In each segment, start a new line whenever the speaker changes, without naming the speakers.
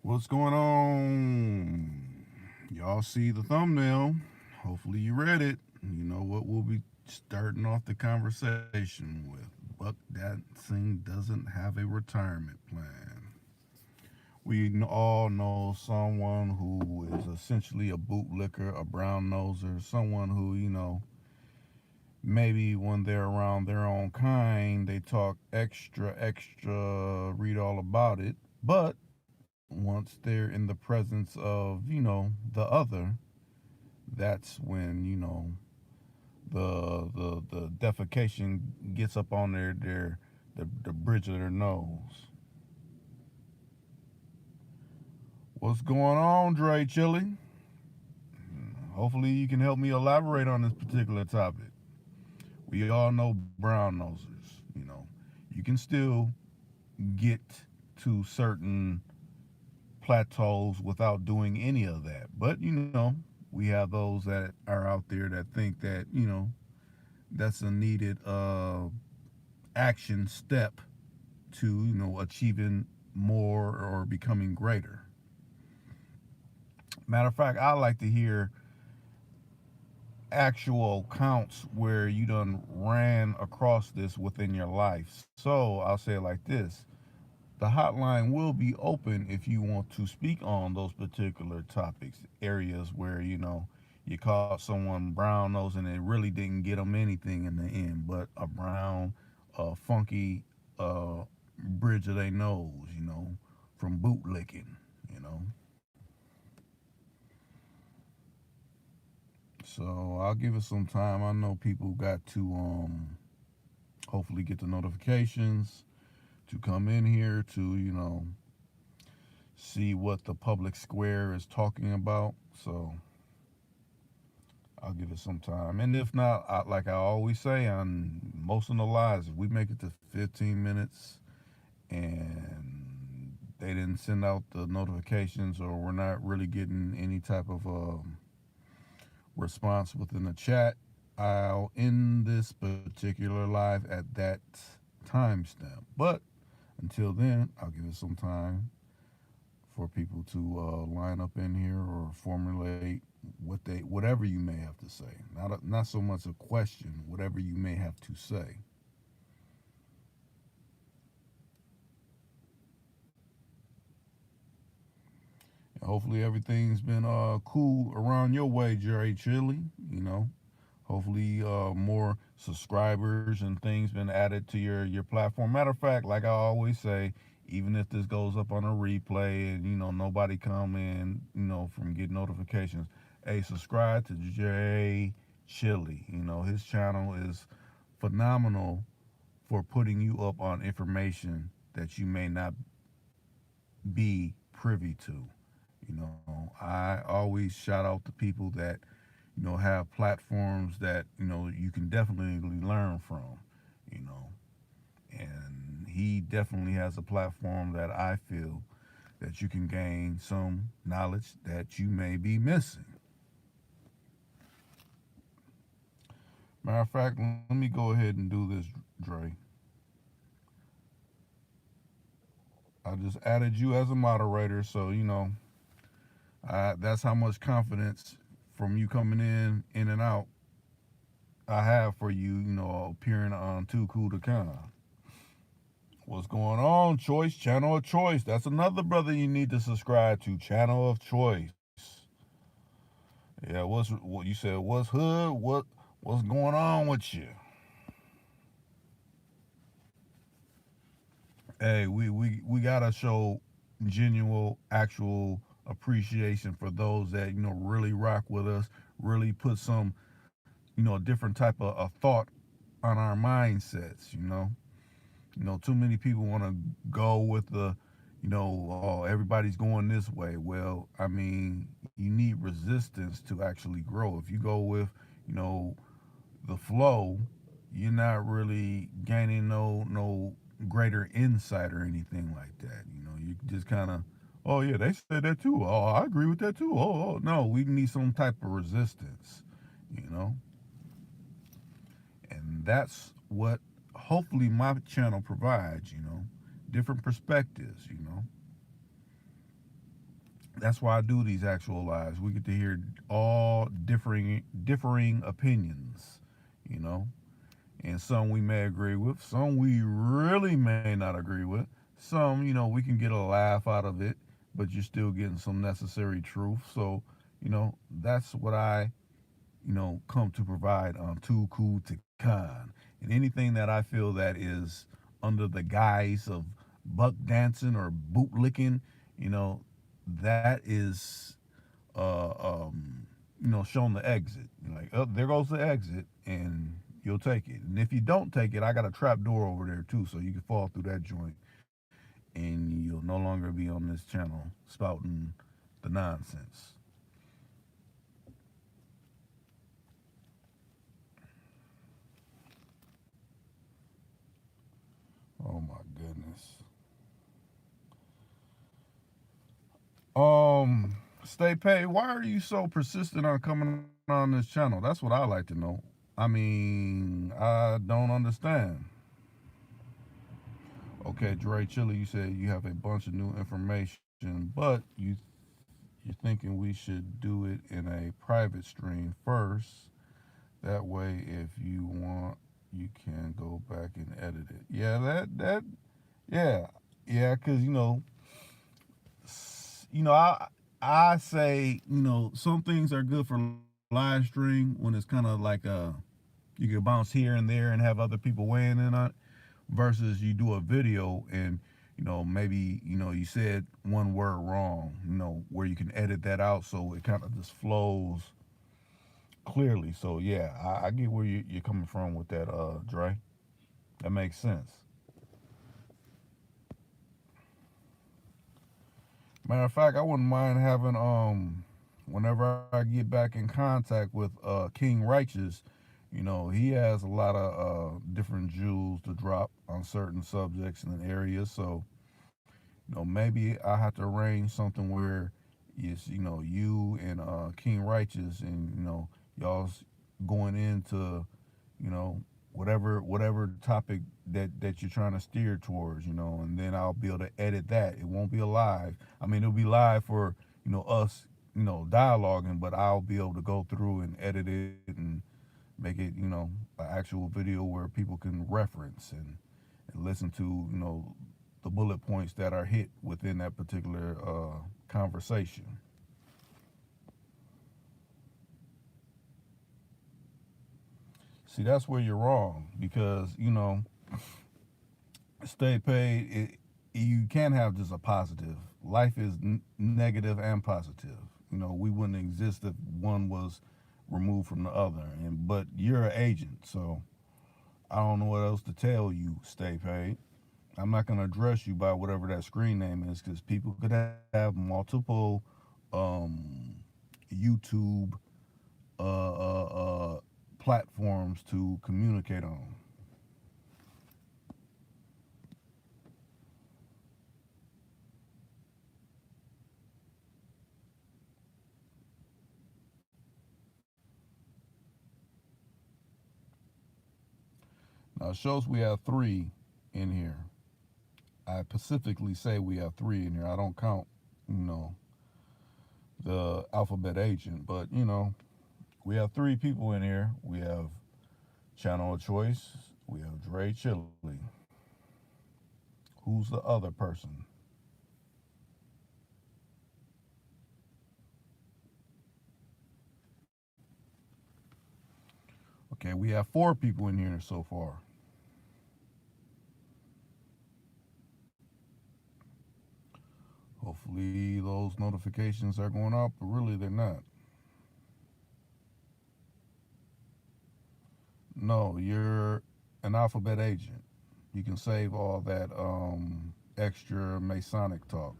What's going on? Y'all see the thumbnail. Hopefully you read it. You know what we'll be starting off the conversation with. Buck Dancing doesn't have a retirement plan. We all know someone who is essentially a bootlicker, a brown noser, someone who, maybe when they're around their own kind, they talk extra, read all about it. But once they're in the presence of, the other, that's when, the defecation gets up on the bridge of their nose. What's going on, Dre Chili? Hopefully you can help me elaborate on this particular topic. We all know brown nosers. You can still get to certain plateaus without doing any of that. But we have those that are out there that think that that's a needed action step to achieving more or becoming greater. Matter of fact, I like to hear actual counts where you done ran across this within your life. So I'll say it like this: the hotline will be open if you want to speak on those particular topics, areas where you caught someone brown nosing and it really didn't get them anything in the end, but a brown, funky bridge of their nose, from bootlicking, you know. So I'll give it some time. I know people got to hopefully get the notifications to come in here to see what the public square is talking about. So I'll give it some time. And if not, like I always say on most of the lives, if we make it to 15 minutes and they didn't send out the notifications or we're not really getting any type of response within the chat, I'll end this particular live at that timestamp. But until then, I'll give it some time for people to line up in here or formulate whatever you may have to say. Not so much a question, whatever you may have to say. And hopefully everything's been cool around your way, Jerry Chili. Hopefully more subscribers and things been added to your platform. Matter of fact, like I always say, even if this goes up on a replay and nobody come in from getting notifications, hey, subscribe to Jay Chili. His channel is phenomenal for putting you up on information that you may not be privy to. I always shout out to people that have platforms that you can definitely learn from. You know, and he definitely has a platform that I feel that you can gain some knowledge that you may be missing. Matter of fact, let me go ahead and do this, Dre. I just added you as a moderator, so that's how much confidence from you coming in and out, I have for you, appearing on Too Cool to Con. What's going on, Choice? Channel of Choice. That's another brother you need to subscribe to. Channel of Choice. Yeah, what you said? What's hood? What's going on with you? Hey, we gotta show genuine, actual appreciation for those that really rock with us, really put some a different type of thought on our mindsets. Too many people want to go with the oh, everybody's going this way. Well, I mean, you need resistance to actually grow. If you go with the flow, you're not really gaining no greater insight or anything like that. You just kind of, oh yeah, they said that too. Oh, I agree with that too. Oh no, we need some type of resistance. you know and that's what hopefully my channel provides. Different perspectives. That's why I do these actual lives. We get to hear all differing opinions, you know, and some we may agree with, some we really may not agree with. Some, we can get a laugh out of it, but you're still getting some necessary truth. So, that's what I, come to provide on Too Cool to Con. And anything that I feel that is under the guise of buck dancing or boot licking, that is, shown the exit. You're like, oh, there goes the exit, and you'll take it. And if you don't take it, I got a trap door over there too, so you can fall through that joint, and you'll no longer be on this channel spouting the nonsense. Oh my goodness. Stay paid. Why are you so persistent on coming on this channel? That's what I like to know. I mean, I don't understand. Okay, Dre Chili, you said you have a bunch of new information, but you're thinking we should do it in a private stream first. That way, if you want, you can go back and edit it. Yeah, yeah, yeah, because I say some things are good for live stream when it's kind of like you can bounce here and there and have other people weighing in on it, versus you do a video and maybe you said one word wrong, where you can edit that out so it kind of just flows clearly. So yeah, I get where you're coming from with that, Dre. That makes sense. Matter of fact, I wouldn't mind having whenever I get back in contact with King Righteous, he has a lot of different jewels to drop on certain subjects and areas. So maybe I have to arrange something where it's you and King Righteous, and y'all's going into whatever topic that you're trying to steer towards, and then I'll be able to edit that. It won't be a live. I mean, it'll be live for us, dialoguing, but I'll be able to go through and edit it and make it, an actual video where people can reference and listen to, the bullet points that are hit within that particular conversation. See, that's where you're wrong because stay paid. You can't have just a positive. Life is negative and positive. We wouldn't exist if one was removed from the other. And but you're an agent, so I don't know what else to tell you. Stay paid. I'm not gonna address you by whatever that screen name is because people could have multiple um, YouTube platforms to communicate on. Now it shows we have three in here. I specifically say we have three in here. I don't count, you know, the alphabet agent, but we have three people in here. We have Channel of Choice. We have Dre Chili. Who's the other person? Okay, we have four people in here so far. Hopefully those notifications are going up, but really they're not. No, you're an alphabet agent. You can save all that extra Masonic talk.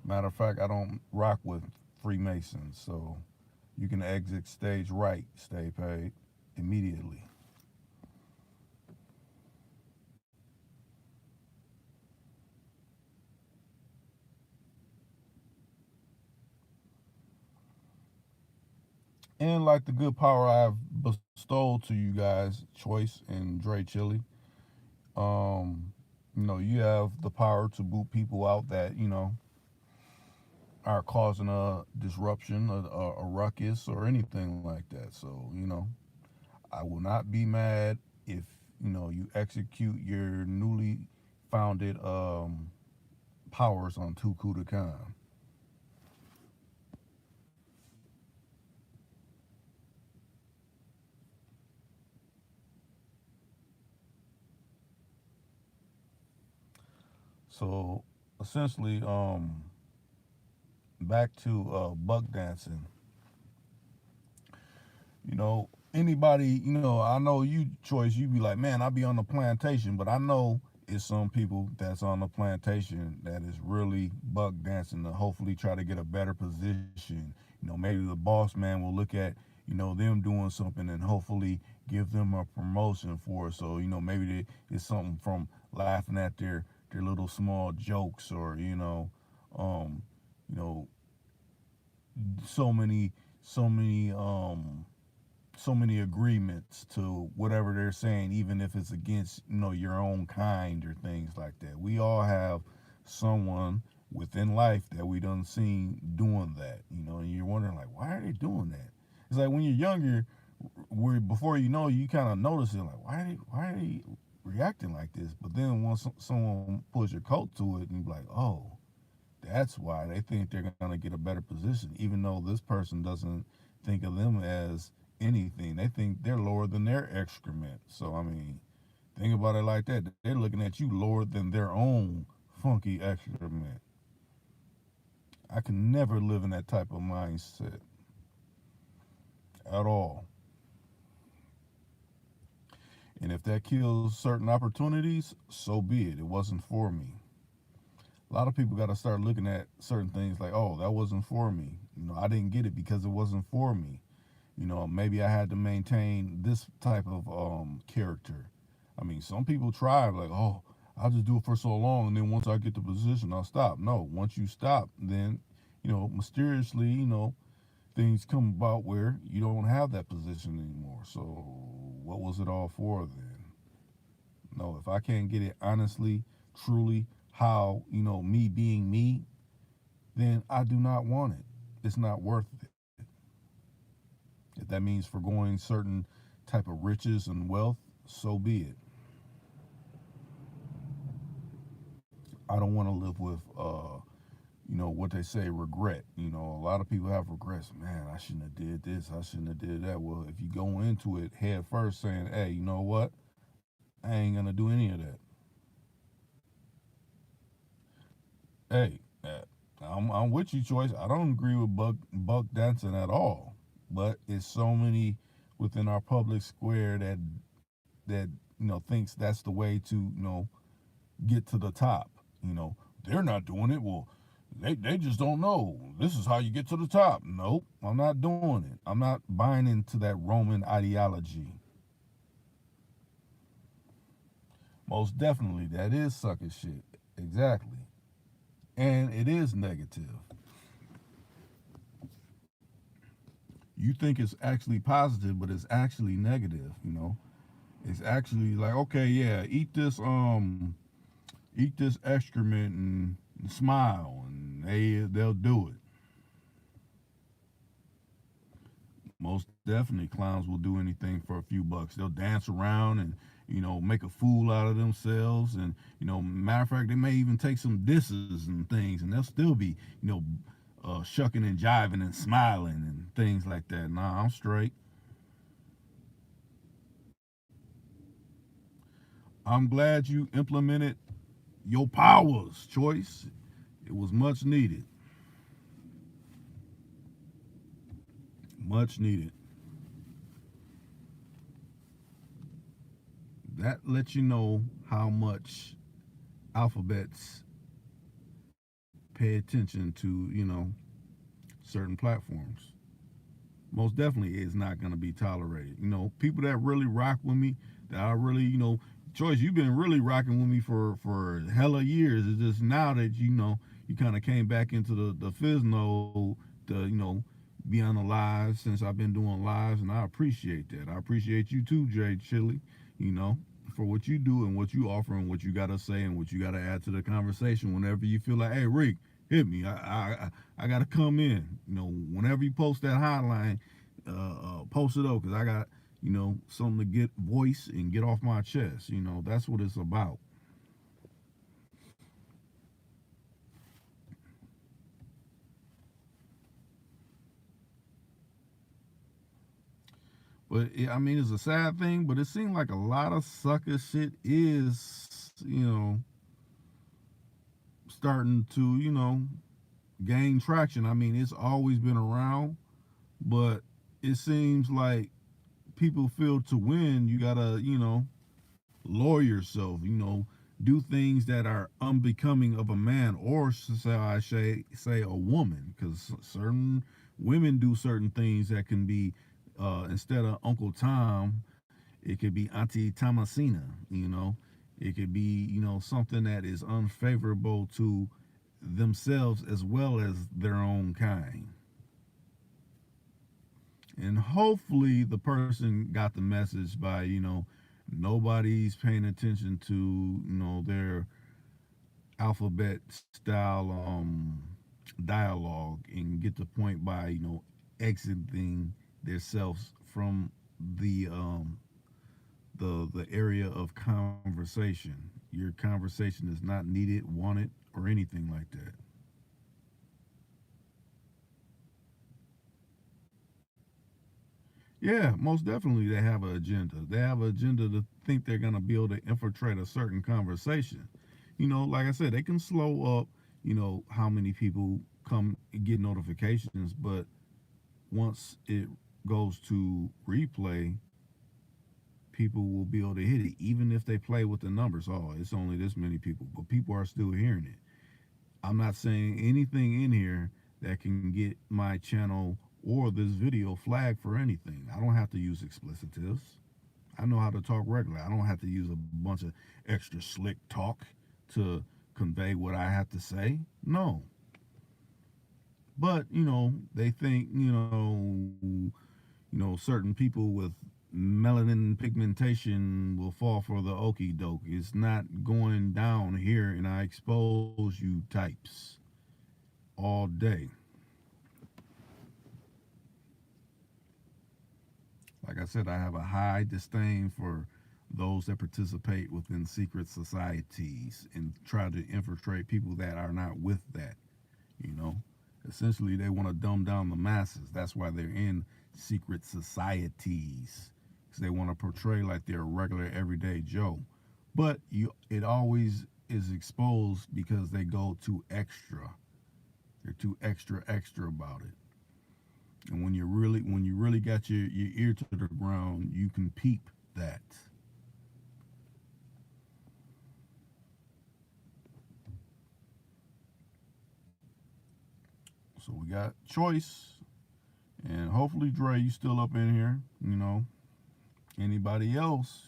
Matter of fact, I don't rock with Freemasons, so you can exit stage right, stay paid immediately. And like the good power I've bestowed to you guys, Choice and Dre Chili, you have the power to boot people out that, are causing a disruption, a ruckus, or anything like that. So, I will not be mad if you execute your newly founded powers on Tuku Khan. So essentially, back to buck dancing. Anybody, I know you choice, you be like, man, I be on the plantation, but I know it's some people that's on the plantation that is really buck dancing to hopefully try to get a better position. Maybe the boss man will look at, them doing something and hopefully give them a promotion for it. So, maybe it's something from laughing at their little small jokes or, um, you know, so many, so many, so many agreements to whatever they're saying, even if it's against your own kind or things like that. We all have someone within life that we done seen doing that, and you're wondering like, why are they doing that? It's like when you're younger, where before you kind of notice it, like why are they reacting like this? But then once someone pulls your coat to it, and you're like, oh, that's why they think they're gonna get a better position, even though this person doesn't think of them as anything. They think they're lower than their excrement. So I mean, think about it like that. They're looking at you lower than their own funky excrement. I can never live in that type of mindset at all. And if that kills certain opportunities, so be it. It wasn't for me. A lot of people got to start looking at certain things like, oh, that wasn't for me. I didn't get it because it wasn't for me. Maybe I had to maintain this type of character. I mean, some people try like, oh, I'll just do it for so long, and then once I get the position, I'll stop. No, once you stop, then mysteriously, things come about where you don't have that position anymore. So what was it all for then? No, if I can't get it honestly, truly, how me being me, then I do not want it. It's not worth it. If that means foregoing certain type of riches and wealth, so be it. I don't want to live with what they say, regret. A lot of people have regrets. Man, I shouldn't have did this. I shouldn't have did that. Well, if you go into it head first saying, hey, you know what? I ain't gonna do any of that. Hey, I'm with you, Choice. I don't agree with buck dancing at all. But it's so many within our public square that thinks that's the way to get to the top. They're not doing it. Well, they just don't know. This is how you get to the top. Nope, I'm not doing it. I'm not buying into that Roman ideology. Most definitely, that is sucker shit. Exactly. And it is negative. You think it's actually positive, but it's actually negative. It's actually like, okay, yeah, eat this excrement and smile, and they'll do it. Most definitely, clowns will do anything for a few bucks. They'll dance around and make a fool out of themselves, and matter of fact, they may even take some disses and things, and they'll still be shucking and jiving and smiling and things like that. Nah, I'm straight. I'm glad you implemented your powers, Choice. It was much needed. Much needed. That lets you know how much alphabets pay attention to, certain platforms. Most definitely is not going to be tolerated. People that really rock with me, that I really, Choice, you've been really rocking with me for hella years. It's just now that you kind of came back into the Fizno to be on the lives since I've been doing lives, and I appreciate that. I appreciate you too, Jay Chili. You know, for what you do and what you offer and what you got to say and what you got to add to the conversation whenever you feel like, hey, Rick, hit me. I got to come in. You know, whenever you post that hotline, post it up because I got something to get voice and get off my chest. You know, that's what it's about. But I mean, it's a sad thing, but it seems like a lot of sucker shit is, starting to, gain traction. I mean, it's always been around, but it seems like people feel to win, you gotta, lower yourself, do things that are unbecoming of a man, or say a woman, because certain women do certain things that can be, instead of Uncle Tom, it could be Auntie Thomasina, it could be, something that is unfavorable to themselves as well as their own kind. And hopefully the person got the message by, nobody's paying attention to, their alphabet style dialogue, and get the point by, exiting themselves from the the area of conversation. Your conversation is not needed, wanted, or anything like that. Yeah, most definitely they have an agenda. They have an agenda to think they're going to be able to infiltrate a certain conversation. Like I said, they can slow up, how many people come and get notifications, but once it goes to replay, people will be able to hit it, even if they play with the numbers. Oh, it's only this many people, but people are still hearing it. I'm not saying anything in here that can get my channel or this video flagged for anything. I don't have to use explicitives. I know how to talk regular. I don't have to use a bunch of extra slick talk to convey what I have to say. No. But, they think, certain people with melanin pigmentation will fall for the okie doke. It's not going down here, and I expose you types all day. Like I said, I have a high disdain for those that participate within secret societies and try to infiltrate people that are not with that, you know. Essentially, they want to dumb down the masses. That's why they're in secret societies, because they want to portray like they're a regular everyday Joe. But it always is exposed because they go too extra. They're too extra about it. And when you really got your ear to the ground, you can peep that. So we got Choice, and hopefully Dre, you still up in here. Anybody else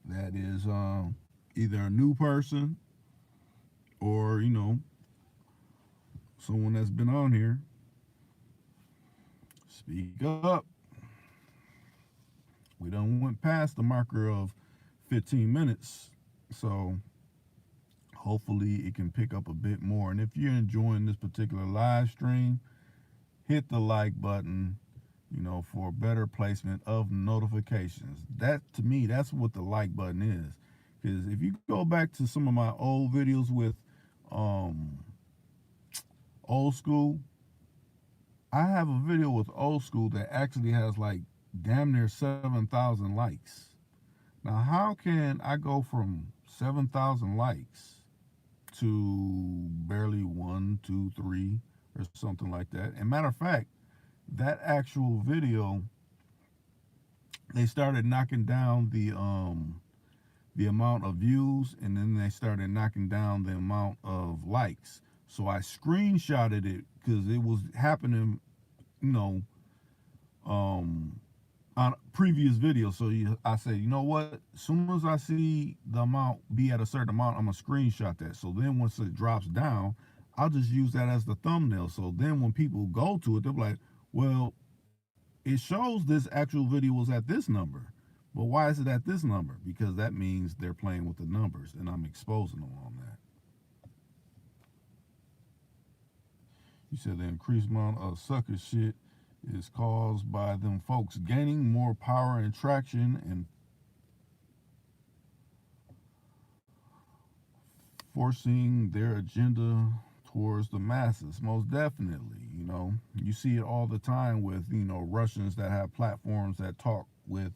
that is either a new person or someone that's been on here, speak up. We done went past the marker of 15 minutes, so hopefully it can pick up a bit more. And if you're enjoying this particular live stream, hit the like button, for better placement of notifications. That, to me, that's what the like button is. Because if you go back to some of my old videos with um, old school, I have a video with old school that actually has like damn near 7,000 likes. Now, how can I go from 7,000 likes to barely one, two, three, or something like that? And matter of fact, that actual video, they started knocking down the amount of views, and then they started knocking down the amount of likes. So I screenshotted it because it was happening, you know, on previous videos. So I said, you know what? As soon as I see the amount be at a certain amount, I'm gonna screenshot that. So then once it drops down, I'll just use that as the thumbnail. So then when people go to it, they're like, well, it shows this actual video was at this number. But why is it at this number? Because that means they're playing with the numbers, and I'm exposing them on that. He said the increased amount of sucker shit is caused by them folks gaining more power and traction and forcing their agenda towards the masses. Most definitely, you see it all the time with Russians that have platforms that talk with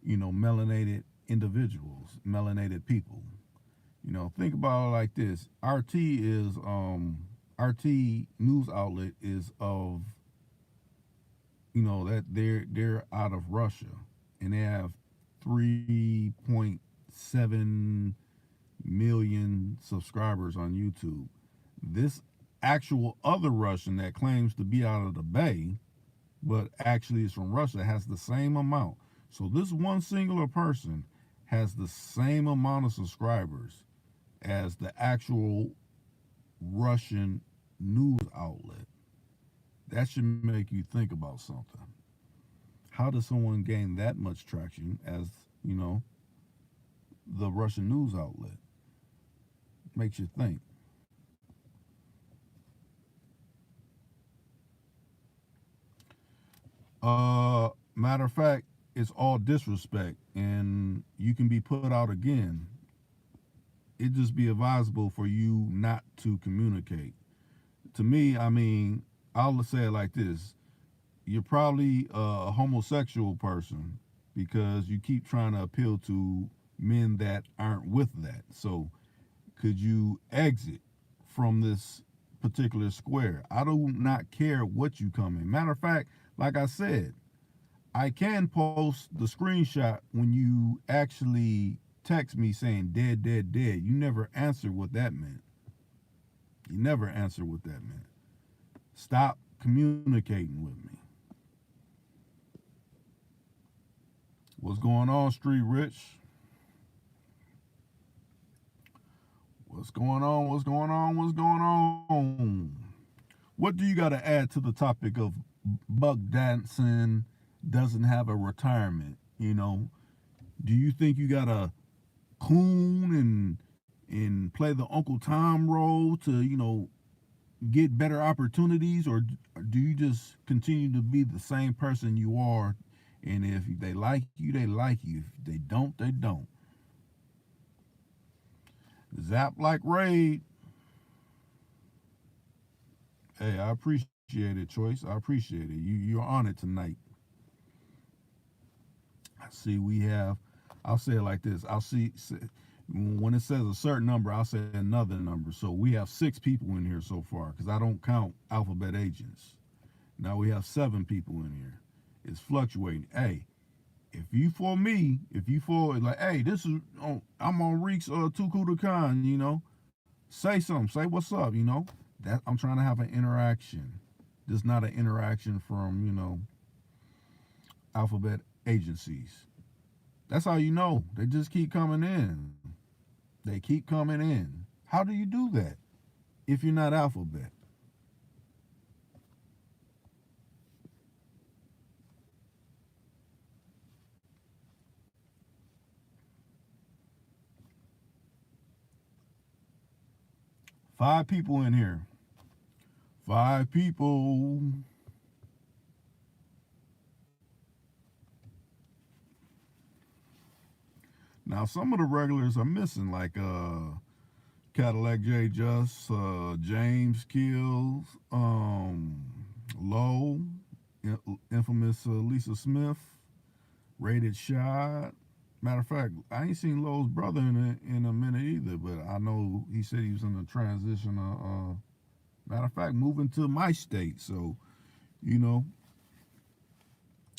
melanated individuals, melanated people. Think about it like this: RT news outlet is of that they're out of Russia, and they have 3.7 million subscribers on YouTube. This actual other Russian that claims to be out of the Bay, but actually is from Russia, has the same amount. So this one singular person has the same amount of subscribers as the actual Russian news outlet. That should make you think about something. How does someone gain that much traction as, the Russian news outlet? Makes you think. Matter of fact, it's all disrespect, and you can be put out again. It just be advisable for you not to communicate. To me, I'll say it like this: you're probably a homosexual person because you keep trying to appeal to men that aren't with that. So, could you exit from this particular square? I do not care what you come in. Matter of fact, like I said, I can post the screenshot when you actually text me saying dead, dead, dead. You never answered what that meant. You never answered what that meant. Stop communicating with me. What's going on, Street Rich? What's going on? What's going on? What's going on? What do you got to add to the topic of Buck Danson doesn't have a retirement? Do you think you got to coon and play the Uncle Tom role to get better opportunities, or do you just continue to be the same person you are? And if they like you, they like you. If they don't, they don't. Zap like Raid. Hey, I appreciate it, Choice. I appreciate it. You're on it tonight. I see we have, I'll say it like this. When it says a certain number, I'll say another number. So we have 6 people in here so far because I don't count alphabet agents. Now we have 7 people in here. It's fluctuating. Hey, if you for like, hey, this is I'm on Reeks Tuku Khan, say something, say what's up, that I'm trying to have an interaction. This is not an interaction from, alphabet agencies. That's how you know. They just keep coming in. They keep coming in. How do you do that if you're not alphabet? Five people in here. 5 people. Now some of the regulars are missing, like Cadillac J Just, James Kills, Low, infamous Lisa Smith, Rated Shot. Matter of fact, I ain't seen Low's brother in a minute either, but I know he said he was in a transition. Matter of fact, moving to my state. So,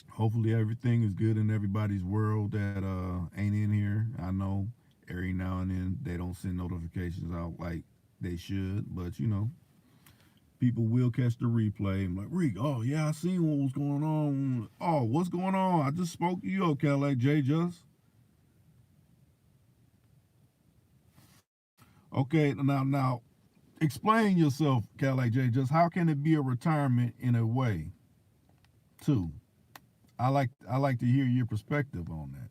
hopefully everything is good in everybody's world that ain't in here. I know every now and then they don't send notifications out like they should, but people will catch the replay. I'm like, Reek, oh yeah, I seen what was going on. Oh, what's going on? I just spoke to you, Cadillac J Just. Okay, now explain yourself, Cadillac J Just. How can it be a retirement in a way, too? I like to hear your perspective on that.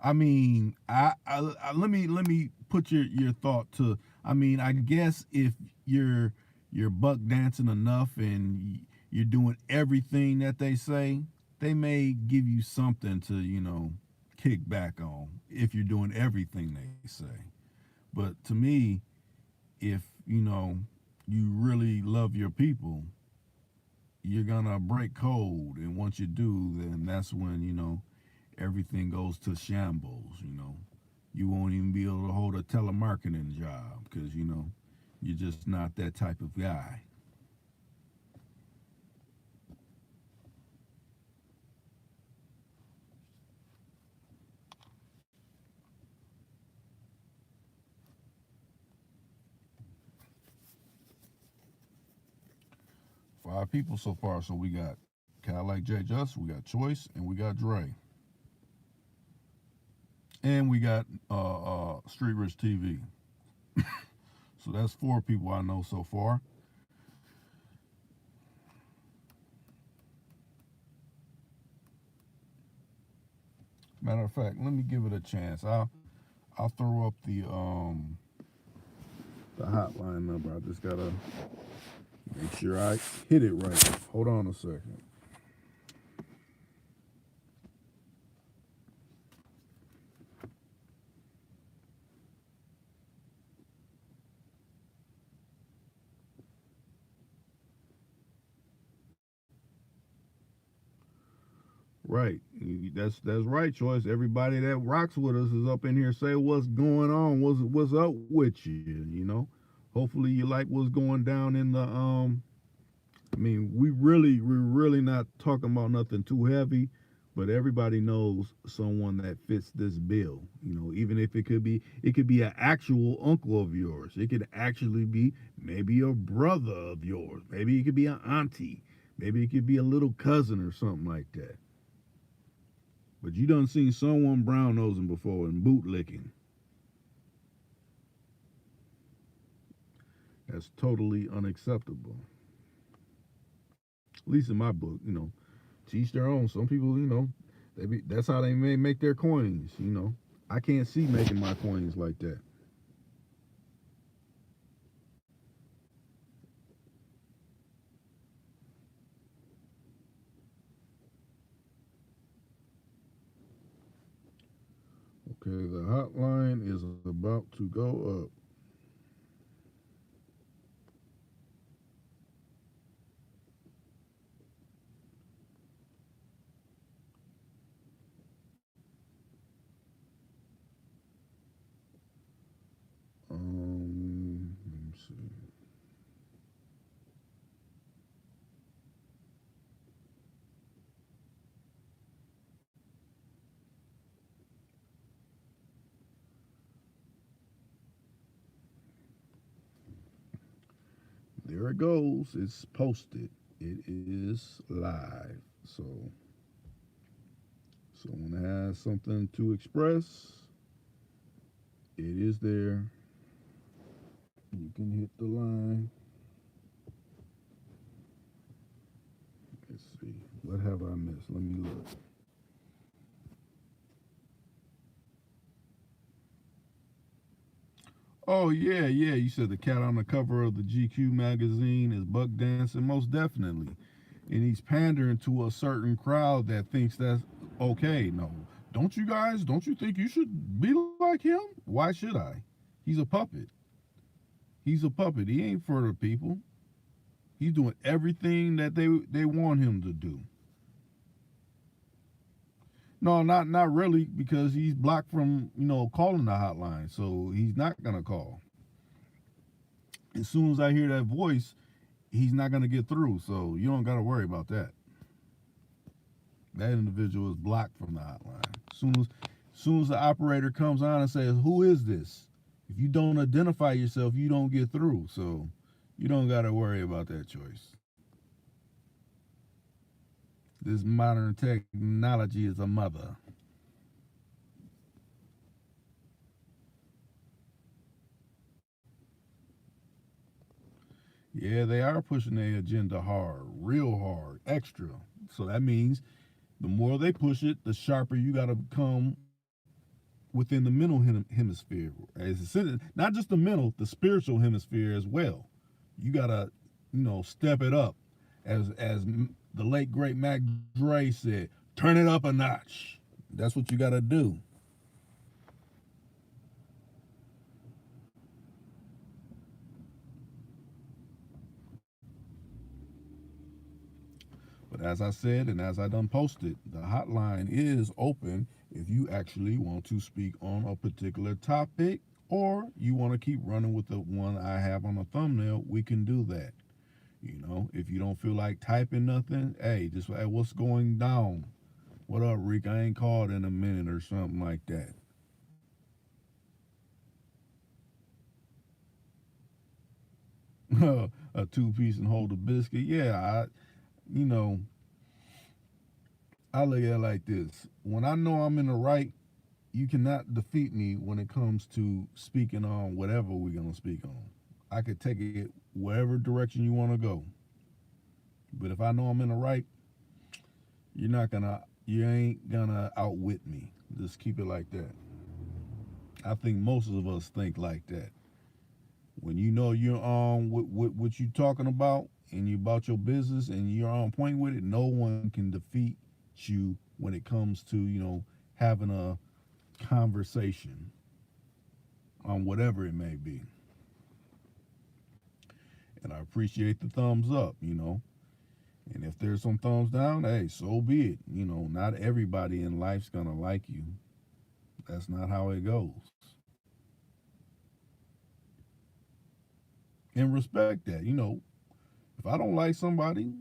I mean, let me put your thought to. I mean, I guess if you're buck dancing enough and you're doing everything that they say, they may give you something to kick back on if you're doing everything they say. But to me, if you really love your people, you're gonna break code, and once you do, then that's when everything goes to shambles. You won't even be able to hold a telemarketing job because you're just not that type of guy. Five people so far. So we got Cadillac J Just, we got Choice, and we got Dre, and we got Street Rich TV. So that's four people I know so far. Matter of fact, let me give it a chance. I'll throw up the hotline number. I just gotta make sure I hit it right. Hold on a second. Right. That's right, Choice. Everybody that rocks with us is up in here. Say what's going on. What's up with you? Hopefully you like what's going down in the. I mean, we're really not talking about nothing too heavy, but everybody knows someone that fits this bill. Even if it could be an actual uncle of yours. It could actually be maybe a brother of yours. Maybe it could be an auntie. Maybe it could be a little cousin or something like that. But you done seen someone brown nosing before and bootlicking. That's totally unacceptable. At least in my book, teach their own. Some people, that's how they may make their coins. I can't see making my coins like that. Okay, the hotline is about to go up. Let me see. There it goes. It's posted. It is live. So someone has something to express. It is there. You can hit the line. Let's see. What have I missed? Let me look. Oh yeah, yeah. You said the cat on the cover of the GQ magazine is buck dancing, most definitely, and he's pandering to a certain crowd that thinks that's okay. No, don't you guys? Don't you think you should be like him? Why should I? He's a puppet. He's a puppet. He ain't for the people. He's doing everything that they want him to do. No, not really, because he's blocked from calling the hotline, so he's not gonna call. As soon as I hear that voice, he's not gonna get through. So you don't gotta worry about that. That individual is blocked from the hotline. As soon as the operator comes on and says, "Who is this?" If you don't identify yourself, you don't get through. So you don't gotta worry about that choice. This modern technology is a mother. Yeah, they are pushing their agenda hard, real hard, extra. So that means the more they push it, the sharper you got to become within the mental hemisphere, not just the mental, the spiritual hemisphere as well. You gotta, step it up, as the late great Mac Dre said, turn it up a notch. That's what you gotta do. But as I said, and as I done posted, the hotline is open if you actually want to speak on a particular topic, or you want to keep running with the one I have on the thumbnail. We can do that. If you don't feel like typing nothing, hey, just hey, what's going down? What up, Rick? I ain't called in a minute or something like that. A 2-piece and hold a biscuit. Yeah, you know, I look at it like this. When I know I'm in the right, you cannot defeat me when it comes to speaking on whatever we're gonna speak on. I could take it wherever direction you want to go. But if I know I'm in the right, you ain't gonna outwit me. Just keep it like that. I think most of us think like that. When you know you're on what you're talking about and you about your business and you're on point with it, no one can defeat you when it comes to, having a conversation on whatever it may be. And I appreciate the thumbs up, And if there's some thumbs down, hey, so be it. Not everybody in life's gonna like you. That's not how it goes. And respect that. If I don't like somebody,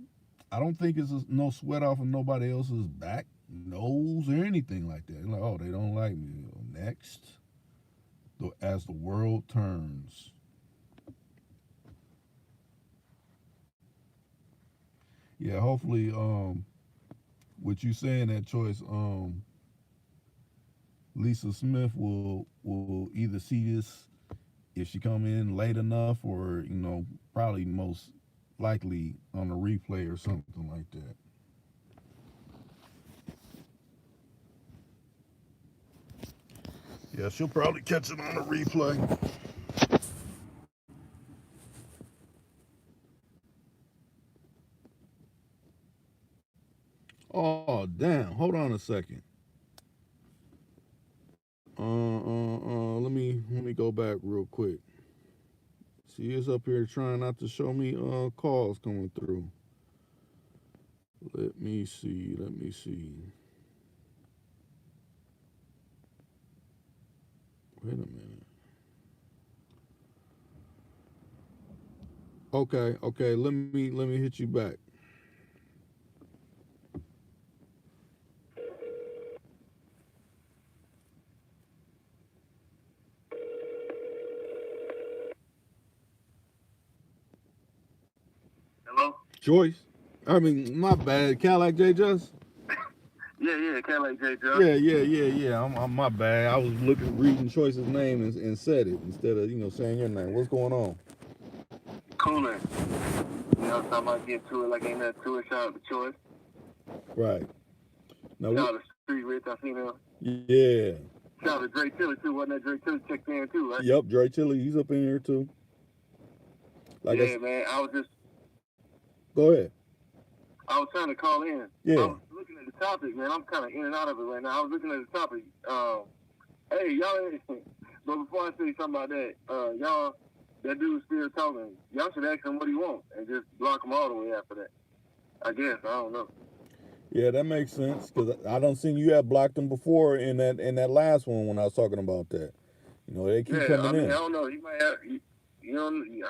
I don't think it's no sweat off of nobody else's back, nose, or anything like that. Like, oh, they don't like me. Next, as the world turns. Yeah, hopefully, with you saying that choice, Lisa Smith will either see this if she come in late enough, or probably most likely on a replay or something like that. Yeah, she'll probably catch it on a replay. Oh damn! Hold on a second. Let me go back real quick. She is up here trying not to show me calls coming through. Let me see. Wait a minute. Okay. Let me hit you back.
Hello?
Joyce. I mean, my bad. Cadillac J Just.
Yeah, Cadillac J Just.
Yeah. I'm my bad. I was reading Choice's name and said it instead of saying your name. What's going on?
Cooling. So I might get to it like ain't nothing to it. Shout out to Choice.
Right.
Now, shout out to Street Rich. I seen him.
Yeah.
Shout out to Dre Tilley too. Wasn't that Dre Tilley checked in too, right?
Yep, Dre Tilley. He's up in here too.
Yeah, man. I was just.
Go ahead.
I was trying to call in.
Yeah.
I was looking at the topic, man. I'm kind of in and out of it right now. I was looking at the topic. Hey, y'all. But before I say something about that, y'all, that dude's still talking. Y'all should ask him what he wants and just block him all the way after that. I guess. I don't know.
Yeah, that makes sense, because I don't seen you have blocked him before in that last one when I was talking about that. They keep coming in.
I don't know. He might have. I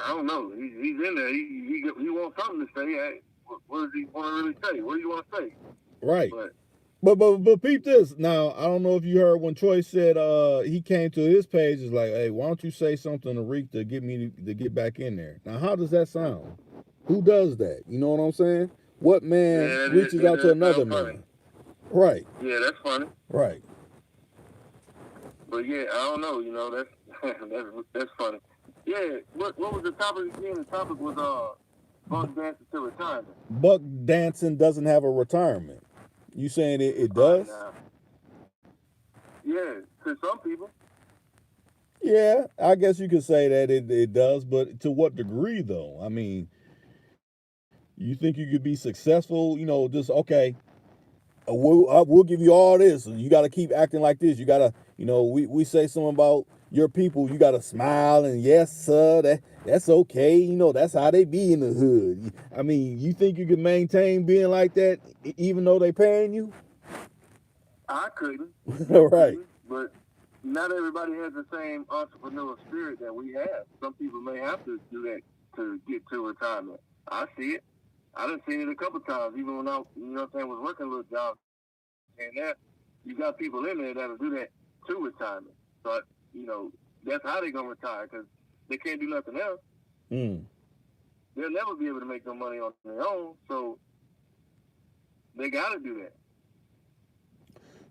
don't know. He's in there. He wants something to say. Hey, what does he want to really say? What do you want to say?
Right. But peep this. Now, I don't know if you heard when Choice said he came to his page, is like, hey, why don't you say something to Reek to get me to get back in there? Now, how does that sound? Who does that? You know what I'm saying? What man reaches out to another man? Right.
Yeah, that's funny.
Right.
But yeah, I don't know. That's funny. Yeah. What was the topic again? The topic was Buck dancing to retirement.
Buck dancing doesn't have a retirement. You saying it does?
Yeah, to some people.
Yeah, I guess you could say that it does, but to what degree though? I mean, you think you could be successful? Just okay. We'll give you all this, and you got to keep acting like this. You got to, we say something about your people. You got to smile and yes, sir. That's okay. That's how they be in the hood. I mean, you think you can maintain being like that even though they paying you?
I couldn't.
All right.
But not everybody has the same entrepreneurial spirit that we have. Some people may have to do that to get to retirement. I see it. I done seen it a couple times, even when I, was working a little job. And that, you got people in there that'll do that to retirement. But, that's how they going to retire because they can't do nothing else. They'll never be able to make no money on their own. So they got to do that.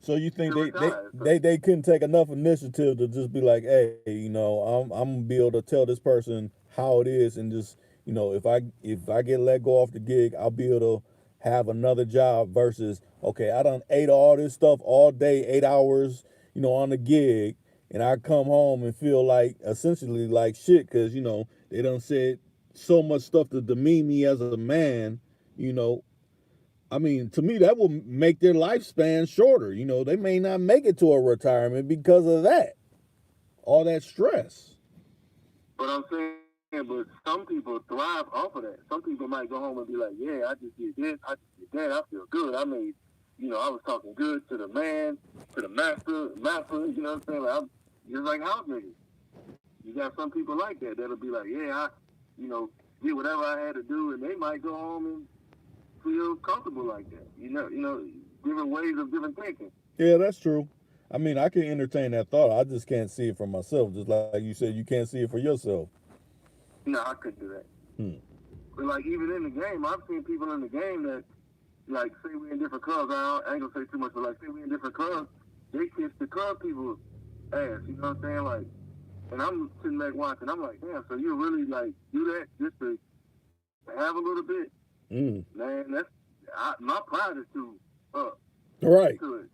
So you think they couldn't take enough initiative to just be like, hey, I'm gonna be able to tell this person how it is, and just if I get let go off the gig, I'll be able to have another job versus okay, I done ate all this stuff all day, 8 hours, on the gig, and I come home and feel like essentially like shit because they done said so much stuff to demean me as a man, I mean, to me, that will make their lifespan shorter. They may not make it to a retirement because of that, all that stress.
But I'm saying, but some people thrive off of that. Some people might go home and be like, yeah, I just did this, I just did that, I feel good. I made, I was talking good to the man, to the master, you know what I'm saying? Like, I'm just like house niggas. You got some people like that that'll be like, yeah, I, did whatever I had to do, and they might go home and feel comfortable like that. Different ways of different thinking.
Yeah, that's true. I mean, I can entertain that thought. I just can't see it for myself. Just like you said, you can't see it for yourself.
No, I couldn't do that. But like even in the game, I've seen people in the game that, like, say we in different clubs. I ain't gonna say too much, but like, say we in different clubs, they kiss the club people's ass. You know what I'm saying? Like, and I'm sitting back watching. I'm like, damn. So you really like do that just to have a little bit? Man, that's my pride is too up.
Right.
To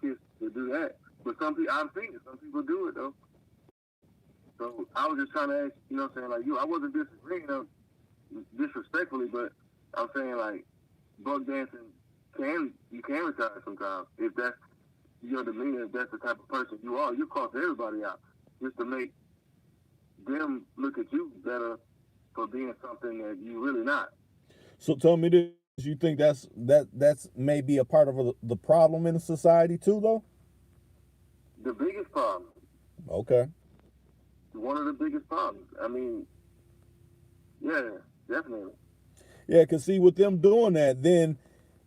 kiss to do that. But some people, I've seen it. Some people do it though. So I was just trying to ask, like I wasn't disagreeing disrespectfully, but I'm saying like buck dancing you can retire sometimes if that's your demeanor, if that's the type of person you are. You cross everybody out just to make them look at you better for being something that you really not.
So tell me this: you think that's maybe a part of the problem in society too, though?
The biggest problem.
Okay.
One of the biggest problems. I mean, yeah, definitely.
Yeah, because see, with them doing that, then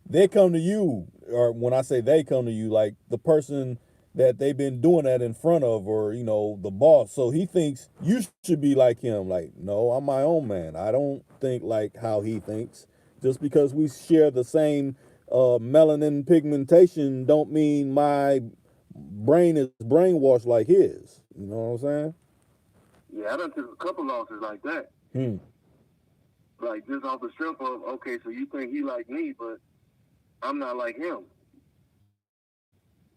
they come to you, or when I say they come to you, like the person that they've been doing that in front of, or the boss. So he thinks you should be like him. Like, no, I'm my own man. I don't think like how he thinks. Just because we share the same melanin pigmentation, don't mean my brain is brainwashed like his. You know what I'm saying?
Yeah, I done took a couple losses like that. Like just off the strength of, okay, so you think he like me, but I'm not like him.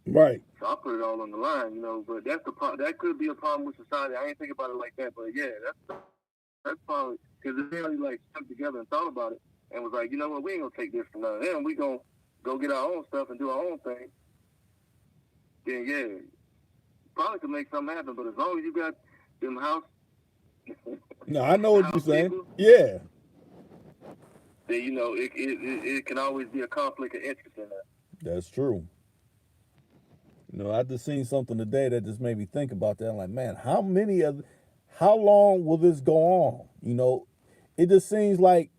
Right.
So I put it all on the line, but that's that could be a problem with society. I ain't think about it like that, but yeah, that's probably, because if they only like stuck together and thought about it and was like, you know what, we ain't gonna take this from none of them. We gonna go get our own stuff and do our own thing. Then yeah, probably could make something happen. But as long as you got them house,
no, I know what you're saying.
People,
yeah.
Then it can always be a conflict of interest in that.
That's true. I just seen something today that just made me think about that. I'm like, man, how long will this go on? It just seems like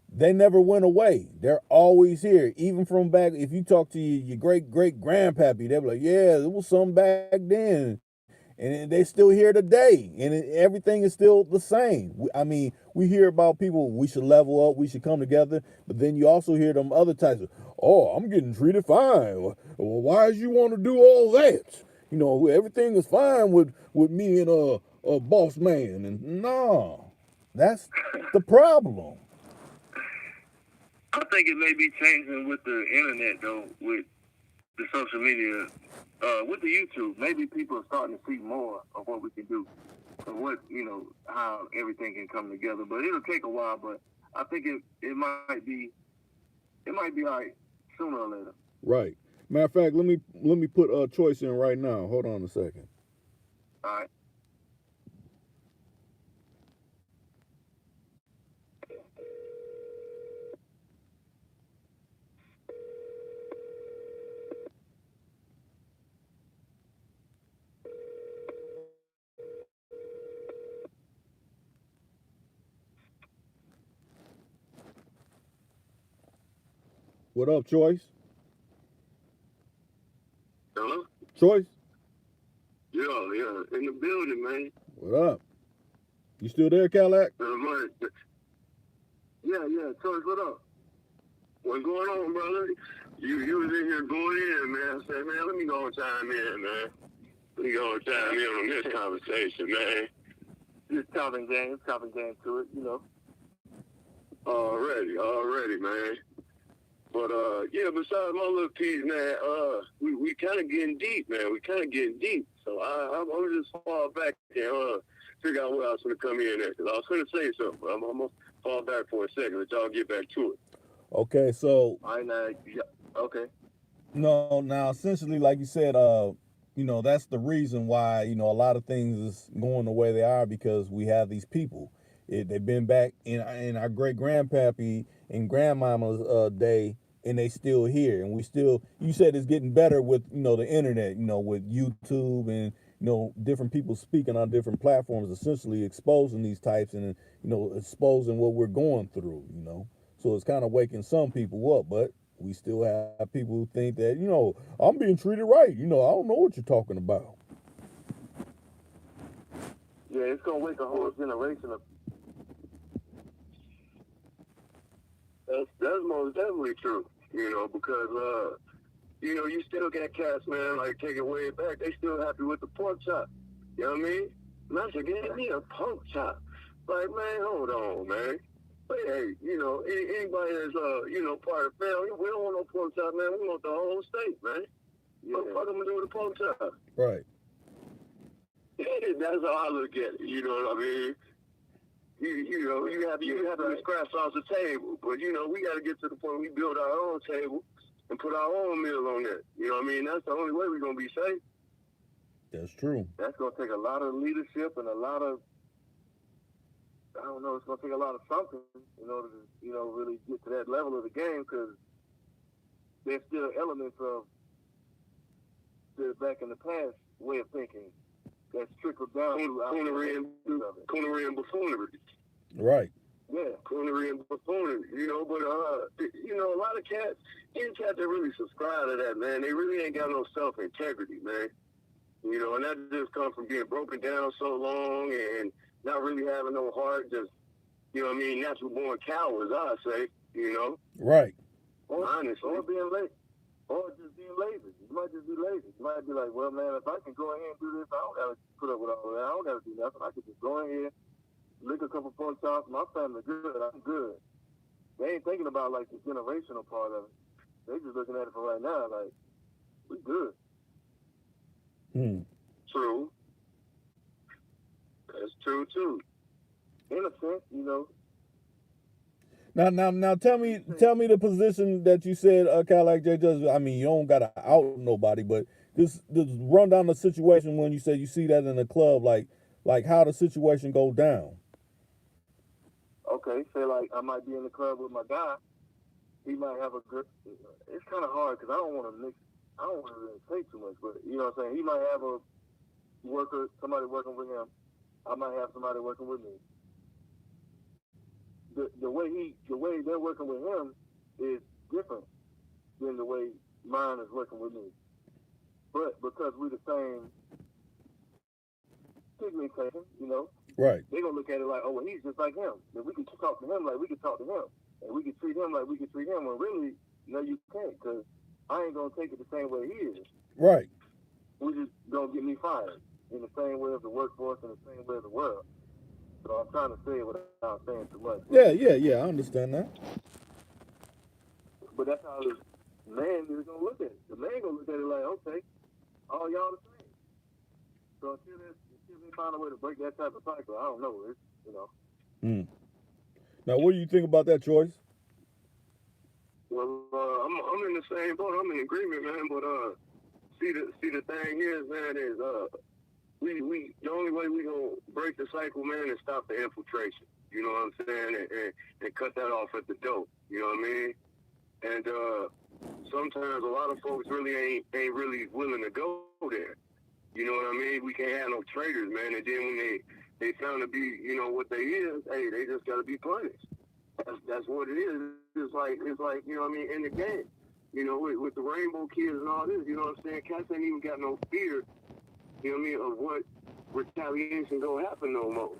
they never went away. They're always here. Even from back, if you talk to your great-great-grandpappy, they'll be like, yeah, it was something back then. And they still here today. And everything is still the same. I mean, we hear about people, we should level up, we should come together. But then you also hear them other types of, oh, I'm getting treated fine. Well, why does you want to do all that? Everything is fine with me and a boss man. And no, that's the problem.
I think it may be changing with the internet, though, with the social media with the YouTube, maybe people are starting to see more of what we can do, and what how everything can come together. But it'll take a while. But I think it might be all right sooner or later.
Right. Matter of fact, let me put Choice in right now. Hold on a second.
All right.
What up, Choice?
Hello?
Choice?
Yeah, in the building, man.
What up? You still there, Calac?
Yeah, Choice, what up? What's going on, brother? You was in here going in, man. I said, man, let me go and chime in, man. Let me go and chime in on this conversation, man. Just talking game to it, Already, man. But besides my little piece, man, we kind of getting deep, man. So I'm just fall back and figure out where I was going to come in at. Because I was going to say something, but I'm going to fall back for a second. Let y'all get back to it.
Okay, so
okay.
No, now essentially, like you said, that's the reason why a lot of things is going the way they are, because we have these people. They've been back in our great grandpappy and grandmama's day, and they still here, and we still. You said it's getting better with the internet, with YouTube and different people speaking on different platforms, essentially exposing these types and exposing what we're going through. So it's kind of waking some people up, but we still have people who think that, I'm being treated right. I don't know what you're talking about.
Yeah, it's going to wake a whole generation up. That's most definitely true, because, you still got cats, man, like take it way back. They still happy with the pork chop. You know what I mean? Master, give me a pork chop. Like, man, hold on, man. Hey, anybody that's, part of the family, we don't want no pork chop, man. We want the whole steak, man. Yeah. What the fuck am I doing with the pork chop?
Right.
That's how I look at it, you know what I mean? You have to scratch off the table, but, we got to get to the point we build our own table and put our own meal on that. You know what I mean? That's the only way we're going to be safe.
That's true.
That's going to take a lot of leadership and a lot of, I don't know, it's going to take a lot of something in order to, really get to that level of the game, because there's still elements of the back in the past way of thinking that's trickled down through coonery and buffoonery.
Right.
Yeah, coonery and buffoonery, but, a lot of cats, any cat that really subscribe to that, man, they really ain't got no self-integrity, man. And that just comes from being broken down so long and not really having no heart, just, natural born cowards, I say,
Right.
Honestly. Or being lazy. Or just being lazy. You might just be lazy. You might be like, well, man, if I can go ahead and do this, I don't got to put up with all that. I don't got to do nothing. I can just go in here, lick a couple pork chops, my family good, I'm good. They ain't thinking about, like, the generational part of it. They just looking at it for right now, like, we good. True. That's true, too. In a sense,
Now, tell me the position that you said, Calac J. Judge. I mean, you don't gotta out nobody, but just run down the situation when you say you see that in a club, like how the situation go down.
Okay, say like I might be in the club with my guy. He might have a good. It's kind of hard because I don't want to really say too much, but you know what I'm saying. He might have a worker, somebody working with him. I might have somebody working with me. The way they're working with him is different than the way mine is working with me. But because we're the same pigmentation,
Right.
they're gonna look at it like, oh, well, he's just like him. If we can talk to him like we can talk to him, and we can treat him like we can treat him, when really, no, you can't, because I ain't gonna take it the same way he is.
Right.
We just gonna get me fired in the same way of the workforce and the same way of the world. So I'm trying to say it without saying too much.
Yeah, I understand that.
But that's how the man is gonna look at it. The man gonna look at it like, okay, all y'all the same. So until they find a way to break that type of cycle, I don't know. It's, you know.
Now, what do you think about that choice?
Well, I'm in the same boat. I'm in agreement, man. But see the thing is, man, is we the only way we gonna break the cycle, man, is stop the infiltration. You know what I'm saying, and cut that off at the door. You know what I mean? And sometimes a lot of folks really ain't really willing to go there. You know what I mean? We can't have no traitors, man. And then when they found to be, you know, what they is, hey, they just gotta be punished. That's what it is. It's like you know what I mean, in the game. You know, with the Rainbow Kids and all this, you know what I'm saying? Cats ain't even got no fear, you know what I mean, of what retaliation gonna happen no more.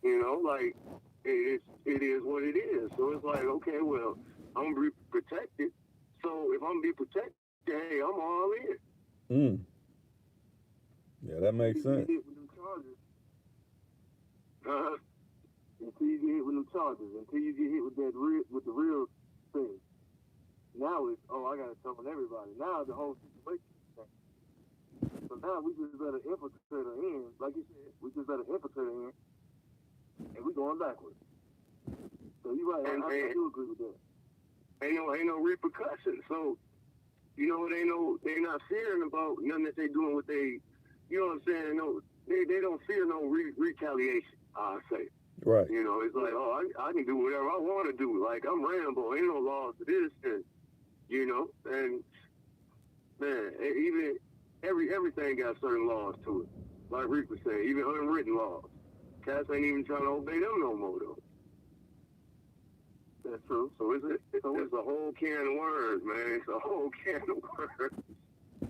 You know, like it is what it is. So it's like, okay, well, I'm gonna be protected. So if I'm gonna be protected, hey, I'm all in.
Yeah, that makes sense.
Until you get hit with them charges, until you get hit with the real thing. Now it's, I gotta tell everybody. Now the whole situation is changed. So now we just better infiltrate her in, like you said, we just better infiltrate her in, and we going backwards. So you're right, I do agree with that. Ain't no repercussions. So, you know, they not fearing about nothing that they doing what they, you know what I'm saying? No, they don't fear no retaliation, I say.
Right.
You know, it's like, I can do whatever I want to do. Like, I'm Rambo. Ain't no laws to this. And, you know, and, man, even everything got certain laws to it. Like Rick was saying, even unwritten laws. Cats ain't even trying to obey them no more, though. That's true. So it's a whole can of worms, man. It's a whole can of worms.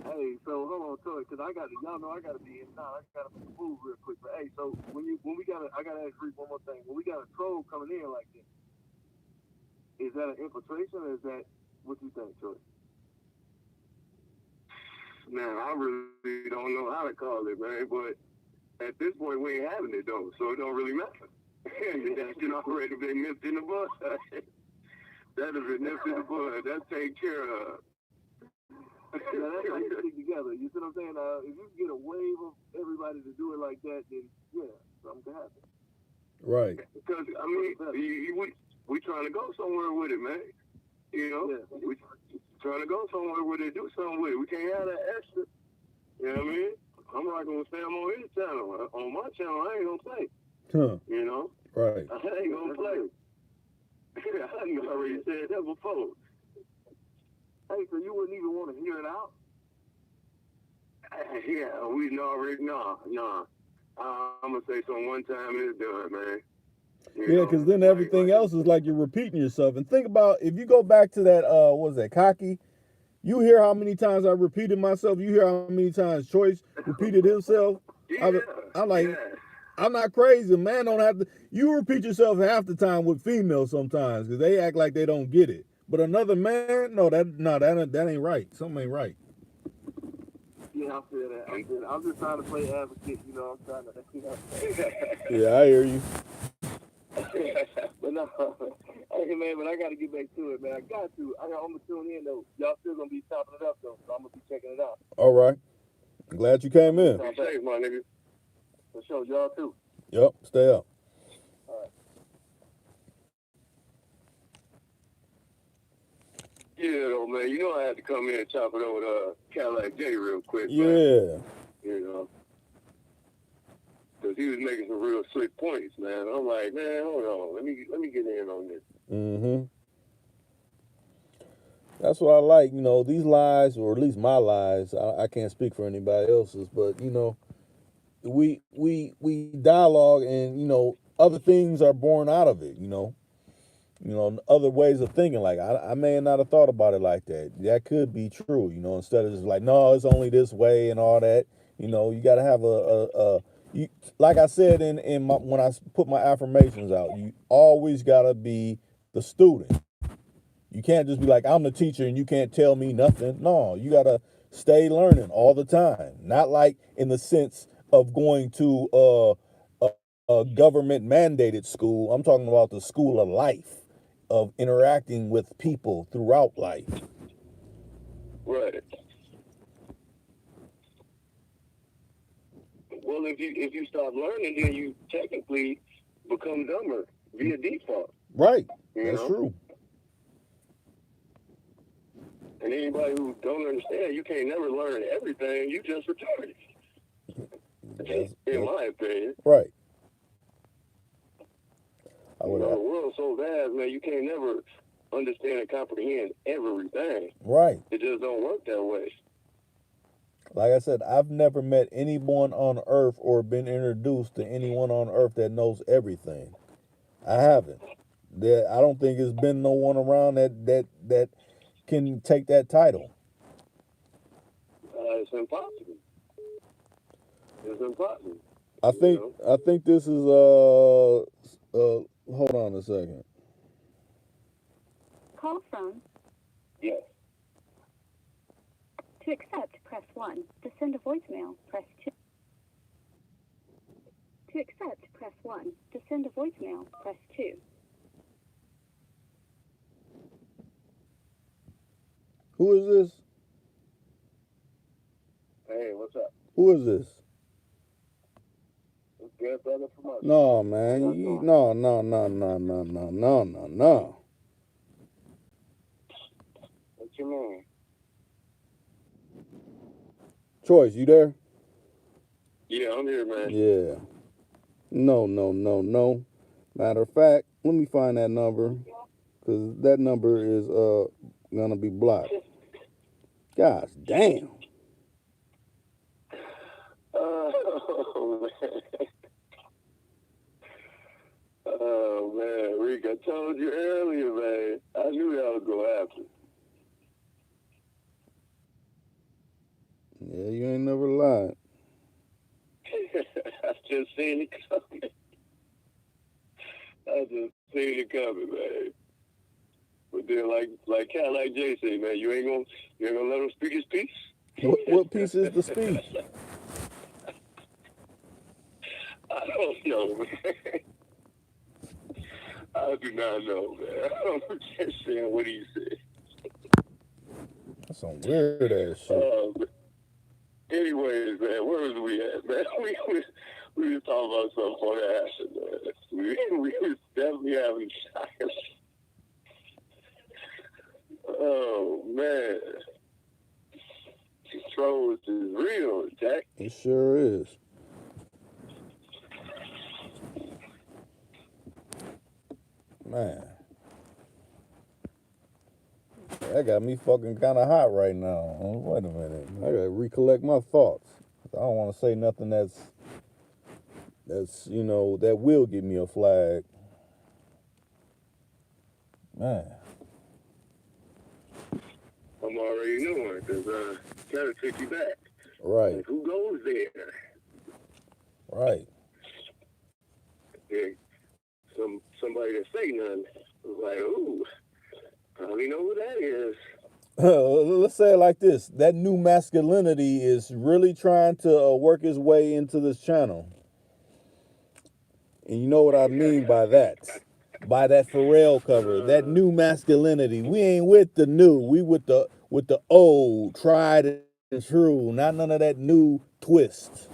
Hey, so hold on, Toy, because y'all know I gotta be in now. I gotta move real quick. But hey, so I gotta ask Reed one more thing. When we got a troll coming in like this, is that an infiltration or is that what you think, Toy? Man, I really don't know how to call it, man. But at this point, we ain't having it though, so it don't really matter. That's already been nipped in the bud. That has been nipped in the bud. That's taken care of. Yeah, that's how you stick together. You see what I'm saying? If you get a wave of everybody to do it like that, then yeah, something can happen.
Right.
Because I mean, we trying to go somewhere with it, man. You know, we trying to go somewhere where they do something with it. We can't have that extra. You know what I mean? I'm not gonna say I'm on his channel. On my channel, I ain't gonna play.
Huh.
You know?
Right.
I ain't gonna play. I already said that before. Hey, so you wouldn't even want to hear it out? Yeah, we already nah. I'm gonna say something one time and it's done, man.
Yeah, because then everything else is like you're repeating yourself. And think about if you go back to that, what was that, Cocky? You hear how many times I repeated myself. You hear how many times Choice repeated himself.
Yeah,
I'm like, I'm not crazy. Man don't have to. You repeat yourself half the time with females sometimes because they act like they don't get it. But another man, that ain't right. Something ain't right.
Yeah, I feel that. I'm just trying to play advocate. You know, I'm trying to.
Yeah, I hear you.
But no, hey man, but I got to get back to it, man. I'm gonna tune in though. Y'all still gonna be chopping it up though, so I'm gonna be checking it out.
All right. Glad you came in.
Be safe, my nigga. For sure, y'all too.
Yep. Stay up.
All right. Yeah, though, man. You know I had to come in and chop it up with Cadillac J real quick.
Yeah.
Man. You know. Because he was making some real slick points, man. I'm like, man, hold on. Let me get in on this.
Mm-hmm. That's what I like. You know, these lies, or at least my lies, I can't speak for anybody else's, but, you know, we dialogue and, you know, other things are born out of it, you know. You know, other ways of thinking. Like, I may not have thought about it like that. That could be true, you know, instead of just like, no, it's only this way and all that. You know, you got to have you, like I said when I put my affirmations out, you always got to be the student. You can't just be like, I'm the teacher and you can't tell me nothing. No, you got to stay learning all the time. Not like in the sense of going to a government mandated school. I'm talking about the school of life, of interacting with people throughout life.
Right. well, if you stop learning, then you technically become dumber via default.
Right.
You
That's
know?
true.
And anybody who don't understand, you can't never learn everything. You just retarded. In my opinion.
Right.
The world's so vast, man, you can't never understand and comprehend everything.
Right.
It just don't work that way.
Like I said, I've never met anyone on earth or been introduced to anyone on earth that knows everything. I haven't. I don't think there's been no one around that can take that title.
It's impossible. It's impossible.
I think this is hold on a second.
Call from.
Yes.
To accept, press 1. To send a voicemail, press 2. To accept, press 1. To send a voicemail, press 2.
Who is this?
Hey, what's up?
Who is this?
It's good, brother, from us.
No, man. No.
What you mean?
Choice, you there?
Yeah, I'm here, man.
Yeah. No. Matter of fact, let me find that number, because that number is gonna be blocked. Gosh damn.
Oh, man. Oh, man. Rick, I told you earlier, man. I knew y'all would go after.
Yeah, you ain't never lied.
I just seen it coming. Man. But then, like Jay said, man, you ain't gonna let him speak his piece.
What piece is the speech?
I don't know, man. I do not know, man. I'm just saying what he said.
That's some weird ass shit.
Anyways, man, where was we at, man? We was talking about something for the action, man. We was definitely having shots. Oh, man. Controls is real, Jack.
It sure is. Man. That got me fucking kind of hot right now. Wait a minute. I gotta recollect my thoughts. I don't want to say nothing that's that will give me a flag. Man.
I'm already knowing, because kind of took you back.
Right.
Like, who goes there?
Right.
Yeah. Somebody that say nothing was like, ooh, I don't even know who that is.
Let's say it like this. That new masculinity is really trying to work its way into this channel. And you know what I mean by that. By that Pharrell cover. That new masculinity. We ain't with the new. We with the old, tried and true. Not none of that new twist.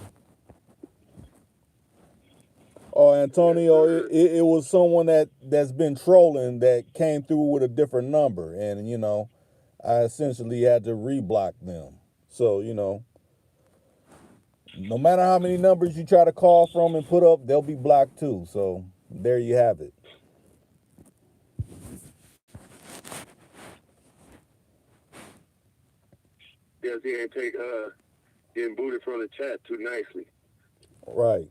Oh, Antonio, it was someone that's been trolling that came through with a different number. And, I essentially had to reblock them. So, no matter how many numbers you try to call from and put up, they'll be blocked too. So, there you have it.
Yes, he ain't getting booted from the chat too nicely.
Right.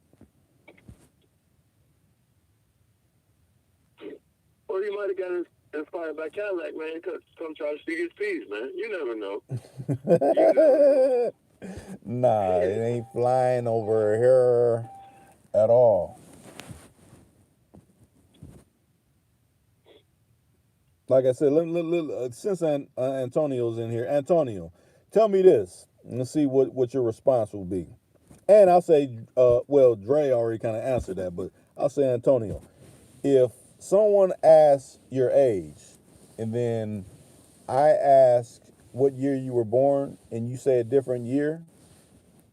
Or he might have got inspired by Cadillac, man. Come try to speak his piece, man. You never know.
Nah, it ain't flying over here at all. Like I said, since Antonio's in here, Antonio, tell me this. Let's see what your response will be. And I'll say, Dre already kind of answered that, but I'll say, Antonio, if someone asks your age, and then I ask what year you were born, and you say a different year,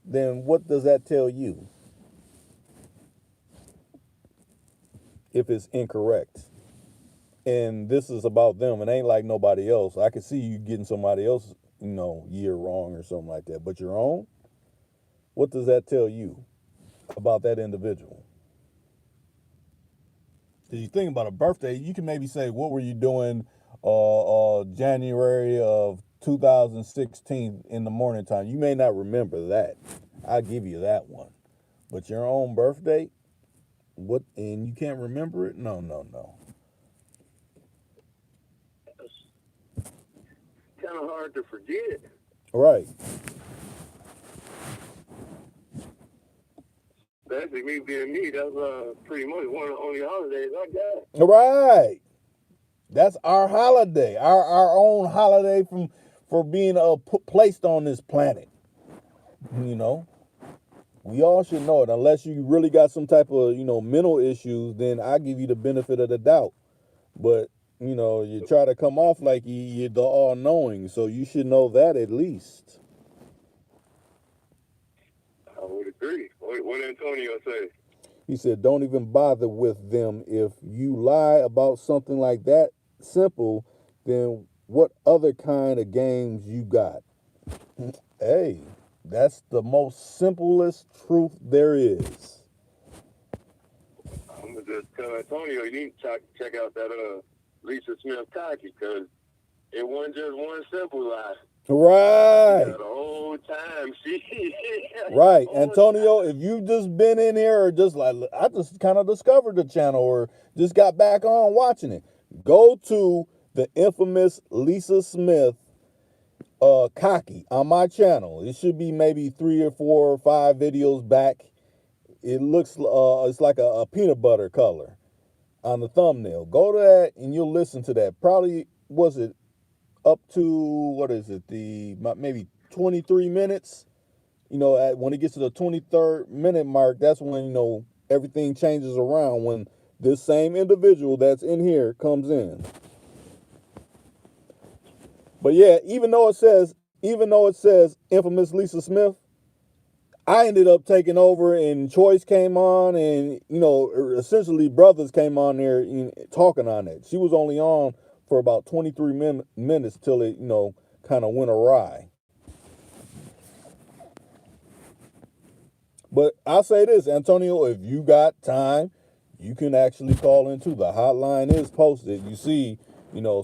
then what does that tell you? if it's incorrect. And this is about them. It ain't like nobody else. I can see you getting somebody else, year wrong or something like that. But your own, what does that tell you about that individual? Because you think about a birthday, you can maybe say, what were you doing January of 2016 in the morning time? You may not remember that. I'll give you that one. But your own birthday, what, and you can't remember it? No.
It's kind of hard to forget.
Right.
Especially me being me, that's pretty much one of the only holidays I got.
All right. That's our holiday, our own holiday for being placed on this planet. We all should know it. Unless you really got some type of mental issues, then I give you the benefit of the doubt. But you try to come off like you're the all-knowing, so you should know that at least.
I would agree. What Antonio say?
He said, don't even bother with them. If you lie about something like that simple, then what other kind of games you got? Hey, that's the most simplest truth there is.
I'm gonna just tell Antonio you need to check out that Lisa Smith Cocky, because it wasn't just one simple lie.
Right.
The whole time she.
Right, Antonio. If you've just been in here, or just like I just kind of discovered the channel, or just got back on watching it, go to the infamous Lisa Smith Cocky on my channel. It should be maybe 3 or 4 or 5 videos back. It looks it's like a peanut butter color on the thumbnail. Go to that and you'll listen to that. Probably was it up to maybe 23 minutes. When it gets to the 23rd minute mark, that's when everything changes around, when this same individual that's in here comes in. But yeah, even though it says infamous Lisa Smith, I ended up taking over, and Choice came on, and essentially brothers came on there talking on it. She was only on for about 23 minutes till it kind of went awry. But I'll say this, Antonio, if you got time, you can actually call into the hotline is posted. You see,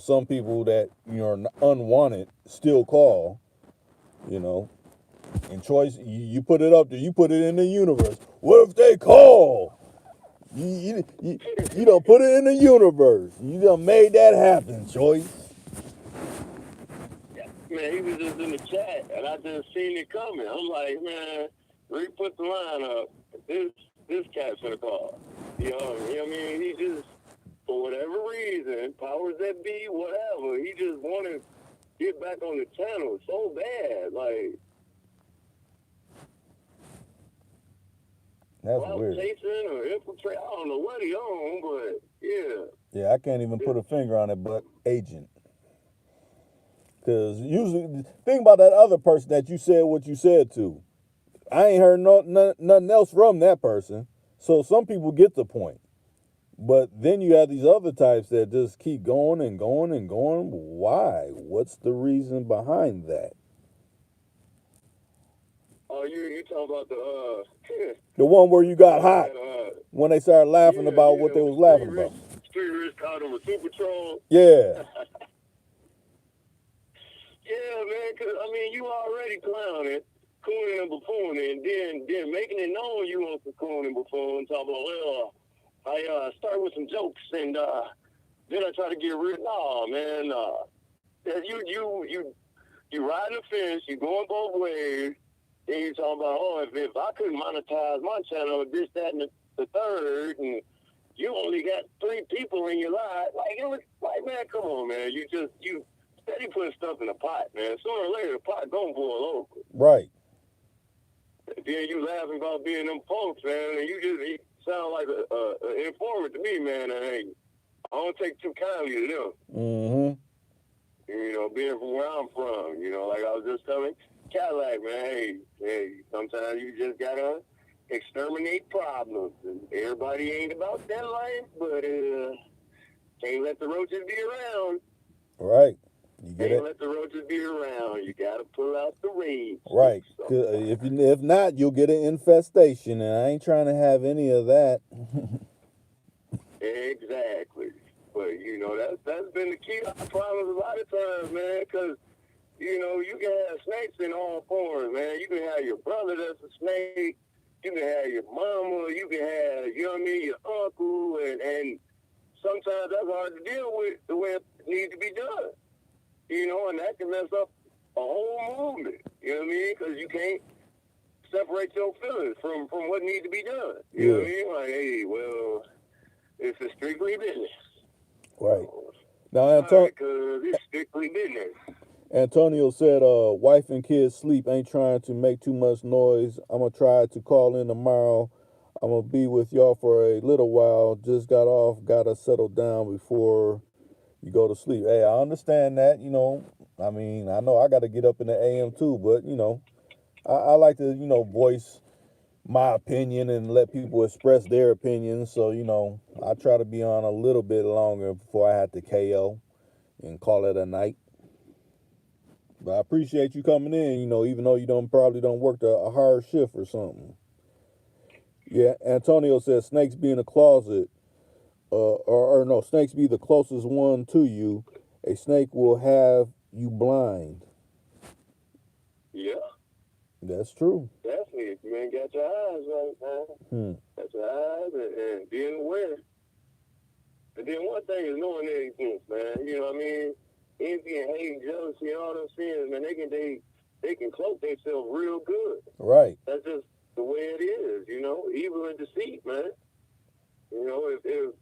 some people that are unwanted still call, and Choice, you put it up there, you put it in the universe. What if they call? You done put it in the universe. You done made that happen, Choice.
Man, he was just in the chat, and I just seen it coming. I'm like, man, we put the line up. This cat's gonna call. You know what I mean? He just, for whatever reason, powers that be, whatever, he just wanted to get back on the channel so bad. Like,
that's weird.
Chasing or infiltrate, I don't know what he on, but yeah.
Yeah, I can't even put a finger on it, but agent. Because usually, think about that other person that you said what you said to. I ain't heard nothing else from that person. So some people get the point. But then you have these other types that just keep going and going and going. Why? What's the reason behind that?
Oh, you talking about
the one where you got hot when they started laughing about what they was laughing about.
Street Rich called him a Super Troll.
Yeah.
Yeah, man, because, you already clowning, cooning and buffooning, and then making it known you want to coon and buffoon, talking about, well, I start with some jokes, and then I try to get rid. No, man, you riding the fence, you going both ways, then you talking about, oh, if I couldn't monetize my channel, this, that, and the third, and you only got 3 people in your life, like, it was like, man, come on, man, you steady putting stuff in the pot, man. Sooner or later, the pot gonna boil over.
Right.
And then you laughing about being them folks, man, and you sound like an informant to me, man. And hey, I don't take too kindly to them.
Mm-hmm.
Being from where I'm from, like I was just telling Cadillac, man. Hey, sometimes you just gotta
exterminate problems. And everybody ain't about that life, but can't let the roaches be around.
Right. You get
Can't
it?
let the roaches be around. You gotta pull out the rage.
Right.
So,
'Cause if not, you'll get an infestation, and I ain't trying to have any of that.
exactly. But you know that's been the key to our problems a lot of times, man. Because you know you can have snakes in all forms, man. You can have your brother that's a snake. You can have your mama. You can have, you know what I mean, your uncle, and sometimes that's hard to deal with the way it needs to be done. You know, and that can mess up a whole movement. You know what I mean? Because you can't separate your feelings from what needs to be done. You know what I mean? Like, hey, well, it's a strictly business.
Right.
So,
Now,
because it's strictly business.
Antonio said, wife and kids sleep, ain't trying to make too much noise. I'm going to try to call in tomorrow. I'm going to be with y'all for a little while. Just got off, got to settle down before you go to sleep. Hey, I understand that, you know. I mean, I know I got to get up in the AM too, but, you know, I like to, you know, voice my opinion and let people express their opinions. So, you know, I try to be on a little bit longer before I have to KO and call it a night. But I appreciate you coming in, you know, even though you probably don't work a hard shift or something. Yeah, Antonio says snakes be in a closet, or no, snakes be the closest one to you. A snake will have you blind.
Yeah.
That's true.
Definitely. If you ain't got your eyes right, man. Got your eyes and being aware. And then one thing is knowing their influence, man. You know what I mean? Envy and hate and jealousy and all those sins, man, they can cloak themselves real good.
Right.
That's just the way it is, you know. Evil and deceit, man. You know, if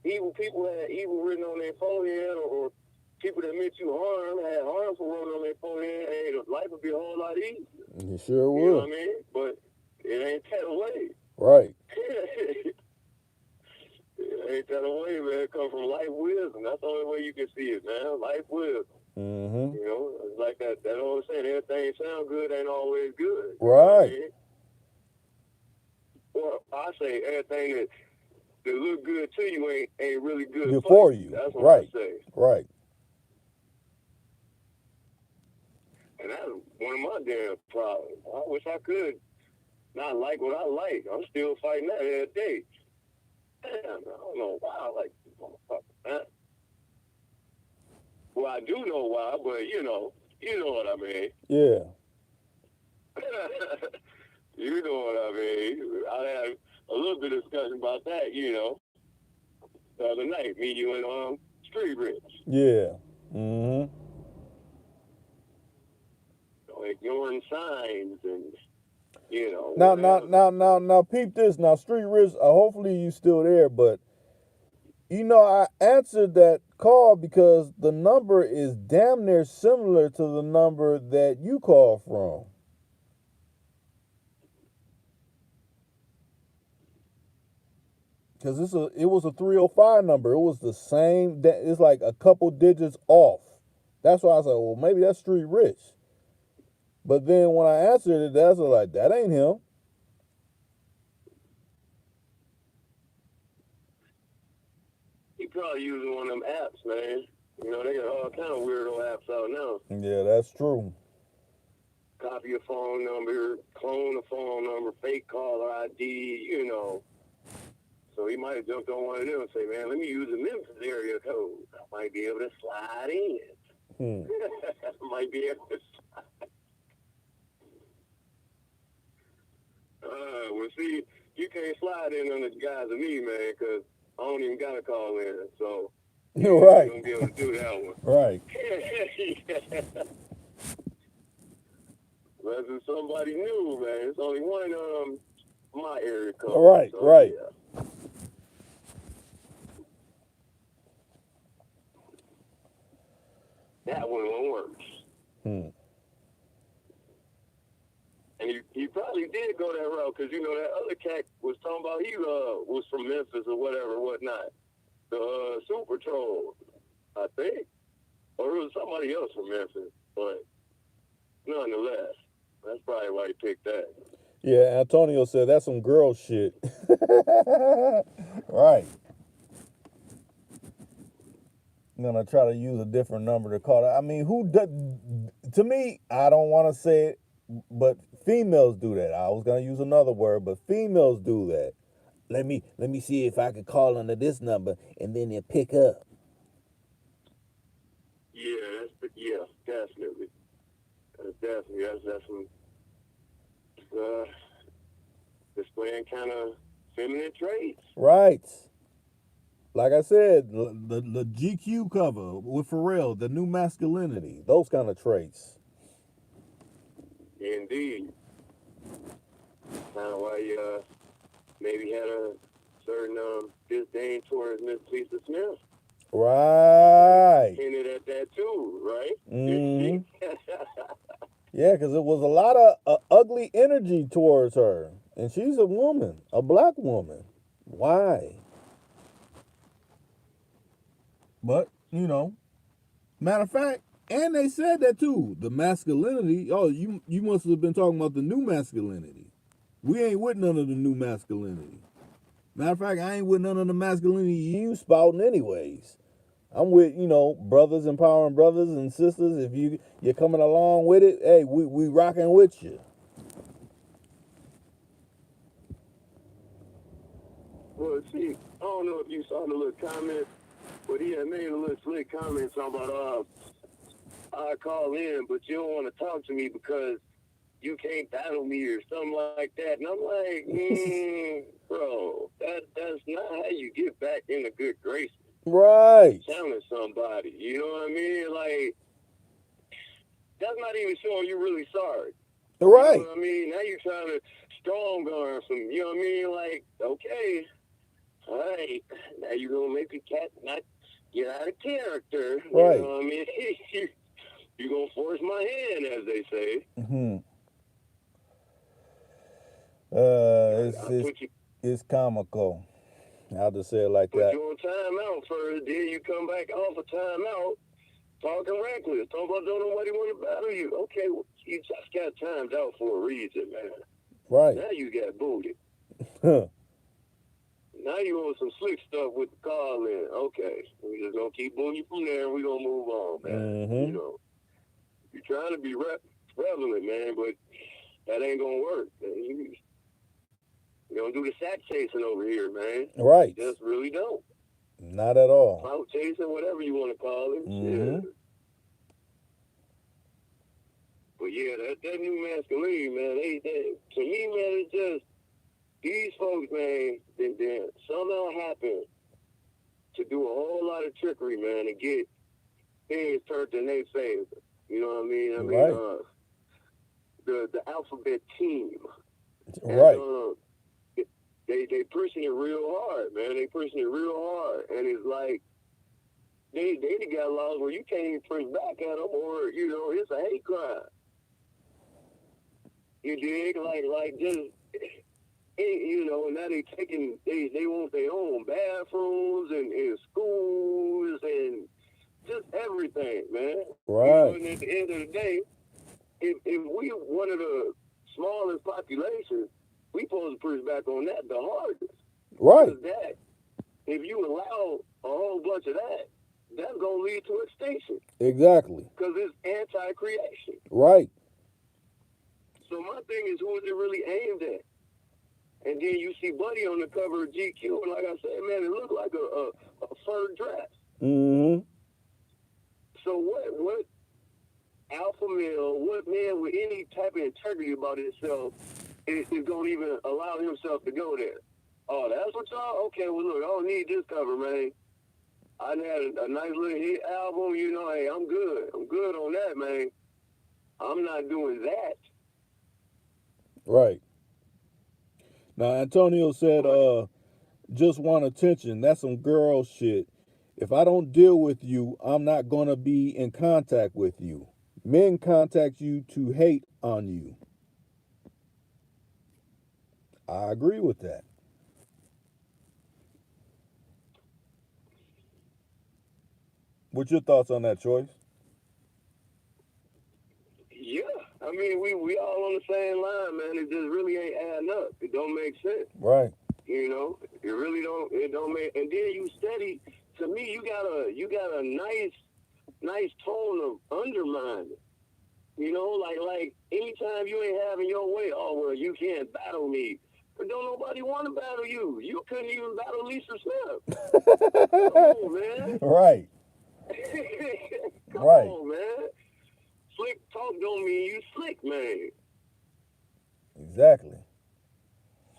evil people had evil written on their forehead, or people that meant you harm had harmful written on their forehead, hey, life would be a whole lot easier.
You sure would.
You know what I mean? But it ain't that way.
Right.
It ain't that way, man. It comes from life wisdom. That's the only way you can see it, man. Life wisdom.
Mm-hmm.
You know, it's like that old saying, everything sound good ain't always good.
Right.
You know what I mean? Or I say everything that look good to you ain't really good for you. That's what
right.
I say.
Right.
And that's one of my damn problems. I wish I could not like what I like. I'm still fighting that every day. Damn, I don't know why I like this motherfucker, man. Well, I do know why, but you know what I mean.
Yeah.
You know what I mean. I had a little bit of discussion about that, you know, the other night, me, you, and Street Rich.
Yeah. Mm-hmm.
So ignoring signs and, you know.
Now, peep this. Now, Street Rich, hopefully you still there, but, you know, I answered that call because the number is damn near similar to the number that you call from. Because it was a 305 number. It was the same. It's like a couple digits off. That's why I said, well, maybe that's Street Rich. But then when I answered it, that's like, that ain't him.
He probably using one of them apps, man. You know, they got all kind of weirdo apps out now.
Yeah, that's true.
Copy your phone number, clone a phone number, fake caller ID, you know. So he might have jumped on one of them and say, man, let me use the Memphis area code. I might be able to slide in. Might be able to slide. Well, see, you can't slide in on the guys of me, man, because I don't even got to call in. So
You're right.
You're going to be able to do that one.
Right.
Unless it's somebody new, man. It's only one my area code.
Right,
so,
right.
Yeah. That one won't work. And he probably did go that route because, you know, that other cat was talking about he was from Memphis or whatever, whatnot. The Super Troll, I think. Or it was somebody else from Memphis. But nonetheless, that's probably why he picked that.
Yeah, Antonio said that's some girl shit. Right. I'm gonna try to use a different number to call it. I mean, who does? To me, I don't want to say it, but females do that. I was gonna use another word, but females do that. Let me see if I could call under this number, and then they pick up.
Yeah, definitely. Definitely. That's some uh, displaying kind of feminine traits.
Right. Like I said, the GQ cover with Pharrell, the new masculinity, those kind of traits.
Indeed. Kind of why you maybe had a certain disdain towards Miss Lisa Smith.
Right.
Hinted at that too, right?
Hmm. Yeah, because it was a lot of ugly energy towards her. And she's a woman, a black woman. Why? But, matter of fact, and they said that too. The masculinity. Oh, you must have been talking about the new masculinity. We ain't with none of the new masculinity. Matter of fact, I ain't with none of the masculinity you spouting anyways. I'm with, brothers empowering brothers and sisters. If you're coming along with it, hey, we rocking with you.
Well, see, I don't know if you saw the little comment, but he had made a little slick comment talking about, I call in, but you don't want to talk to me because you can't battle me or something like that. And I'm like, bro, that's not how you get back in a good grace.
Right.
Challenge somebody, you know what I mean? Like, that's not even showing you really sorry.
Right.
You know what I mean? Now you're trying to strong arm some, you know what I mean? Like, okay, all right, now you're going to make the cat not get out of character.
Right.
You know what I mean? You're going to force my hand, as they say.
Mm-hmm. It's comical. I'll just say it like
Put
that.
you on timeout first, then you come back off of timeout, talking reckless, talking about don't nobody want to battle you. Okay, well, you just got timed out for a reason, man.
Right.
Now you got booted.
Huh.
Now you on some slick stuff with the call in. Okay, we just gonna keep booting you from there, and we gonna move on, man.
Mm-hmm.
You know, you're trying to be prevalent, man, but that ain't gonna work. Man. You don't do the sack chasing over here, man.
Right.
You just really don't.
Not at all.
Clout chasing, whatever you want to call it.
Mm-hmm.
Yeah. But yeah, that new masculinity, man, to me, man, it's just these folks, man, they somehow happen to do a whole lot of trickery, man, and get things turned in their favor. You know what I mean?
Right.
The alphabet team.
Right.
And, they pushing it real hard, man. They pushing it real hard, and it's like they got laws where you can't even push back at them, or it's a hate crime. You dig? Like just now they want their own bathrooms and schools and just everything, man.
Right.
And at the end of the day, if we one of the smallest populations, we supposed to push back on that the hardest.
Right.
Because that, if you allow a whole bunch of that, that's going to lead to extinction.
Exactly.
Because it's anti-creation.
Right.
So my thing is, who is it really aimed at? And then you see Buddy on the cover of GQ, and like I said, man, it looked like a fur dress.
Mm-hmm.
So what alpha male, what man with any type of integrity about himself is going to even allow himself to go there? Oh, that's what y'all? Okay, well, look, I don't need this cover, man. I had a nice little hit album, hey, I'm good. I'm good on that, man. I'm not doing that.
Right. Now, Antonio said, just want attention. That's some girl shit. If I don't deal with you, I'm not going to be in contact with you. Men contact you to hate on you. I agree with that. What's your thoughts on that, Choice?
Yeah, I mean, we all on the same line, man. It just really ain't adding up. It don't make sense.
Right.
You know, it really don't. It don't make. And then you steady. To me, you got a nice tone of undermining. You know, like anytime you ain't having your way, oh well, you can't battle me. But don't nobody want to battle you. You couldn't even battle Lisa Smith. Come on, man.
Right.
Come
Right.
on, man. Slick talk don't mean you slick, man.
Exactly.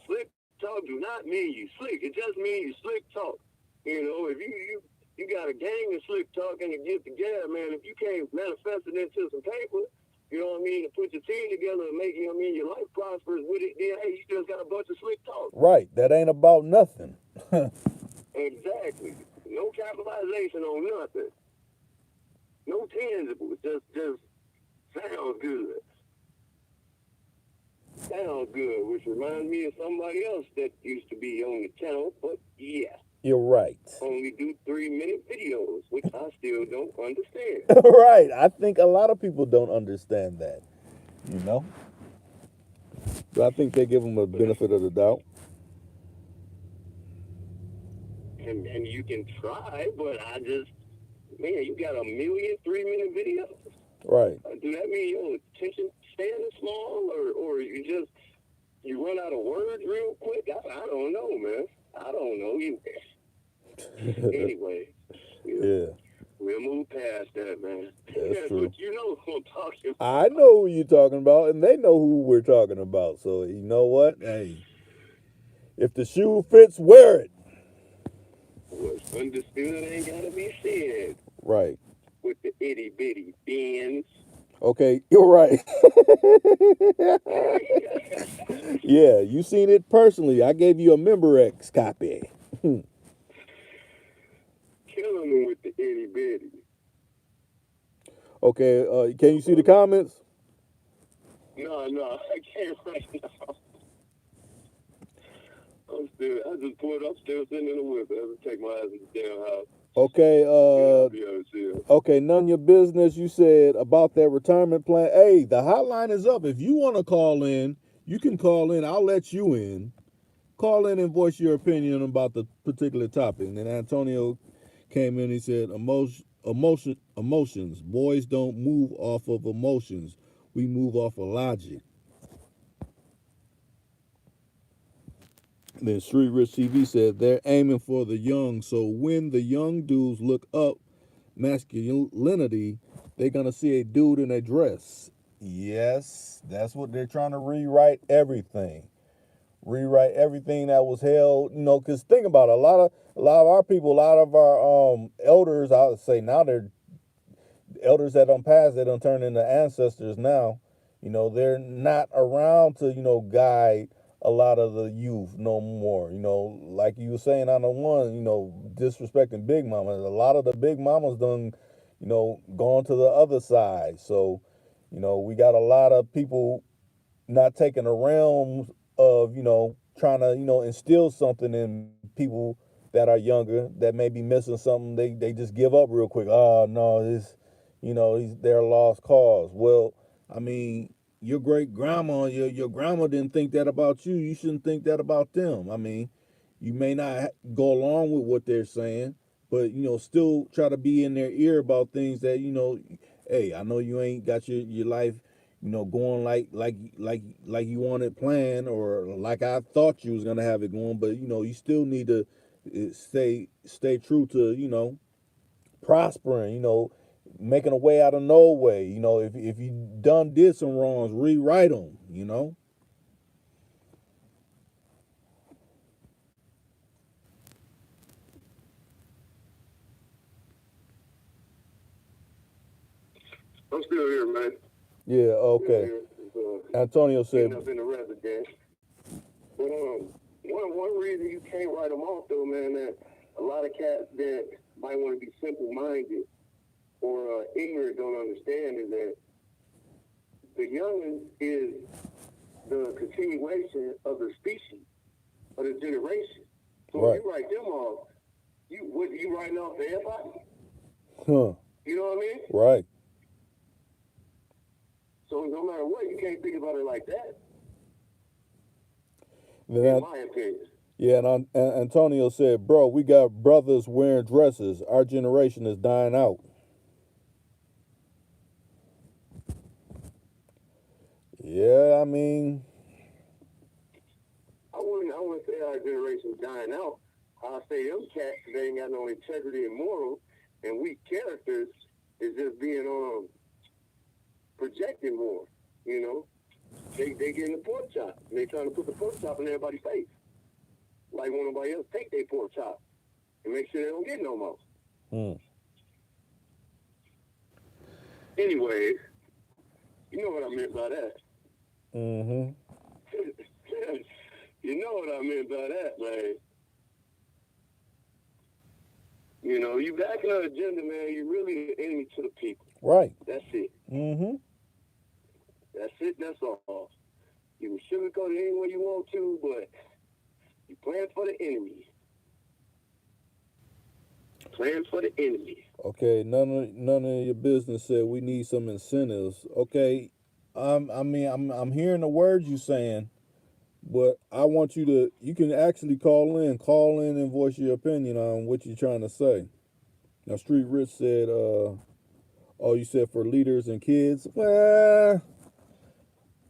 Slick talk do not mean you slick. It just means you slick talk. You know, if you got a gang of slick talking to get together, man, if you can't manifest it into some paper, you know what I mean, to put your team together and make, you know what I mean, your life prosperous with it, then, hey, you just got a bunch of slick talk.
Right. That ain't about nothing.
Exactly. No capitalization on nothing. No tangible. Just sounds good. Sounds good, which reminds me of somebody else that used to be on the channel, but yeah.
You're right.
Only do 3-minute videos, which I still don't understand.
Right. I think a lot of people don't understand that. You know? But I think they give them a benefit of the doubt.
And you can try, but man, you got 1 million 3-minute videos.
Right.
Do that mean your attention span is small, or you run out of words real quick? I don't know, man. I don't know either. Anyway,
Yeah.
we'll move past that, man.
That's true.
But you know who I'm talking about.
I know who you're talking about, and they know who we're talking about. So, you know what? Hey, if the shoe fits, wear it.
What's understood ain't gotta be said
Right.
with the itty bitty bins.
Okay, you're right. Yeah, you seen it personally. I gave you a MemberX copy.
Killing them with the itty bitty.
Okay, can you see the comments?
No, I can't right now. I just pulled up, still sitting in the whip. I have to take my ass in the damn house.
Okay, okay, none of your business. You said about that retirement plan. Hey, the hotline is up. If you want to call in, you can call in. I'll let you in. Call in and voice your opinion about the particular topic. And then Antonio came in. He said, emotions. Boys don't move off of emotions. We move off of logic. Then Street Rich TV said they're aiming for the young. So when the young dudes look up masculinity, they're gonna see a dude in a dress. Yes, that's what they're trying to rewrite everything. Rewrite everything that was held, you know, because think about it, a lot of our people, a lot of our elders, I would say now they're elders that done passed, they done turned into ancestors now. You know, they're not around to, you know, guide a lot of the youth no more. You know, like you were saying on the one, you know, disrespecting Big Mama. A lot of the Big Mamas done, you know, gone to the other side. So, you know, we got a lot of people not taking the realms of, you know, trying to, you know, instill something in people that are younger that may be missing something. They just give up real quick. Oh no, this, you know, they're a lost cause. Well, I mean, your great grandma, your grandma didn't think that about you. You shouldn't think that about them. I mean, you may not go along with what they're saying, but you know, still try to be in their ear about things that, you know, hey, I know you ain't got your life, you know, going like you wanted planned, or like I thought you was gonna have it going, but you know, you still need to stay true to, you know, prospering, you know, making a way out of no way. You know, if you did some wrongs, rewrite them, you know.
I'm still here, man.
Yeah, okay. Antonio said,
Up in the residence. But one reason you can't write them off, though, man, that a lot of cats that might want to be simple-minded or ignorant don't understand is that the youngin is the continuation of the species, of the generation. So
right.
if you write them off, you writing off everybody?
Huh.
You know what I mean?
Right.
So no matter what, you can't think about it like that.
Then
In my opinion.
yeah, and Antonio said, "Bro, we got brothers wearing dresses. Our generation is dying out." Yeah, I mean,
I wouldn't say our generation's dying out. I'll say them cats, they ain't got no integrity and moral, and weak characters is just being projecting more. You know, they getting the pork chop. And they trying to put the pork chop in everybody's face. Like when nobody else take their pork chop and make sure they don't get no more. Anyway, you know what I meant by that.
mm-hmm.
You know what I meant by that, man. You know, you back in the agenda, man. You're really the enemy to the people.
Right.
That's it.
Mm-hmm.
That's it. That's all. You can sugarcoat it any way you want to, but you're playing for the enemy. Playing for the enemy.
Okay, none of your business said we need some incentives. Okay, I'm hearing the words you saying, but I want you can actually call in and voice your opinion on what you're trying to say. Now, Street Rich said, oh, you said for leaders and kids. Well,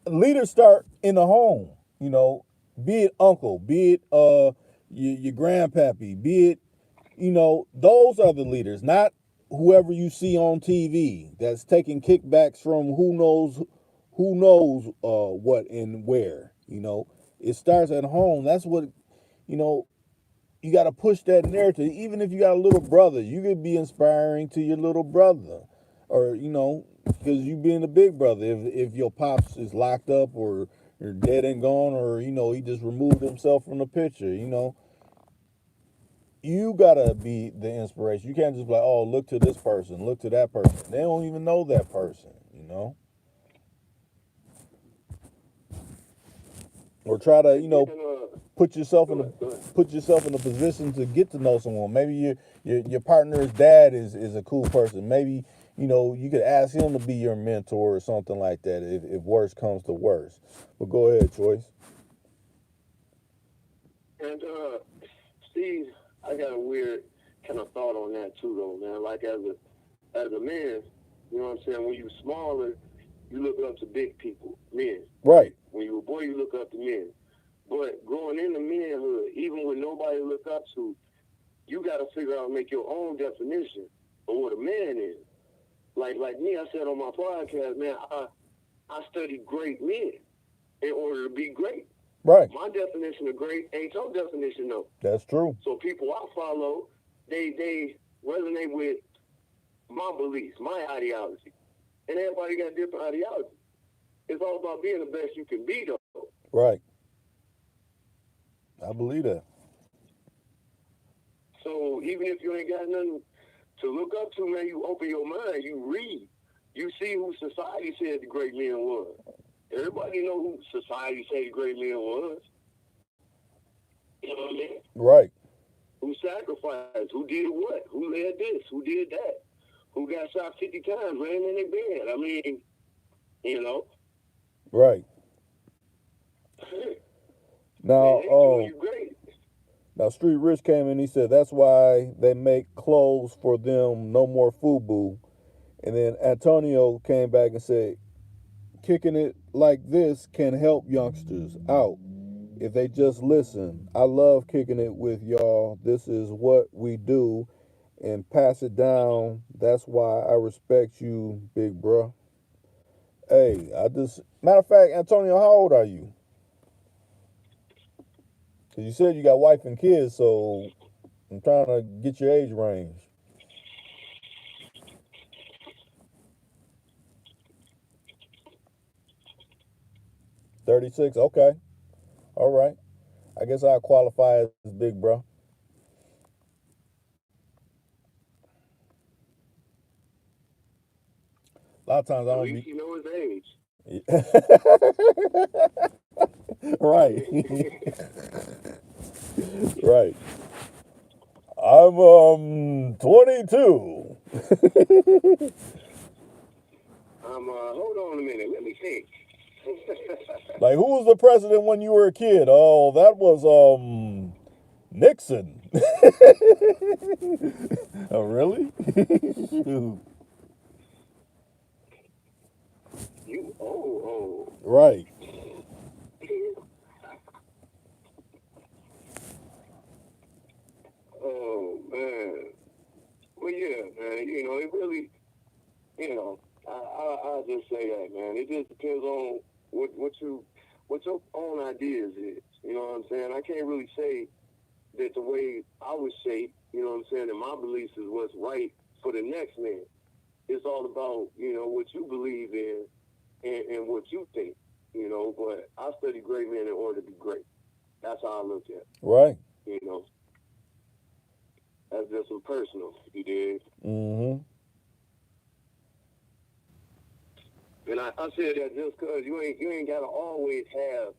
leaders start in the home, you know, be it uncle, be it your grandpappy, be it, you know, those are the leaders, not whoever you see on TV that's taking kickbacks from who knows what and where. You know, it starts at home. That's what, you know, you got to push that narrative. Even if you got a little brother, you could be inspiring to your little brother, or, you know, because you being the big brother. If your pops is locked up or dead and gone, or, you know, he just removed himself from the picture, you know, you gotta be the inspiration. You can't just be like, oh, look to this person, look to that person. They don't even know that person, you know. Or try to, you know, put yourself in a position to get to know someone. Maybe your partner's dad is a cool person. Maybe, you know, you could ask him to be your mentor or something like that if worse comes to worse. But go ahead, Choice.
And Steve, I got a weird kind of thought on that too, though, man. Like as a man, you know what I'm saying? When you're smaller, you look up to big people, men.
Right.
When you're a boy, you look up to men. But growing into manhood, even with nobody to look up to, you got to figure out and make your own definition of what a man is. Like me, I said on my podcast, man, I studied great men in order to be great.
Right.
My definition of great ain't your definition, though.
That's true.
So people I follow, they resonate with my beliefs, my ideology. And everybody got different ideology. It's all about being the best you can be, though.
Right. I believe that.
So even if you ain't got nothing to look up to, man, you open your mind, you read. You see who society said the great men was. Everybody know who society said the great men was. You know what I mean?
Right.
Who sacrificed, who did what, who led this, who did that, who got shot 50 times, ran in their bed. I mean, you know.
Right. Now,
you great.
Now Street Rich came in, he said that's why they make clothes for them, no more FUBU. And then Antonio came back and said, kicking it like this can help youngsters out if they just listen. I love kicking it with y'all. This is what we do, and pass it down. That's why I respect you, big bruh. Hey, matter of fact, Antonio, how old are you? Because you said you got wife and kids, so I'm trying to get your age range. 36, okay. All right. I guess I'll qualify as big bro. A lot of times I don't be.
You know his age.
Right. Right. I'm 22.
Hold on a minute. Let me think.
Like, who was the president when you were a kid? Oh, that was Nixon. Oh, really?
Oh.
Right.
Oh, man. Well, yeah, man. You know, it really, you know, I'll just say that, man. It just depends on what your own ideas is. You know what I'm saying? I can't really say that the way I was shaped, you know what I'm saying, and my beliefs is what's right for the next man. It's all about, you know, what you believe in and what you think, you know. But I study great men in order to be great. That's how I look at it,
Right.
you know. That's just some personal, you did.
Mm-hmm.
And I said that just because you ain't gotta always have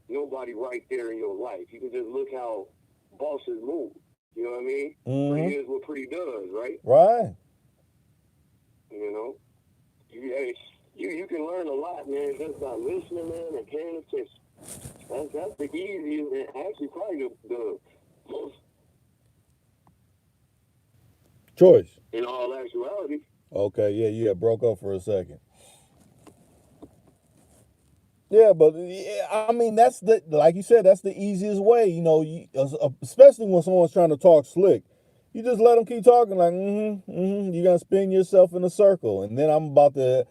nobody right there in your life. You can just look how bosses move. You know what I mean? Pretty
Mm-hmm.
is what pretty does, right?
Right.
You know, you can learn a lot, man, just by listening, man, and paying attention. That's the easiest and actually probably the most,
Choice.
in all actuality.
Okay, yeah, you had broke up for a second. Yeah, but yeah, I mean that's the like you said, that's the easiest way. You know, especially when someone's trying to talk slick, you just let them keep talking. Like, you're gonna spin yourself in a circle, and then I'm about to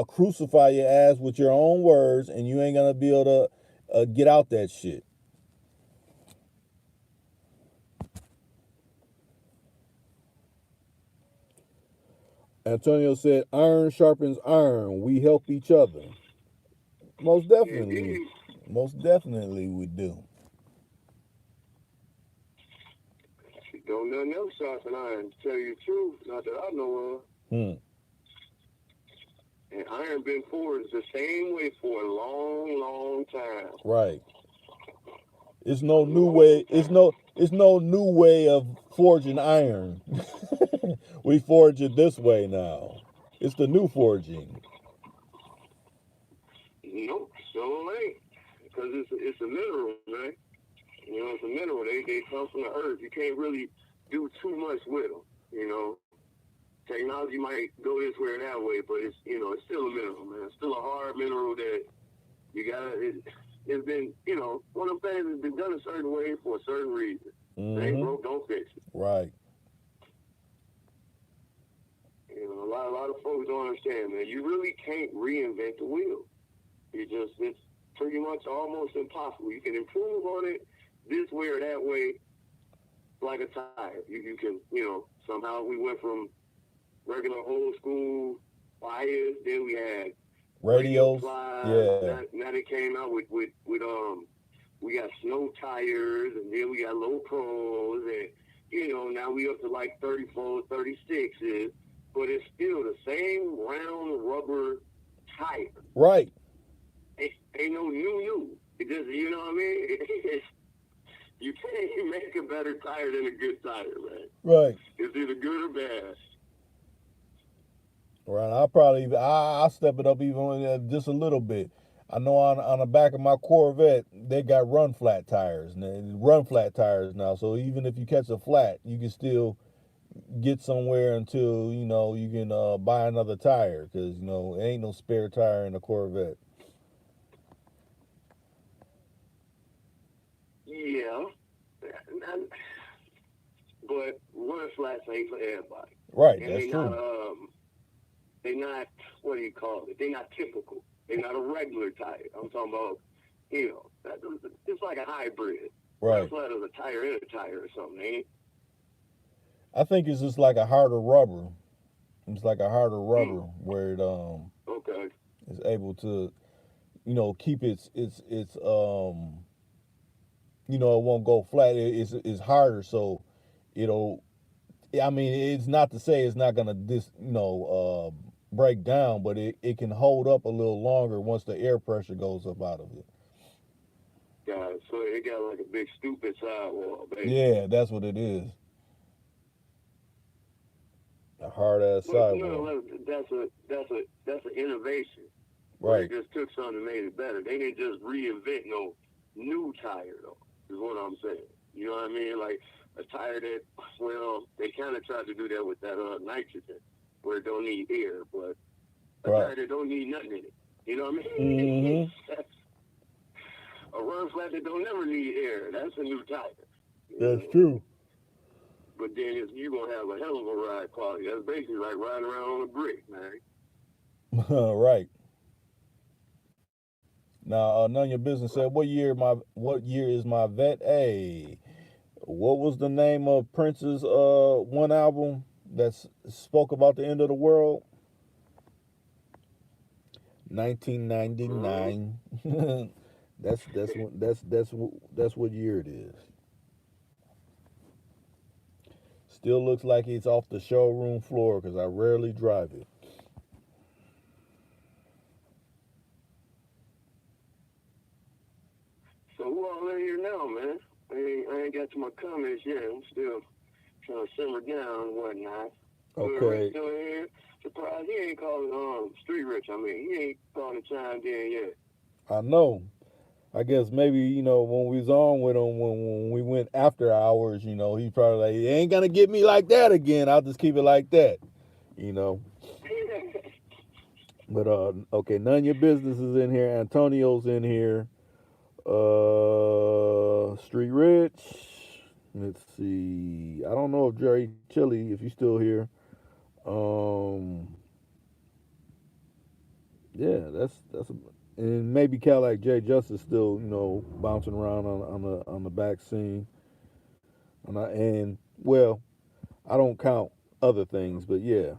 crucify your ass with your own words, and you ain't gonna be able to get out that shit. Antonio said, "Iron sharpens iron. We help each other." Most definitely,
Indeed.
most definitely, we do.
Don't nothing else sharpen iron, to tell you the truth, not that I know of.
Hmm.
And iron been forged the same way for a long, long time.
Right. It's no new way. It's no new way of forging iron. We forge it this way now. It's the new forging.
Nope, so ain't. Because it's a mineral, man. You know, it's a mineral. They come from the earth. You can't really do too much with them. You know, technology might go this way or that way, but it's, you know, it's still a mineral, man. It's still a hard mineral that you gotta. It's been, you know, one of them things that's been done a certain way for a certain reason. It ain't broke, don't fix it.
Right.
You know, a lot of folks don't understand, man. You really can't reinvent the wheel. It's pretty much almost impossible. You can improve on it this way or that way, like a tire. You can, you know, somehow we went from regular old school wires, then we had radio
Radios.
flies.
Yeah.
Now they came out with we got snow tires, and then we got low pros, and you know, now we up to like 34s, 36s, but it's still the same round rubber tire.
Right.
Ain't no new. It just, you know what I mean? You can't make a better tire than a good tire, man.
Right.
It's either good or bad.
Right. I'll step it up even just a little bit. I know on the back of my Corvette they got run flat tires now. So even if you catch a flat, you can still get somewhere until you know you can buy another tire because you know there ain't no spare tire in a Corvette.
Yeah. But run flats ain't for everybody.
Right.
And
That's true.
They not, what do you call it? They're not typical. They're not a regular tire. I'm talking about, you know, it's like a hybrid.
Right.
Run flat is a tire in a tire or something, ain't it?
I think it's just like a harder rubber. It's like a harder rubber where it
Okay.
is able to, you know, keep its you know, it won't go flat. It's harder, so it'll. I mean, it's not to say it's not gonna break down, but it can hold up a little longer once the air pressure goes up out of it.
Got it. So it got like a big stupid sidewall, baby.
Yeah, that's what it is. A hard ass
But
sidewalk.
that's an innovation.
Right.
They just took something and made it better. They didn't just reinvent no new tire though. Is what I'm saying. You know what I mean? Like a tire that, well, they kind of tried to do that with that nitrogen, where it don't need air, but a tire that don't need nothing in it. You know what I mean? A run flat that don't never need air. That's a new tire.
That's true.
But then you're going to have a hell of a ride quality. That's basically like riding around on a brick, man.
Right. Now, none of your business said, what year is my vet? Hey, what was the name of Prince's one album that spoke about the end of the world? 1999. That's what year it is. Still looks like it's off the showroom floor because I rarely drive it.
So who all in here now, man? I ain't got to my comments yet. I'm still trying to simmer down and whatnot.
Okay.
Still in here. Surprised he ain't calling Street Rich. I mean, he ain't calling the chimed in yet.
I know. I guess maybe, when we was on with him, when we went after hours, he's probably like, he ain't gonna get me like that again. I'll just keep it like that, But okay, none of your business is in here. Antonio's in here. Street Rich. Let's see. I don't know if Jerry Chili, if you're still here. Yeah, that's and maybe Cadillac J Justice still, bouncing around on the back scene. And well, I don't count other things, but yeah.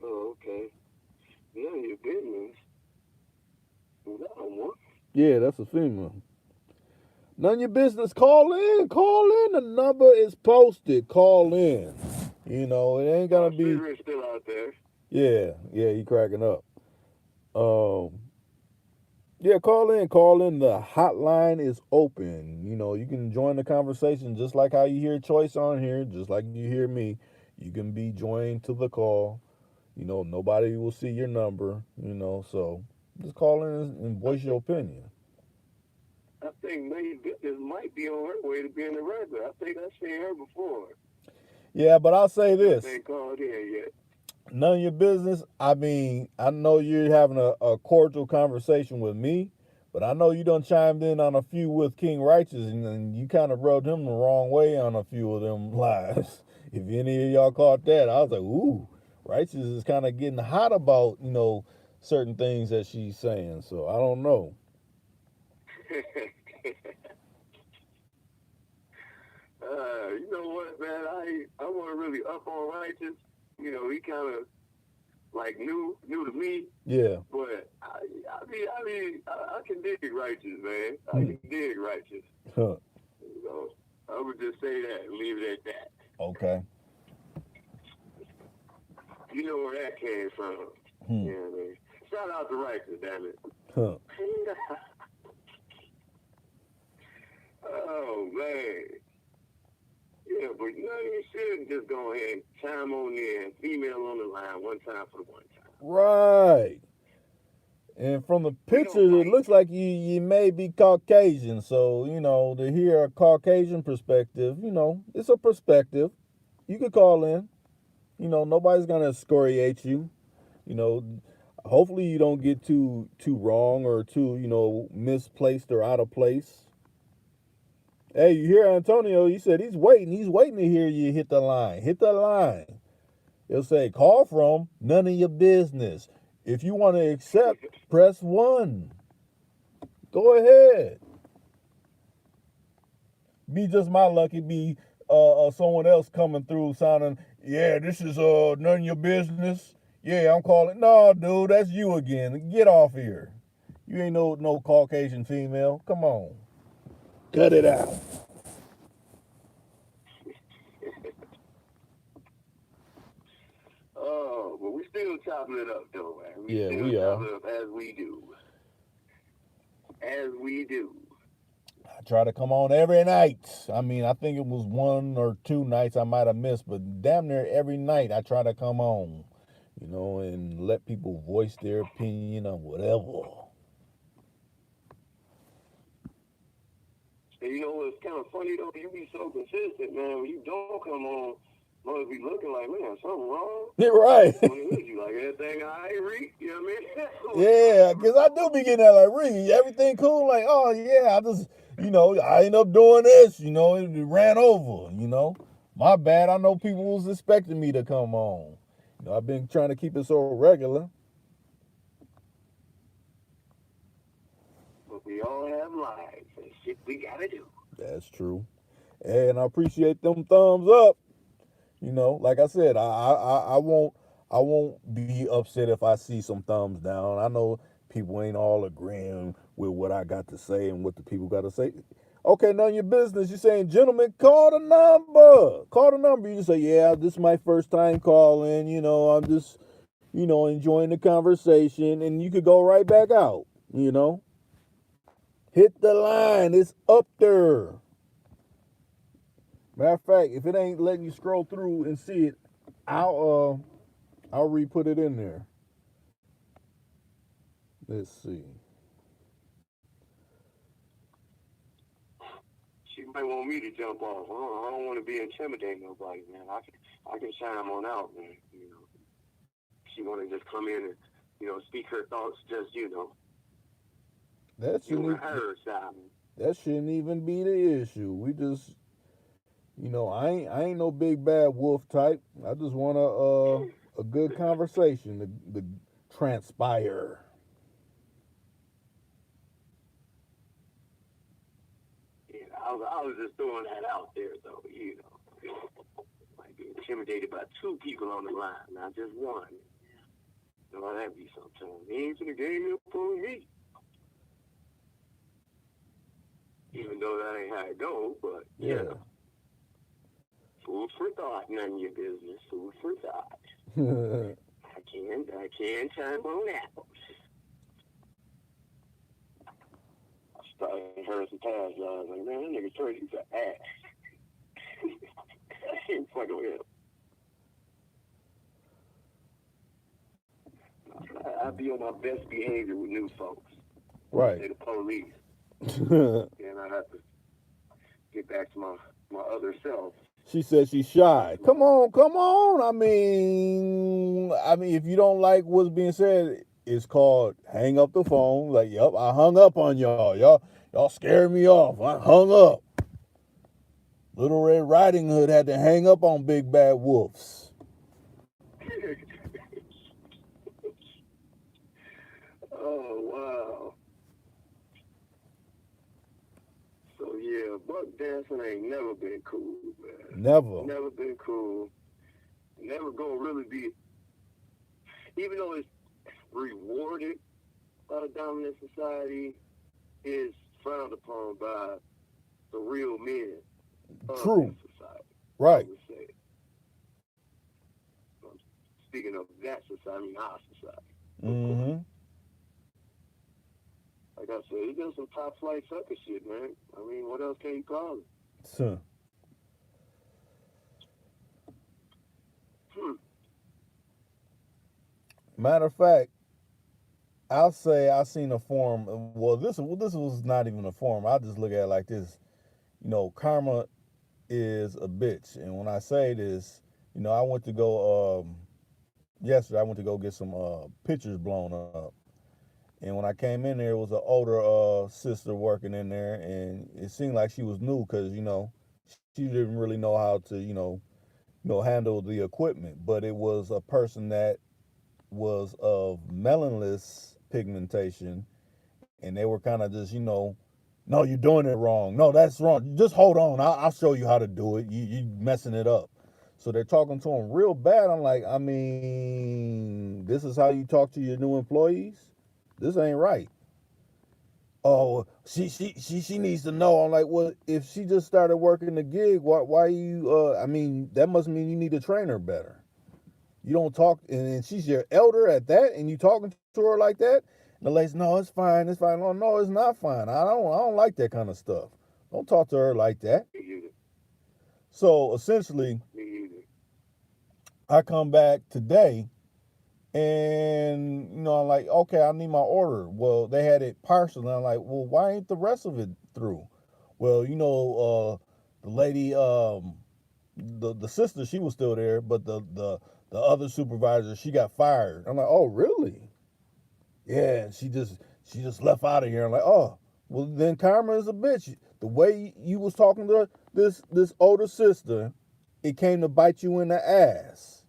Oh, okay. None of your business.
Yeah, that's a female. None of your business. Call in. The number is posted. Call in. It ain't gonna be.
Street still out there.
Yeah, he cracking up. Yeah, call in. The hotline is open. You can join the conversation just like how you hear Choice on here, just like you hear me. You can be joined to the call. Nobody will see your number. So just call in and voice your opinion.
I think maybe Business might be on her way to being a regular. I think I've seen her before.
Yeah, but I'll say this.
They ain't called in yet.
None of your business. I mean, I know you're having a cordial conversation with me, but I know you done chimed in on a few with King Righteous, and you kind of rubbed him the wrong way on a few of them lives. If any of y'all caught that, I was like, ooh, Righteous is kind of getting hot about, certain things that she's saying. So I don't know.
You know what, man? I wasn't really up on Righteous. He kind of like new to me.
Yeah.
But I can dig Righteous, man. I can dig Righteous.
Huh.
So I would just say that and leave it at that.
Okay.
You know where that came from. Yeah, man. Shout out to Righteous, damn it.
Huh.
Oh, man. Yeah, but you should just go ahead and chime on in, female on the line, one time for the one time.
Right. And from the pictures, it looks like you may be Caucasian. So, to hear a Caucasian perspective, it's a perspective. You could call in. Nobody's going to excoriate you. Hopefully you don't get too wrong or too, misplaced or out of place. Hey, you hear Antonio? He said he's waiting. He's waiting to hear you hit the line. Hit the line. It'll say, call from none of your business. If you want to accept, press 1. Go ahead. Be just my luck. It'd be someone else coming through sounding, yeah, this is none of your business. Yeah, I'm calling. No, dude, that's you again. Get off here. You ain't no Caucasian female. Come on. Cut it out.
Oh, but we still chopping it up, though, man.
Yeah,
still
we are.
Chop it up as we do. As we do.
try to come on every night. I mean, I think it was 1 or 2 nights I might have missed, but damn near every night I try to come on, you know, and let people voice their opinion on whatever.
And you know, it's kind of funny, though. You be so consistent, man. When you don't come on, must be looking like, man, something wrong.
Yeah, right.
When it is, you like, everything all right, Reek? You know what I mean?
Yeah, because I do be getting that, like, Reed, everything cool? Like, oh, yeah, I just, you know, I end up doing this, you know, it ran over, you know. My bad, I know people was expecting me to come on. You know, I've been trying to keep it so regular.
But we all have lives and shit we gotta do.
That's true. And I appreciate them thumbs up. You know, like I said, I won't be upset if I see some thumbs down. I know people ain't all agreeing with what I got to say and what the people got to say. Okay, none of your business. You're saying, gentlemen, call the number. Call the number. You just say, yeah, this is my first time calling. You know, I'm just, you know, enjoying the conversation. And you could go right back out, you know. Hit the line. It's up there. Matter of fact, if it ain't letting you scroll through and see it, I'll re-put it in there. Let's see.
She might want me to jump off. I don't want to be intimidating nobody, man. I can chime on out, man. You know, she want to just come in and, you know, speak her thoughts. Just, you know,
That shouldn't even be the issue. We just, you know, I ain't no big bad wolf type. I just want a good conversation to transpire.
Yeah, I was just throwing that out there, though. You know, might be intimidated by 2 people on the line, not just one. You know, that'd be sometimes. He ain't finna game up for me. Even though that ain't how it goes, but yeah. Food for thought, none of your business. Food for thought. I can chime on that. I started hearing some times, I was like, man, that nigga turned you to ass. I ain't fucking with him. I be on my best behavior with new folks.
Right.
They're the police. And I have to get back to my other self.
She said she's shy. Come on. I mean, if you don't like what's being said, it's called hang up the phone. Like, yep, I hung up on y'all. Y'all scared me off. I hung up. Little Red Riding Hood had to hang up on Big Bad Wolves.
Oh, wow. So, yeah, buck dancing ain't never been cool, man. Never been cool. Never gonna really be, even though it's rewarded by the dominant society, is frowned upon by the real men of
True.
the society.
Right.
I would say. Speaking of that society, I mean our society.
Mm-hmm.
Like I said, it's been some top flight sucker shit, man. I mean, what else can you call it?
So. Matter of fact, I'll say I seen a forum. Well, this was not even a forum. I just look at it like this. You know, karma is a bitch, and when I say this, you know, I went to go yesterday. I went to go get some pictures blown up. And when I came in there, it was an older sister working in there, and it seemed like she was new because, you know, she didn't really know how to, you know, handle the equipment. But it was a person that was of melaninless pigmentation, and they were kind of just, you know, no, you're doing it wrong. No, that's wrong. Just hold on. I'll show you how to do it. You messing it up. So they're talking to him real bad. I'm like, I mean, this is how you talk to your new employees? This ain't right. Oh, she needs to know. I'm like, well, if she just started working the gig, why you, I mean, that must mean you need to train her better. You don't talk, and she's your elder at that, and you talking to her like that? And the lady's, no, it's fine. No, it's not fine. I don't like that kind of stuff. Don't talk to her like that.
Me either.
So essentially,
Me either.
I come back today and, you know, I'm like, okay, I need my order. Well, they had it partial. And I'm like, well, why ain't the rest of it through? Well, you know, the lady, the sister, she was still there, but the other supervisor, she got fired. I'm like, oh, really? Yeah, she just left out of here. I'm like, oh, well, then Karma is a bitch. The way you was talking to this older sister, it came to bite you in the ass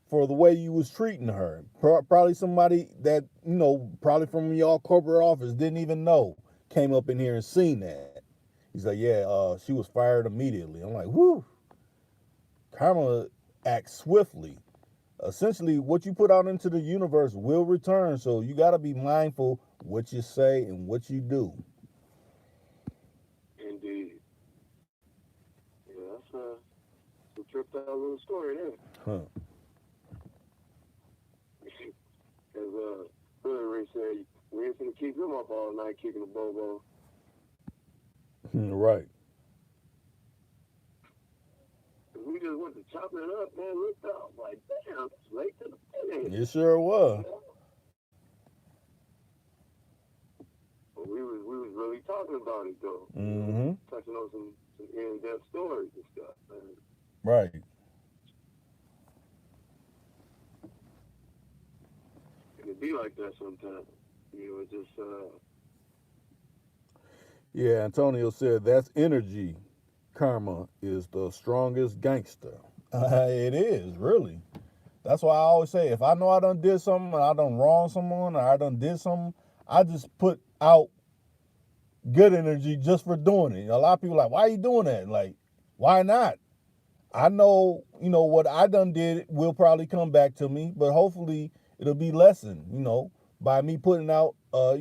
for the way you was treating her. Probably somebody that, you know, probably from y'all corporate office didn't even know came up in here and seen that. He's like, yeah, she was fired immediately. I'm like, whoo. Karma acts swiftly. Essentially, what you put out into the universe will return. So you got to be mindful what you say and what you do.
Indeed. Yeah, that's a tripped out little story there.
Huh.
Because Billy Ray said, we ain't gonna keep him up all night kicking the bobo.
Right.
We just went to chopping it up, man. Looked up, like, damn, it's late to the finish.
It sure was.
But we was really talking about it though.
Mm-hmm.
Touching on some in-depth stories and stuff, man.
Right.
And it be like that sometimes. You know, it just
Yeah, Antonio said that's energy. Karma is the strongest gangster. It is, really. That's why I always say, if I know I done did something and I done wrong someone or I done did something, I just put out good energy just for doing it. A lot of people are like, why are you doing that? Like, why not? I know, you know, what I done did will probably come back to me, but hopefully it'll be lessened, you know, by me putting out, that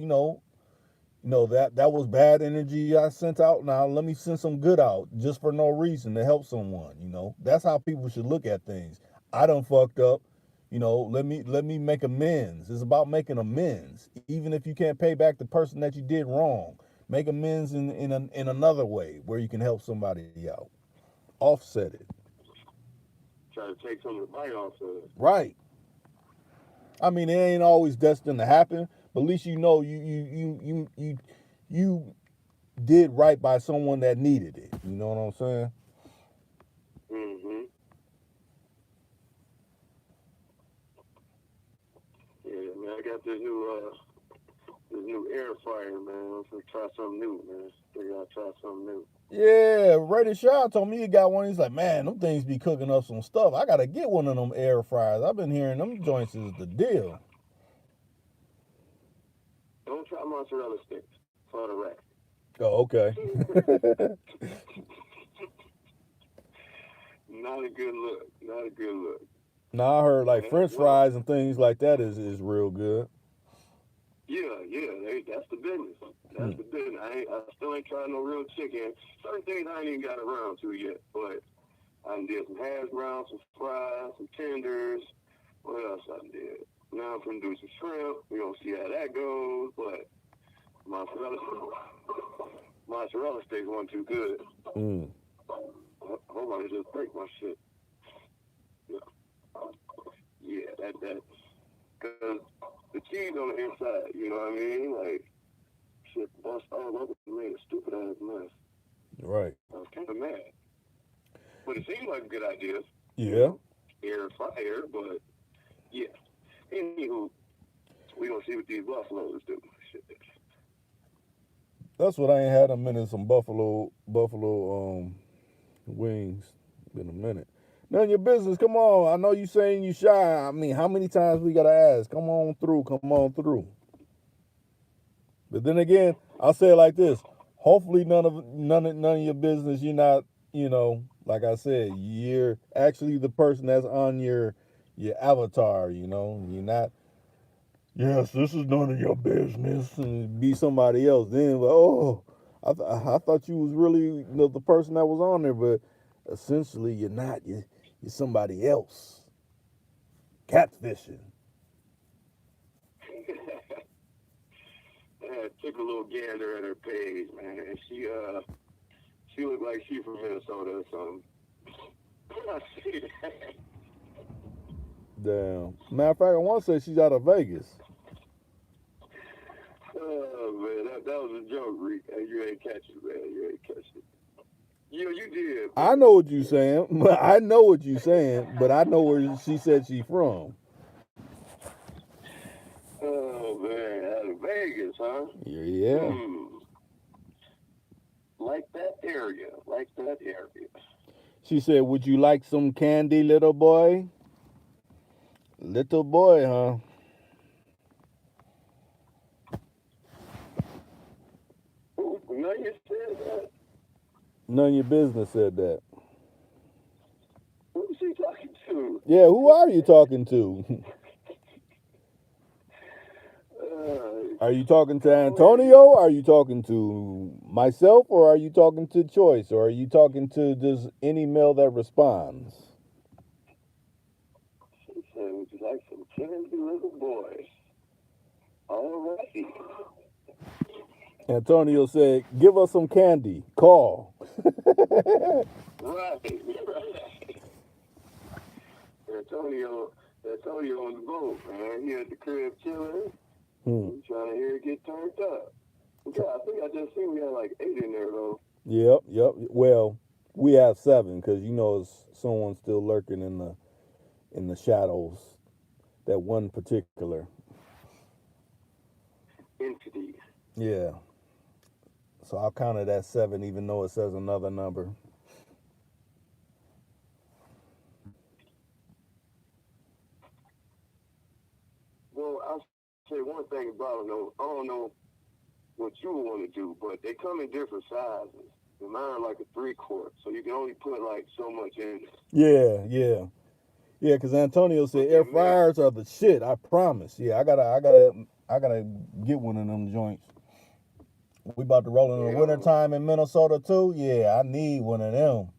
was bad energy I sent out. Now let me send some good out just for no reason to help someone. You know, that's how people should look at things. I done fucked up. You know, let me make amends. It's about making amends, even if you can't pay back the person that you did wrong. Make amends in another way where you can help somebody out. Offset it.
try to take some of the bite off of it.
Right. I mean, it ain't always destined to happen, but at least you know you did right by someone that needed it. You know what I'm saying?
Mm-hmm. Yeah, man, I got this new air fryer, man. I'm gonna try something new, man. Figure I'll try something new.
Yeah, Reddy Shaw told me he got one. He's like, man, them things be cooking up some stuff. I gotta get one of them air fryers. I've been hearing them joints is the deal.
Don't try mozzarella sticks for the rack.
Oh, okay.
Not a good look. Not a good look.
Now I heard like French fries and things like that is real good.
Yeah, that's the business. That's the business. I still ain't tried no real chicken. Certain things I ain't even got around to yet, but I done did some hash browns, some fries, some tenders. What else I did? Now I'm gonna do some shrimp. We gonna see how that goes, but mozzarella steaks weren't too good. Hold on, I just break my shit. Yeah, that because the cheese on the inside, you know what I mean? Like, shit bust all over and made a stupid ass mess.
Right.
I was kind of mad. But it seemed like a good idea.
Yeah.
Air fryer, but yeah. Anywho, we gonna see what these buffaloes do. Shit.
That's what I ain't had in a minute. Some buffalo wings. Been a minute. None of your business. Come on. I know you saying you shy. I mean, how many times we gotta ask? Come on through. Come on through. But then again, I'll say it like this. Hopefully none of your business. You're not, you know, like I said, you're actually the person that's on your avatar, you know. You're not, yes, this is none of your business, and be somebody else. Then, like, oh, I thought you was really, you know, the person that was on there, but essentially you're not. You're somebody else. Catfishing.
Yeah, took a little gander at her page, man, and she looked like she from Minnesota or something. I see that.
Damn. Matter of fact, I want to say she's out of Vegas.
Oh man, that was a joke, Reek. Hey, you ain't catch it, man. You ain't catch it. You did.
I know what you saying. I know what you saying, but I know where she said she from.
Oh man, out of Vegas, huh?
Yeah.
Like that area.
She said, "Would you like some candy, little boy?" Little boy, huh?
Ooh, none of you said that.
None of your business said that.
Who's she talking to?
Yeah, who are you talking to? Are you talking to Antonio? Are you talking to myself? Or are you talking to Choice? Or are you talking to just any male that responds?
She said, would you like some candy, little boy? All righty.
Antonio said, "Give us some candy. Call."
Right. Antonio on the boat, man. He at the crib chilling. He's trying to hear it get turned up. Yeah, I think I just seen we had like 8 in there, though.
Yep. Well, we have 7 because someone's still lurking in the shadows. That one particular
entity.
Yeah. So I'll count it as 7, even though it says another number.
Well, I'll say one thing about them. I don't know what you want to do, but they come in different sizes. And mine like a 3-quart, so you can only put like so much in it.
Yeah. Because Antonio said air fryers are the shit. I promise. Yeah, I gotta get one of them joints. We about to roll in the wintertime in Minnesota too. Yeah, I need one of them.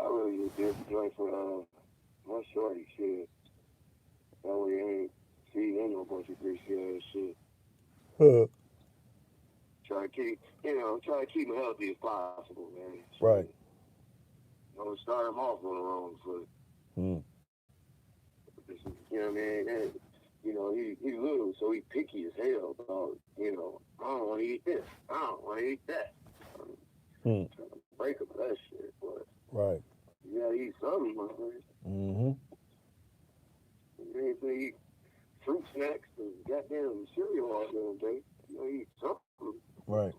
I really need this joint for my shorty shit. That way I ain't feeding no bunch of greasy ass shit.
Huh.
Try to keep them healthy as possible, man.
Right.
Don't start him off on the wrong foot. You know what I mean? And, he's little, so he picky as hell about, I don't want to eat this. I don't want to eat that. I'm trying to break him for that shit, but
right.
You gotta eat something, my friend.
You
ain't gonna eat fruit snacks and goddamn cereal all day. You gotta eat something.
Right.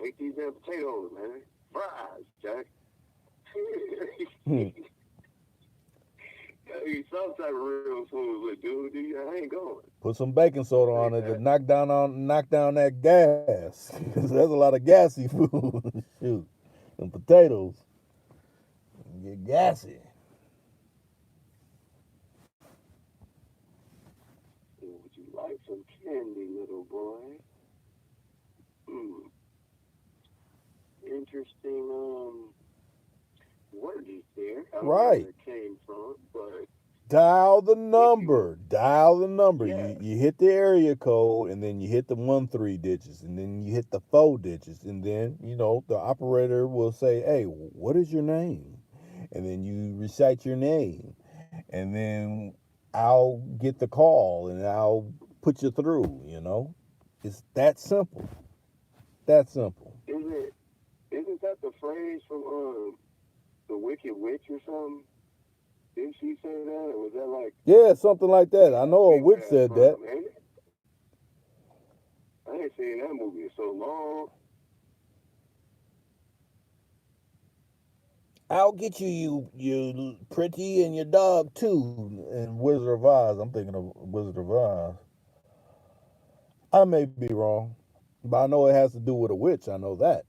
Take these damn potatoes, man. Fries, Jack. Eat some type of real food, but dude, I ain't going.
Put some baking soda on it to knock down that gas. There's a lot of gassy food. Shoot, them potatoes get gassy.
Would you like some candy, little boy? Interesting wordage there. I don't know where it came from, but
dial the number.
Yeah.
You hit the area code, and then you hit the 1-3 digits, and then you hit the 4 digits, and then the operator will say, "Hey, what is your name?" And then you recite your name, and then I'll get the call, and I'll put you through. It's that simple. That simple.
Isn't that the phrase from the Wicked Witch or something? Didn't she say that? Or was that like...
Yeah, something like that. I know a witch said that.
I ain't seen that movie in so long.
I'll get you pretty, and your dog too. And Wizard of Oz. I'm thinking of Wizard of Oz. I may be wrong, but I know it has to do with a witch. I know that.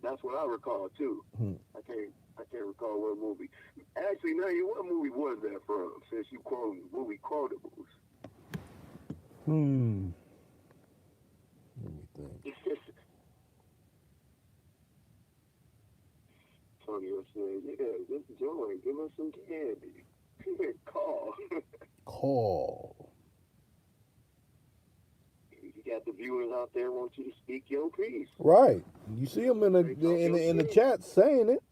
That's what I recall too. I can't recall what movie. Actually, no, what movie was that from? Since you quoted movie quotables.
Let me think.
Antonio said, "Yeah, this joint, give us some candy." Call.
Call.
You got the viewers out there want you to speak your piece.
Right. You see them in the chat saying it.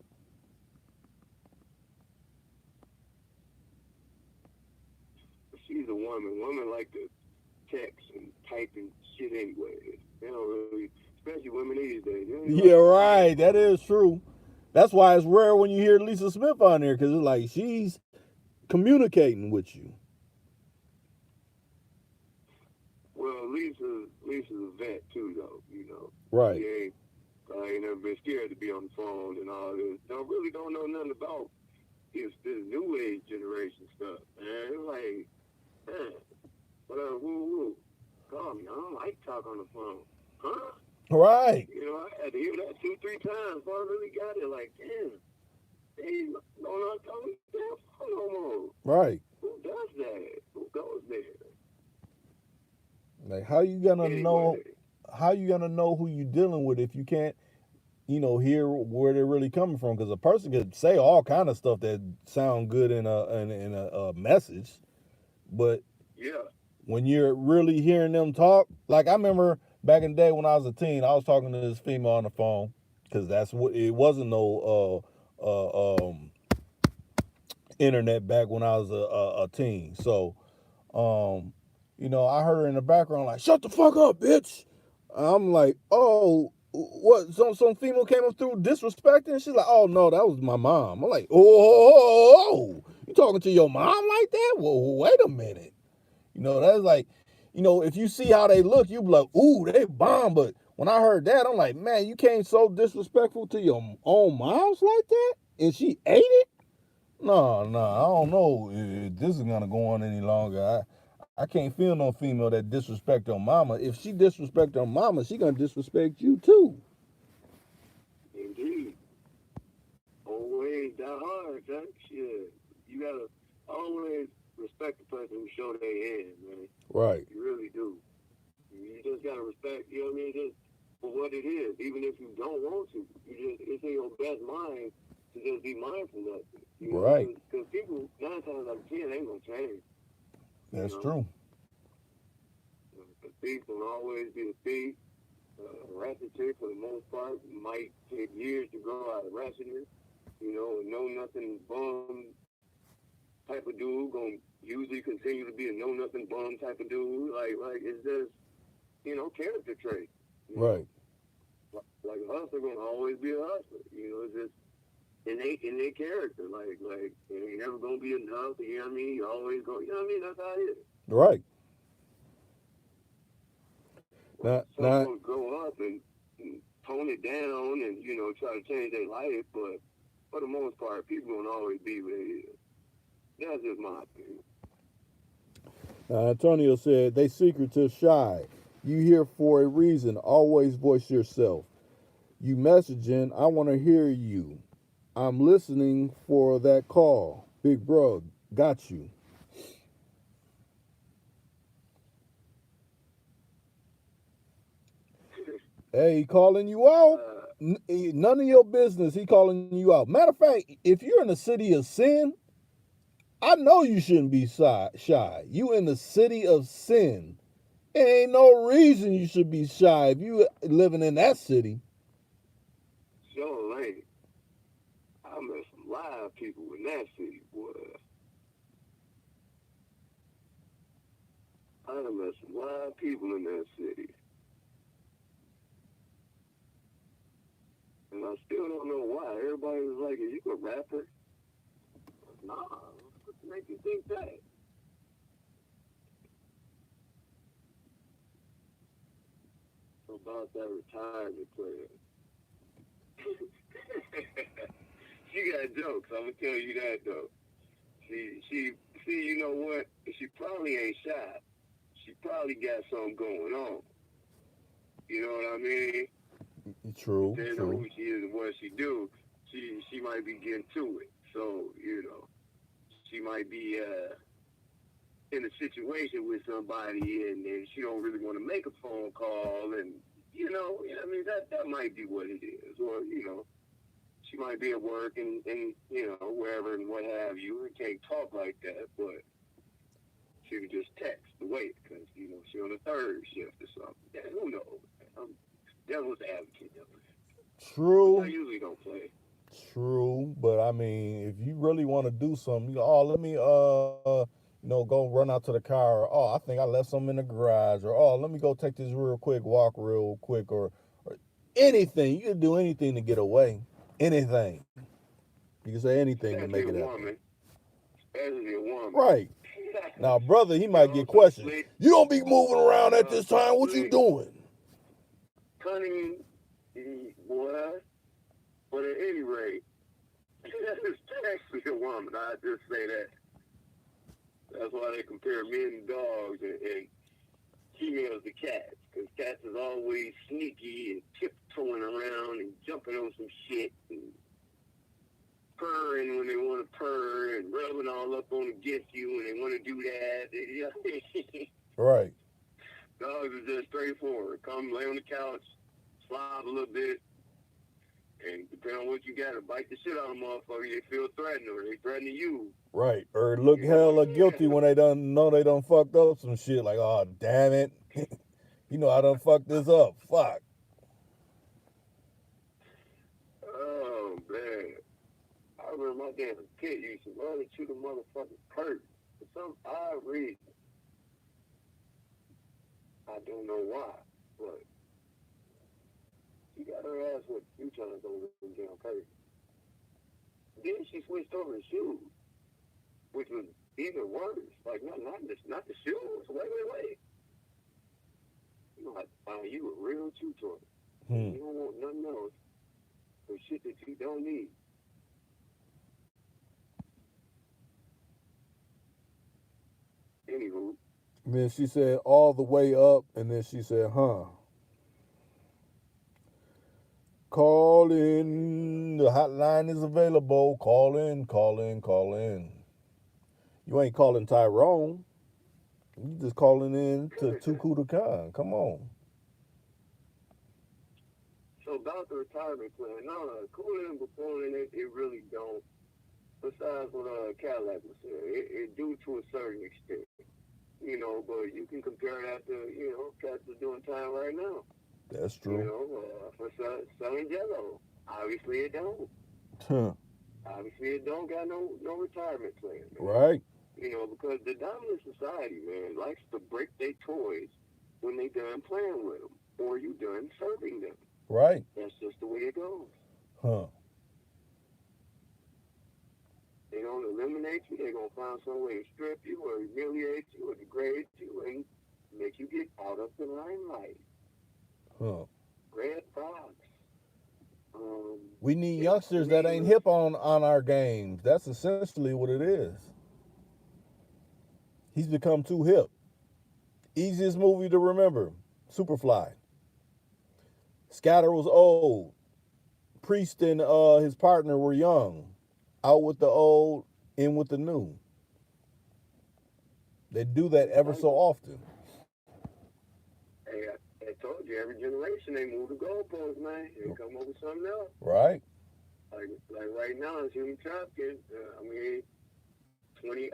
She's a woman. Women like to text and type and shit anyway. They don't really, especially women these days.
Yeah, right. That is true. That's why it's rare when you hear Lisa Smith on there, because it's like she's communicating with you.
Well, Lisa's a vet too, though. You know.
Right.
She ain't never been scared to be on the phone and all this. Don't know nothing about this new age generation stuff, man. It's like, man, woo. Call me. I don't like talk on the phone. Huh?
Right.
You know, I had to hear that 2-3 times before I really got it. Like, damn, they don't know how to damn phone no more.
Right.
Who does that? Who goes there?
Like, how you gonna know?
Anyway,
How you gonna know who you dealing with if you can't, hear where they're really coming from? Because a person could say all kind of stuff that sound good in a message, but
yeah.
when you're really hearing them talk, like I remember back in the day when I was a teen, I was talking to this female on the phone, because that's what it wasn't no internet back when I was a teen. So I heard her in the background like, "Shut the fuck up, bitch." I'm like, "Oh, what? Some female came up through disrespecting?" She's like, "Oh no, that was my mom." I'm like, "Oh, you talking to your mom like that? Whoa, wait a minute." That's like, if you see how they look, you be like, "Ooh, they bomb." But when I heard that, I'm like, man, you came so disrespectful to your own moms like that, and she ate it. No, I don't know if this is gonna go on any longer. I can't feel no female that disrespect her mama. If she disrespect her mama, she gonna disrespect you too.
Indeed. Always that hard, huh? Shit. You gotta always respect the person who showed their hand, man.
Right.
You really do. You just gotta respect, you know what I mean? Just for what it is, even if you don't want to. It's in your best mind to just be mindful of it.
Right.
Because people, 9 times out of 10, ain't gonna change.
That's true.
The thief will always be the thief. Ratchet, for the most part, might take years to grow out of ratchetness. Know nothing bum type of dude gonna usually continue to be a know nothing bum type of dude. Like it's just character trait.
Right.
Like a hustler gonna always be a hustler. It's just in their character. Like it ain't never gonna be enough. You know what I mean? You always go. You know what I mean? That's how it is.
Right.
Some people grow up and tone it down and try to change their life, but for the most part, people gonna always be where they is. That's just my opinion.
Antonio said they secretive, shy. You here for a reason. Always voice yourself. You messaging. I want to hear you. I'm listening for that call. Big bro, got you. Hey, he calling you out? None of your business. He calling you out. Matter of fact, if you're in the city of sin, I know you shouldn't be shy. You in the city of sin. There ain't no reason you should be shy if you living in that city.
So late. I met some live people in that city, boy. I met some live people in that city. And I still don't know why. Everybody was like, "Are you a rapper?" Nah, what make you think that? About that retirement plan. She got jokes. I'm gonna tell you that though. She, you know what? She probably ain't shy. She probably got something going on. You know what I mean?
True.
Depending on who she is and what she do, she might be getting to it. So she might be in a situation with somebody and she don't really want to make a phone call, and I mean that might be what it is. Or she might be at work and wherever wherever and what have you, and can't talk like that, but she would just text to wait because, you know, she on the third shift or something. Yeah, who knows? I'm devil's advocate. I
True,
usually don't play.
true. But I mean, if you really want to do something, you go, oh, let me go run out to the car. Or, oh, I think I left something in the garage. Or oh, let me go take this real quick walk, real quick. Or anything. You can do anything to get away. Anything. You can say anything to make it happen.
Especially a woman.
Right. Now, brother, he might get questioned. You don't be moving around at this time. What you doing?
Cunning, boy. But at any rate, especially a woman, I just say that. That's why they compare men to dogs and females to cats. Because cats is always sneaky and tiptoeing around and jumping on some shit and purring when they want to purr and rubbing all up on against you when they want to do that.
Right.
Dogs are just straightforward. Come lay on the couch, slob a little bit, and depending on what you got, to bite the shit out of a motherfucker, they feel threatened or they threatening you.
Right. Or look hella guilty when they don't know they done fucked up some shit. Like, oh, damn it. You know, I done fucked this up. Fuck.
Oh, man. I remember my damn kid used to run into the motherfucking curtain for some odd reason. I don't know why, but she got her ass with a few times over the damn curtain. Then she switched over to shoes, which was even worse. Like, not the shoes. Wait. You know, I find you a real tutor. You don't want nothing else for shit that you don't need. Anywho.
And then she said all the way up, and then she said, huh. Call in. The hotline is available. Call in. You ain't calling Tyrone. You just calling in to Tuku Khan. Come on.
So about the retirement plan, no, cooling and performing, it really don't. Besides what Cadillac was saying, it do to a certain extent. You know, but you can compare that to, you know, cats are doing time right now.
That's true.
You know, for selling Jello. Obviously it don't.
Huh.
Obviously it don't got no retirement plan. Man.
Right.
You know, because the dominant society, man, likes to break their toys when they done playing with them or you done serving them.
Right.
That's just the way it goes.
Huh.
They don't eliminate you. They're going to find some way to strip you or humiliate you or degrade you and make you get out of the limelight.
Huh.
Red Fox.
We need youngsters that ain't hip on our games. That's essentially what it is. He's become too hip. Easiest movie to remember, Superfly. Scatter was old. Priest and his partner were young. Out with the old, in with the new. They do that ever so often.
Hey, I told you, every generation they move the goalposts, man. They come up with something else.
Right.
Like right now, it's human trafficking. I mean,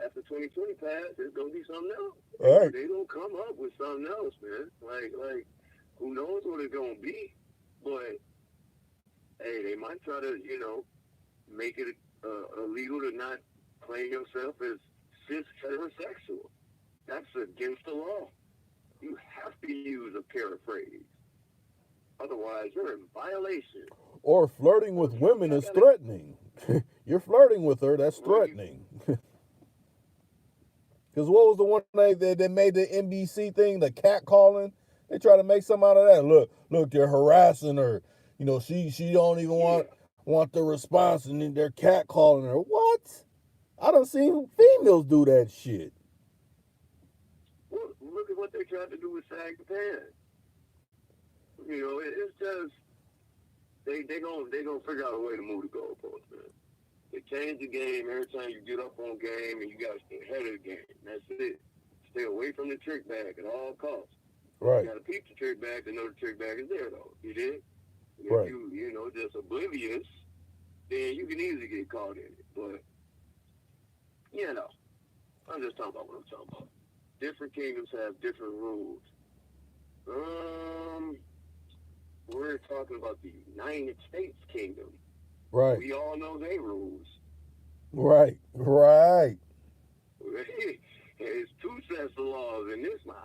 after 2020 pass, there's gonna be something else.
Right.
They gonna come up with something else, man. Like who knows what it's gonna be? But hey, they might try to, you know, make it illegal to not claim yourself as cis heterosexual. That's against the law. You have to use a paraphrase. Otherwise, you're in violation.
Or flirting with women is threatening. You're flirting with her, that's threatening. Because what was the one thing that made the NBC thing, the cat calling? They try to make something out of that. Look, they're harassing her. You know, she don't even want the response, and then they're cat calling her. What? I done seen females do that shit.
Well, look at what they tried to do with Sag the Pants. You know, it's just they gonna figure out a way to move the goalposts, man. They change the game every time you get up on game, and you gotta stay ahead of the game. That's it. Stay away from the trick bag at all costs.
Right.
You gotta peep the trick bag to know the trick bag is there, though. You did?
Right.
If you know, just oblivious, then you can easily get caught in it. But you know, I'm just talking about what I'm talking about. Different kingdoms have different rules. We're talking about the United States Kingdom.
Right.
We all know their rules.
Right. Right.
It's two sets of laws in this mod.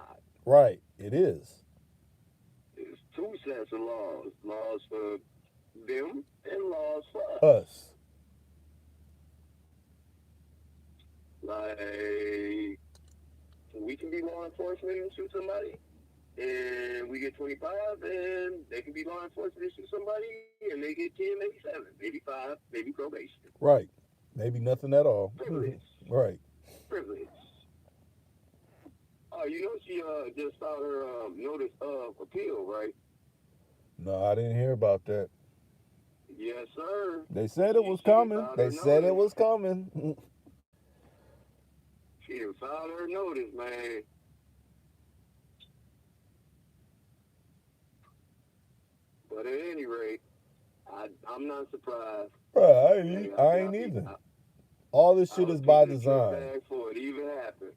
Right. It is.
It's two sets of laws. Laws for them and laws for us.
Us.
Like, we can be law enforcement and shoot somebody, and we get 25, and they can be law enforcement and shoot somebody, and they get 10, maybe 7, maybe 5, maybe probation.
Right. Maybe nothing at all.
Privilege.
Right.
Privilege. Oh, you know she just filed her notice of appeal, right?
No, I didn't hear about that.
Yes, sir.
They said it was
She
coming.
filed
They
her
said it
notice.
was coming.
She done filed her notice, man. But at any rate, I'm not surprised.
Bruh, I
Hey,
ain't, I ain't
I-
either. All this shit
I
is
was
by
picking a trick
design.
bag for it even happened.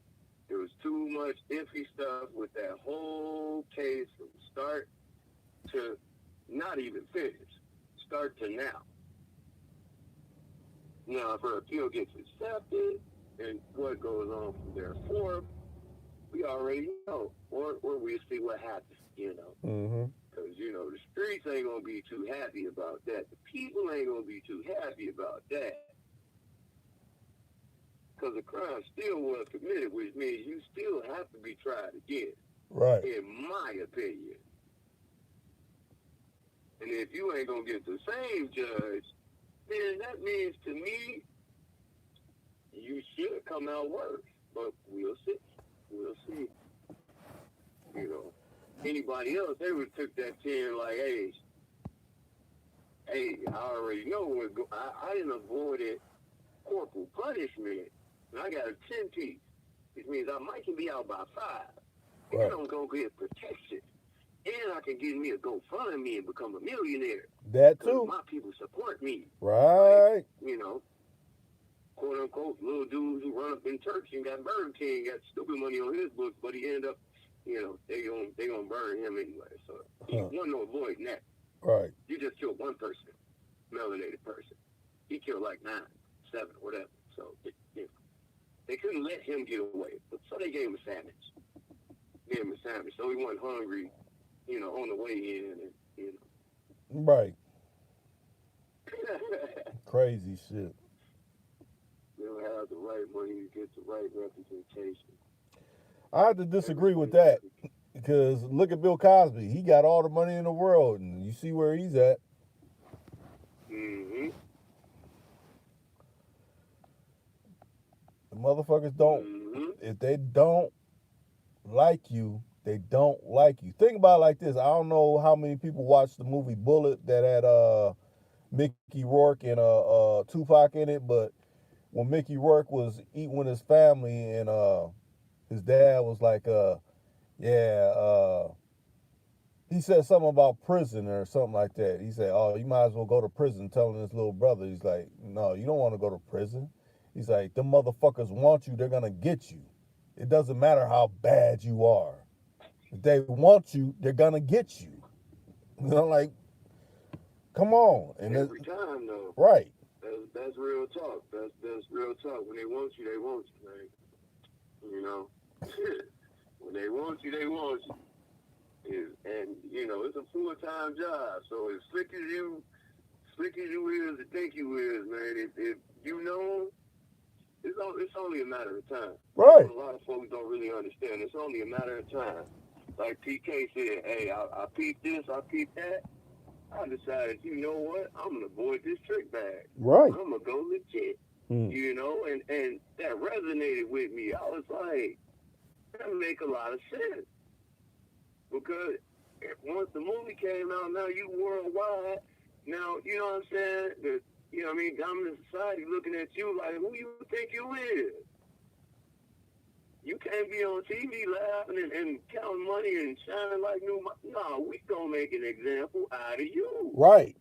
There was too much iffy stuff with that whole case from start to not even finish. Start to now. Now, if her appeal gets accepted and what goes on from there forth, we already know. Or we'll see what happens, you know.
Mm-hmm.
Because, you know, the streets ain't going to be too happy about that. The people ain't going to be too happy about that. Because the crime still was committed, which means you still have to be tried again,
Right.
in my opinion. And if you ain't going to get the same judge, then that means to me, you should come out worse. But we'll see. We'll see. You know, anybody else, they would have took that 10 like, hey, I already know what's going on. I didn't avoid it corporal punishment. And I got a 10-piece, which means I might can be out by 5.
Right.
And I'm going to get protection. And I can get me a GoFundMe and become a millionaire.
That
Because
too.
my people support me.
Right.
You know, quote unquote, little dudes who run up in Turkey and got Burger King, got stupid money on his books, but he ended up, you know, they gonna burn him anyway. So he wasn't no avoiding that.
Right.
You just killed one person, melanated person. He killed like 9, 7, whatever. So you know, they couldn't let him get away. So they gave him a sandwich. So he wasn't hungry, you know, on the way in, and you
Right.
know.
Crazy shit.
They don't have the right money to get the right representation.
I have to disagree with that because look at Bill Cosby. He got all the money in the world, and you see where he's at.
Mm-hmm.
The motherfuckers don't.
Mm-hmm.
If they don't like you, they don't like you. Think about it like this. I don't know how many people watched the movie Bullet that had Mickey Rourke and Tupac in it, but when Mickey Rourke was eating with his family and his dad was like, he said something about prison or something like that. He said, oh, you might as well go to prison, telling his little brother. He's like, no, you don't want to go to prison. He's like, them motherfuckers want you, they're going to get you. It doesn't matter how bad you are. If they want you, they're going to get you. You know, like, come on. And
Every time, though.
right.
That's real talk. That's real talk. When they want you, man. You know? When they want you, they want you. And, you know, it's a full-time job. So as slick as you is to think you is, man, if you know, it's only a matter of time.
Right.
A lot of folks don't really understand. It's only a matter of time. Like PK said, hey, I peeped this, I peeped that. I decided, you know what? I'm going to avoid this trick bag.
Right.
I'm going to go legit.
Mm.
You know, and that resonated with me. I was like, that make a lot of sense. Because once the movie came out, now you worldwide. Now, you know what I'm saying? You know what I mean? Dominant society looking at you like, who you think you is? You can't be on TV laughing and counting money and shining like new money. No, we gonna make an example out of you.
Right.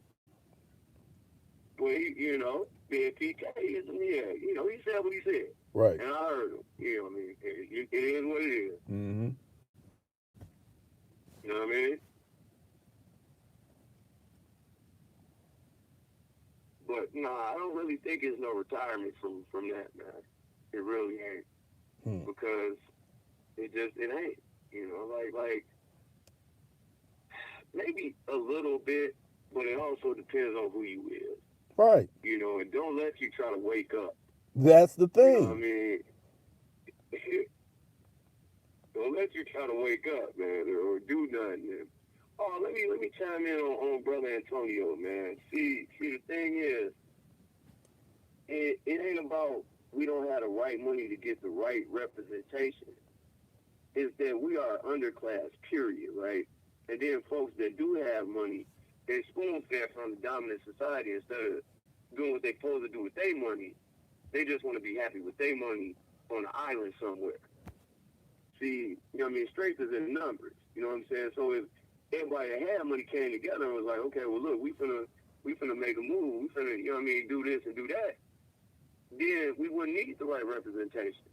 Well, you know, being PK, you know, he said what he said.
Right.
And I heard him. You know what I mean? It is what it is.
Mm-hmm.
You know what I mean? But I don't really think it's no retirement from that, man. It really ain't. Because it ain't. You know, like maybe a little bit, but it also depends on who you is.
Right.
You know, and don't let you try to wake up.
That's the thing.
You know what I mean? Don't let you try to wake up, man, or do nothing. Man. Oh, let me chime in on Brother Antonio, man. See, the thing is, it ain't about we don't have the right money to get the right representation. It's that we are underclass, period, right? And then folks that do have money, they spoon-fed from the dominant society instead of doing what they're supposed to do with their money. They just want to be happy with their money on an island somewhere. See, you know what I mean? Strength is in numbers. You know what I'm saying? So if everybody that had money came together and was like, okay, well, look, we finna make a move. We finna, you know what I mean, do this and do that. Then we wouldn't need the right representation.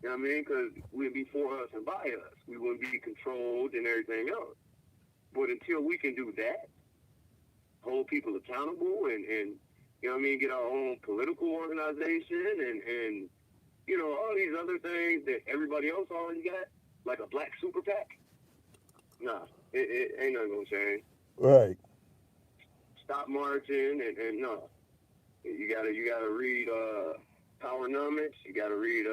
You know what I mean? Because we'd be for us and by us. We wouldn't be controlled and everything else. But until we can do that, hold people accountable and you know what I mean, get our own political organization and you know, all these other things that everybody else already got, like a black super PAC. Nah, it ain't nothing gonna change.
Right.
Stop marching and no. You gotta read Powernomics, you gotta read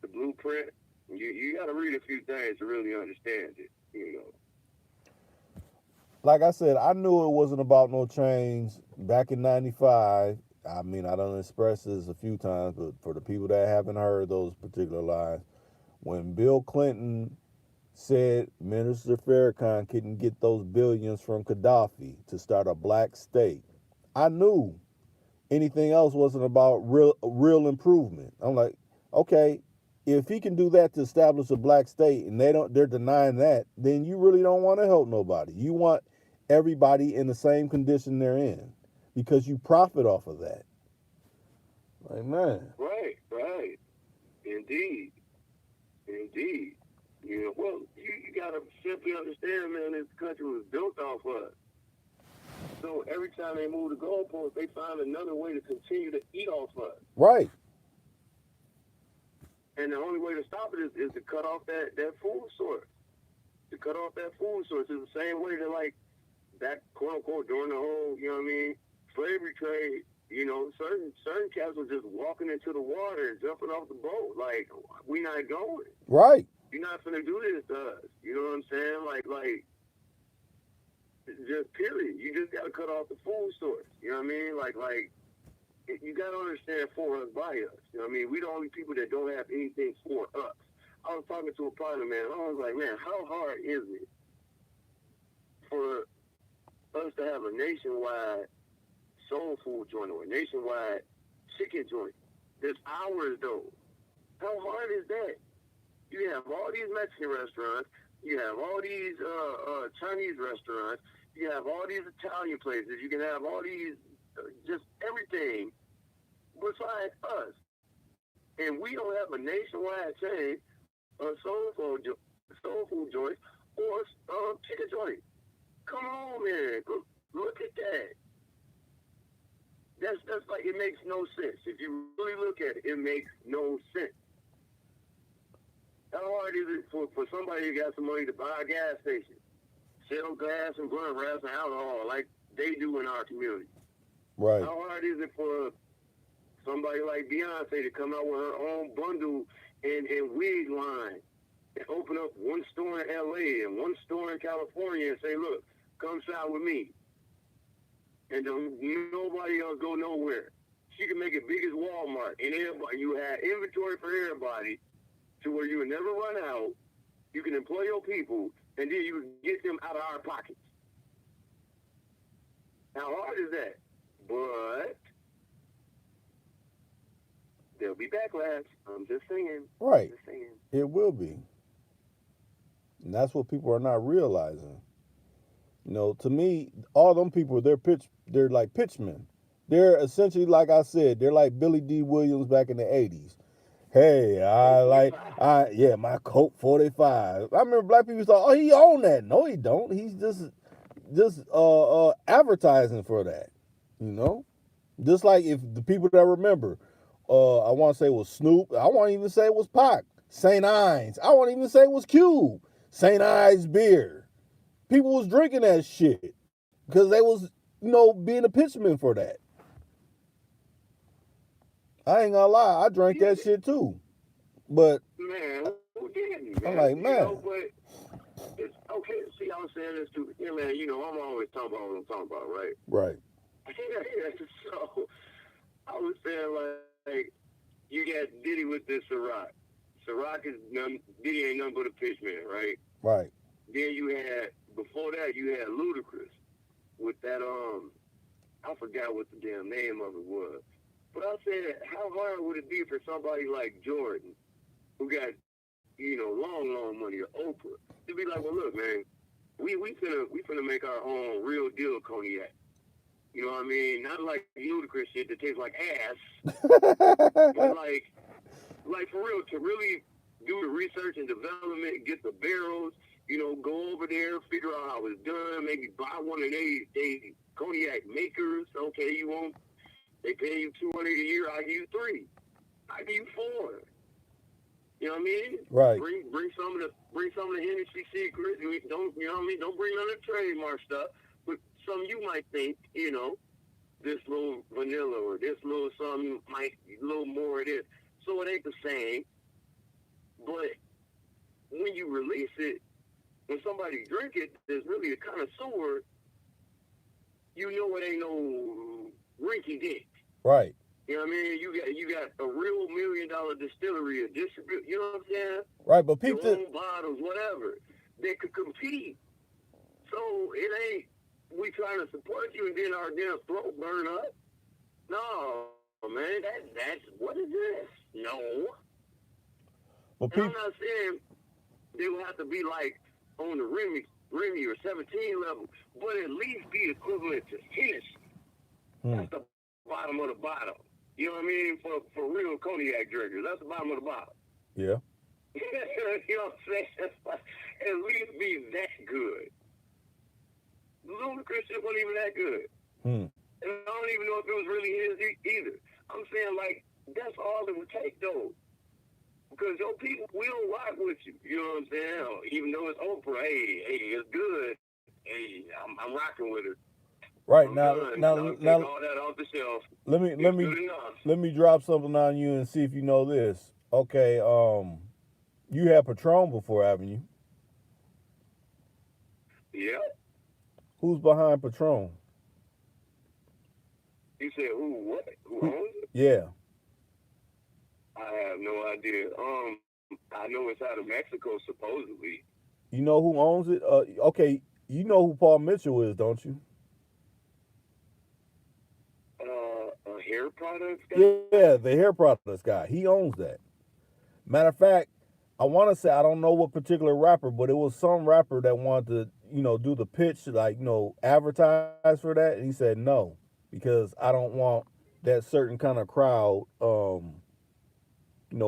the blueprint. You gotta read a few things to really understand it, you know.
Like I said, I knew it wasn't about no change back in '95. I mean, I done expressed this a few times, but for the people that haven't heard those particular lines, when Bill Clinton said Minister Farrakhan couldn't get those billions from Gaddafi to start a black state, I knew anything else wasn't about real improvement. I'm like, okay, if he can do that to establish a black state and they're denying that, then you really don't want to help nobody. You want everybody in the same condition they're in because you profit off of that. Like, man.
Right. Indeed. You know, well, you gotta simply understand, man, this country was built off of. So every time they move the goalposts, they find another way to continue to eat off of.
Right.
And the only way to stop it is to cut off that food source. To cut off that food source is the same way that, like, that quote unquote during the whole, you know what I mean, slavery trade, you know, certain cats were just walking into the water and jumping off the boat. Like, we not going.
Right.
You're not finna do this to us. You know what I'm saying? Like, just period. You just gotta cut off the food source. You know what I mean? Like, you gotta understand for us, by us. You know what I mean? We the only people that don't have anything for us. I was talking to a partner, man. I was like, man, how hard is it for us to have a nationwide soul food joint or a nationwide chicken joint that's ours, though? How hard is that? You have all these Mexican restaurants. You have all these Chinese restaurants. You have all these Italian places. You can have all these, just everything besides us. And we don't have a nationwide chain of soul food joints or chicken joints. Come on, man. Look at that. That's like, it makes no sense. If you really look at it, it makes no sense. How hard is it for somebody who got some money to buy a gas station, sell gas and blunt wraps and alcohol like they do in our community?
Right.
How hard is it for somebody like Beyonce to come out with her own bundle and wig line and open up one store in LA and one store in California and say, look, come shop with me. And don't nobody else go nowhere. She can make it big as Walmart. And everybody, you have inventory for everybody to where you would never run out. You can employ your people, and then you can get them out of our pockets. How hard is that? But there'll be backlash. I'm just saying.
Right.
Just saying.
It will be. And that's what people are not realizing. You know, to me, all them people, they're like pitchmen. They're essentially, like I said, they're like Billy D. Williams back in the 80s. Hey, yeah, my Colt 45. I remember black people thought, oh, he own that. No, he don't. He's just advertising for that. You know? Just like if the people that remember, I want to say it was Snoop. I won't even say it was Pac. St. Ives. I won't even say it was Cube. St. Ives beer. People was drinking that shit because they was, being a pitchman for that. I ain't gonna lie, I drank that shit too. But
Man, who didn't, man?
I'm like, man.
But it's okay. See, I was saying this too. Yeah, man, I'm always talking about what I'm talking about, right?
Right.
So I was saying, like, you got Diddy with this Ciroc. Ciroc Diddy ain't nothing but a pitchman, right?
Right.
Then before that, you had Ludacris with that, I forgot what the damn name of it was. But I said, how hard would it be for somebody like Jordan, who got, long money, or Oprah, to be like, well, look, man, we finna make our own real deal cognac. You know what I mean? Not like Ludacris shit that tastes like ass, but like for real, to really do the research and development, get the barrels, go over there, figure out how it's done, maybe buy one of they cognac makers. Okay, they pay you $200 a year. I give you $3. I give you $4. You know what I mean?
Right.
Bring some of the Hennessy secrets. Don't you know what I mean? Don't bring none of the trademark stuff. But some you might think, this little vanilla or this little something might a little more of this. So it ain't the same. But when you release it, when somebody drink it, there's really a connoisseur. It ain't no rinky dink.
Right.
You know what I mean? You got a real $1 million distillery, a distribute. You know what I'm saying?
Right, but
Your
people,
own bottles, whatever, they could compete. So it ain't we trying to support you and then our damn throat burn up. No, man, that's what is this? No.
but
And I'm
people,
not saying they will have to be like on the Remy or 17 level, but at least be equivalent to Hennessy. That's the bottom of the bottom. You know what I mean? For real cognac drinkers, that's the bottom of the bottom.
yeah.
You know what I'm saying? At least be that good. Ludacris shit wasn't even that good. And I don't even know if it was really his either. I'm saying, like, that's all it would take, though. Because your people will rock with you. You know what I'm saying? Even though it's Oprah, hey, it's good. Hey, I'm rocking with it.
Right.
I'm
Now
take all that off the shelf.
let me drop something on you and see if you know this. Okay, you had Patron before, haven't you?
Yeah.
Who's behind Patron?
You said who? What? Who owns it?
Yeah.
I have no idea. I know it's out of Mexico, supposedly.
You know who owns it? Okay, you know who Paul Mitchell is, don't you?
A hair products guy?
Yeah, the hair products guy. He owns that. Matter of fact, I want to say, I don't know what particular rapper, but it was some rapper that wanted to, do the pitch, like, advertise for that. And he said no, because I don't want that certain kind of crowd,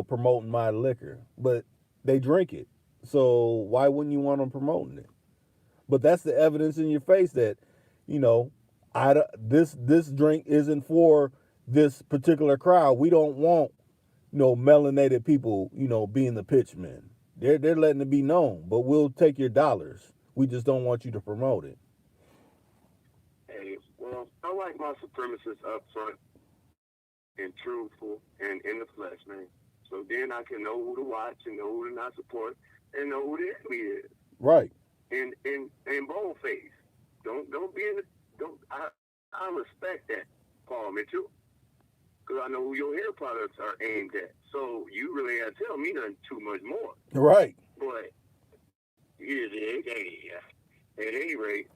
promoting my liquor. But they drink it. So why wouldn't you want them promoting it? But that's the evidence in your face that, this drink isn't for this particular crowd. We don't want, melanated people, being the pitchmen. They're letting it be known, but we'll take your dollars. We just don't want you to promote it.
Hey, well, I like my supremacists up front and truthful and in the flesh, man. So then I can know who to watch and know who to not support and know who the enemy is.
Right.
And boldface. Don't be in the I respect that, Paul Mitchell. Because I know who your hair products are aimed at. So you really got to tell me nothing too much more.
Right.
But here's it. Hey, at any rate,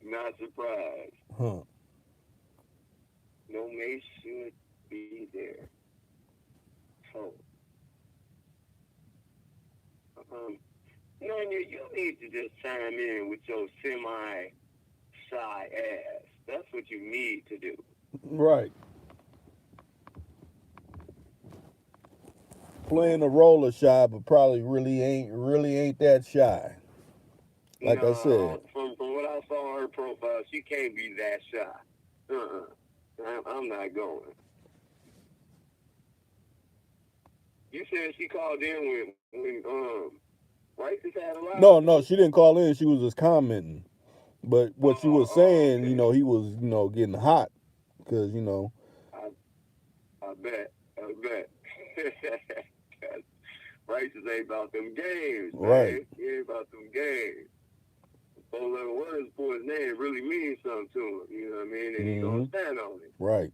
not surprised.
Huh.
No Mace should be there. So, Nanya, you need to just chime in with your semi-shy ass. That's what you need to do.
Right. playing the role of shy, but probably really ain't that shy. Like I said,
from what I saw on her profile, she can't be that shy. I'm not going. You said she called in when Rice has had a lot.
no, she didn't call in. She was just commenting. But what she was saying,
okay.
you know, he was, you know, getting hot because, you know.
I bet. Rice ain't about them games, man.
Right.
He ain't about them games. 4-letter words for his name really means something to him. You know what I mean? And he gonna stand on it.
Right.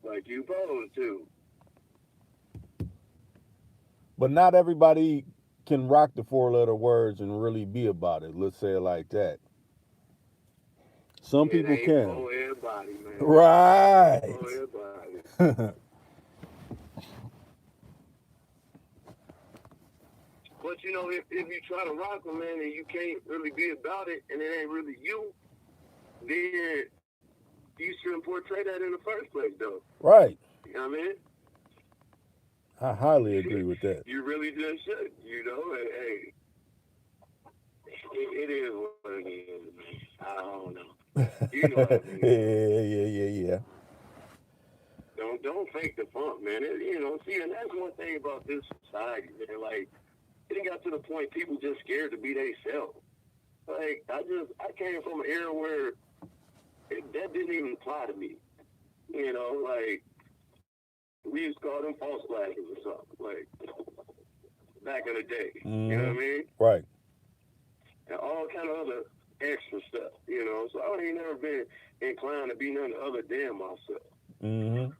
Like you supposed to.
But not everybody can rock the 4-letter words and really be about it. Let's say it like that. Some people
ain't
can.
for everybody, man.
Right.
For everybody. But you know, if you try to rock them, man, and you can't really be about it, and it ain't really you, then you shouldn't portray that in the first place, though.
Right.
You know what I mean?
I highly agree with that.
You really just should, you know. Hey, it is what it is, man. I don't know. You know what I mean?
Yeah.
Don't fake the funk, man. You know, see, and that's one thing about this society, man. Like, it got to the point people just scared to be themselves. Like, I came from an era where that didn't even apply to me. You know, like, we used to call them false flags or something, like, back in the day.
Mm-hmm.
You know what I mean?
Right.
And all kind of other extra stuff, you know. So I ain't never been inclined to be nothing other than myself.
Mm-hmm.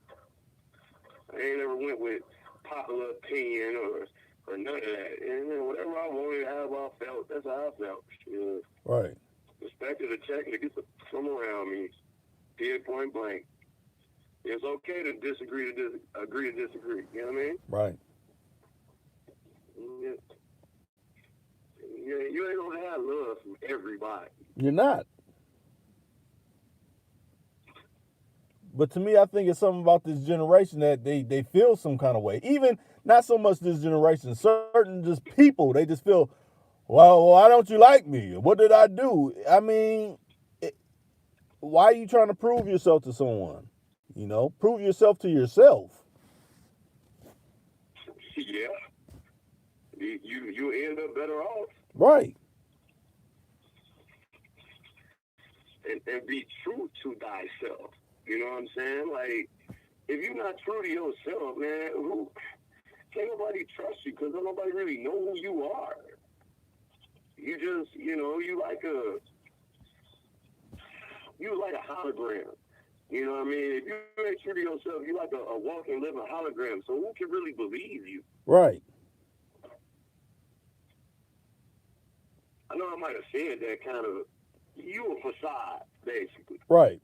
I ain't never went with popular opinion or none of that. And then whatever I wanted, how I felt, that's how I felt. Yeah.
Right.
Respected the check to get from around me. Did point blank. It's okay to disagree to agree to disagree. You know what I mean?
Right.
Yeah. You ain't gonna have love from everybody.
You're not. But to me, I think it's something about this generation that they feel some kind of way. Even not so much this generation, certain just people, they just feel, well, why don't you like me? What did I do? I mean, why are you trying to prove yourself to someone? You know, prove yourself to yourself.
Yeah. You end up better off.
Right.
And be true to thyself. You know what I'm saying? Like, if you're not true to yourself, man, can't nobody trust you because nobody really know who you are. You just, you know, you like a hologram. You know what I mean? If you ain't true to yourself, you're like a walking, living hologram. So who can really believe you?
Right.
I know I might have said that kind of, you a facade, basically.
Right.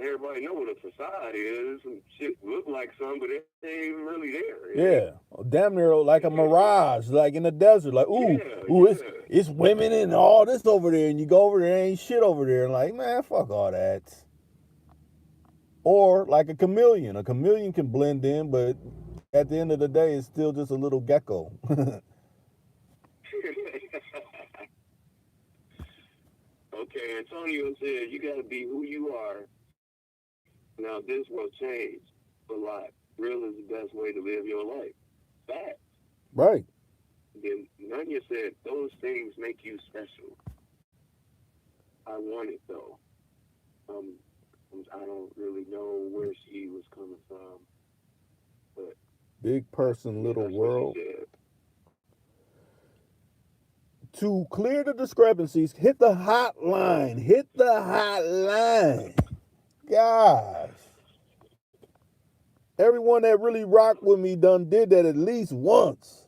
Everybody know what a facade is. Some shit look like something, but it ain't even really there.
Yeah. Damn near like a mirage, like in the desert. Like, it's women and all this over there, and you go over there, ain't shit over there. And like, man, fuck all that. Or like a chameleon. A chameleon can blend in, but at the end of the day, it's still just a little gecko.
Okay, Antonio said you got to be who you are. Now, this will change a lot. Real is the best way to live your life. Fact.
Right.
Then Nunya said those things make you special. I want it, though. I don't really know where she was coming from. But
big person, little world. To clear the discrepancies, hit the hotline. Gosh. Everyone that really rocked with me did that at least once.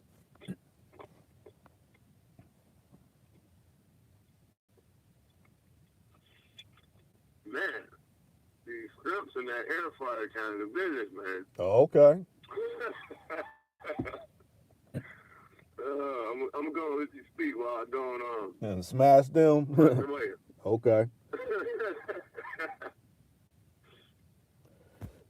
Man, these scripts and that air fryer kind of the business, man.
Oh, okay.
I'm going to let you speak while I'm going on.
And smash them. Okay.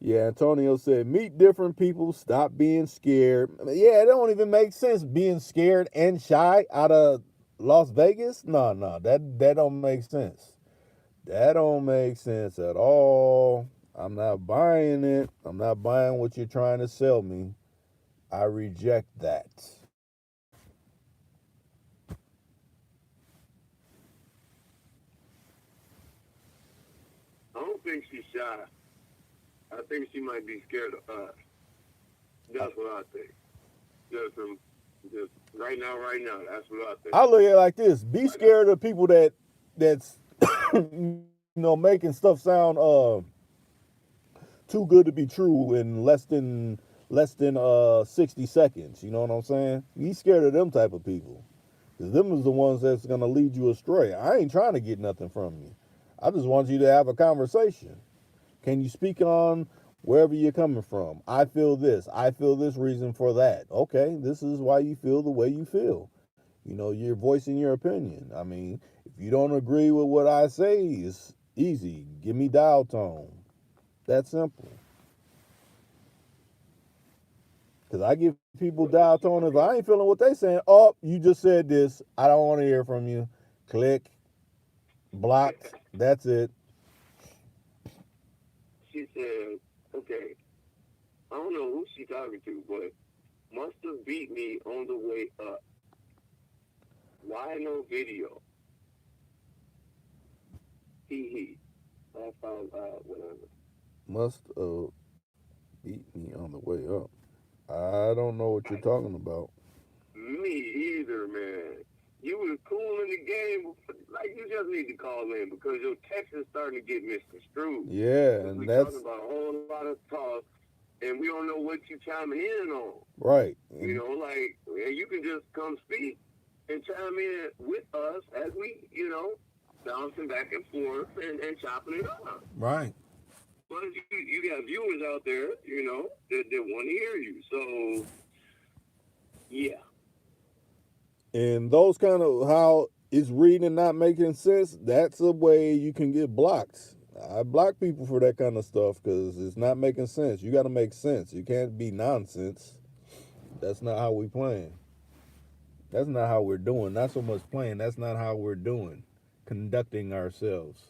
Yeah, Antonio said, meet different people, stop being scared. Yeah, it don't even make sense being scared and shy out of Las Vegas. No, that don't make sense. That don't make sense at all. I'm not buying it. I'm not buying what you're trying to sell me. I reject that.
I don't think she's shy. I think she might be scared of us. That's what I think. Just right now, that's what I think.
I look at it like this: be scared of people that's making stuff sound too good to be true in less than 60 seconds. You know what I'm saying? Be scared of them type of people, because them is the ones that's gonna lead you astray. I ain't trying to get nothing from you. I just want you to have a conversation. Can you speak on wherever you're coming from? I feel this reason for that. Okay, this is why you feel the way you feel. You're voicing your opinion. I mean, if you don't agree with what I say, it's easy. Give me dial tone. That's simple. Because I give people dial tone. If I ain't feeling what they saying, oh, you just said this. I don't want to hear from you. Click. Blocked. That's it.
She said, okay, I don't know who she talking to, but must have beat me on the way up. Why no video? He. I found out, whatever.
Must beat me on the way up. I don't know what you're talking about.
Me either, man. You was cool in the game. Like, you just need to call in because your text is starting to get misconstrued.
Yeah, and
we
that's
talking about a whole lot of talk, and we don't know what you chiming in on.
right.
And you can just come speak and chime in with us as we, bouncing back and forth and chopping it up.
Right.
But you got viewers out there, that want to hear you. So, yeah.
And those kind of how it's reading and not making sense, that's a way you can get blocked. I block people for that kind of stuff because it's not making sense. You got to make sense. You can't be nonsense. That's not how we playing. That's not how we're doing. Not so much playing. That's not how we're doing. Conducting ourselves.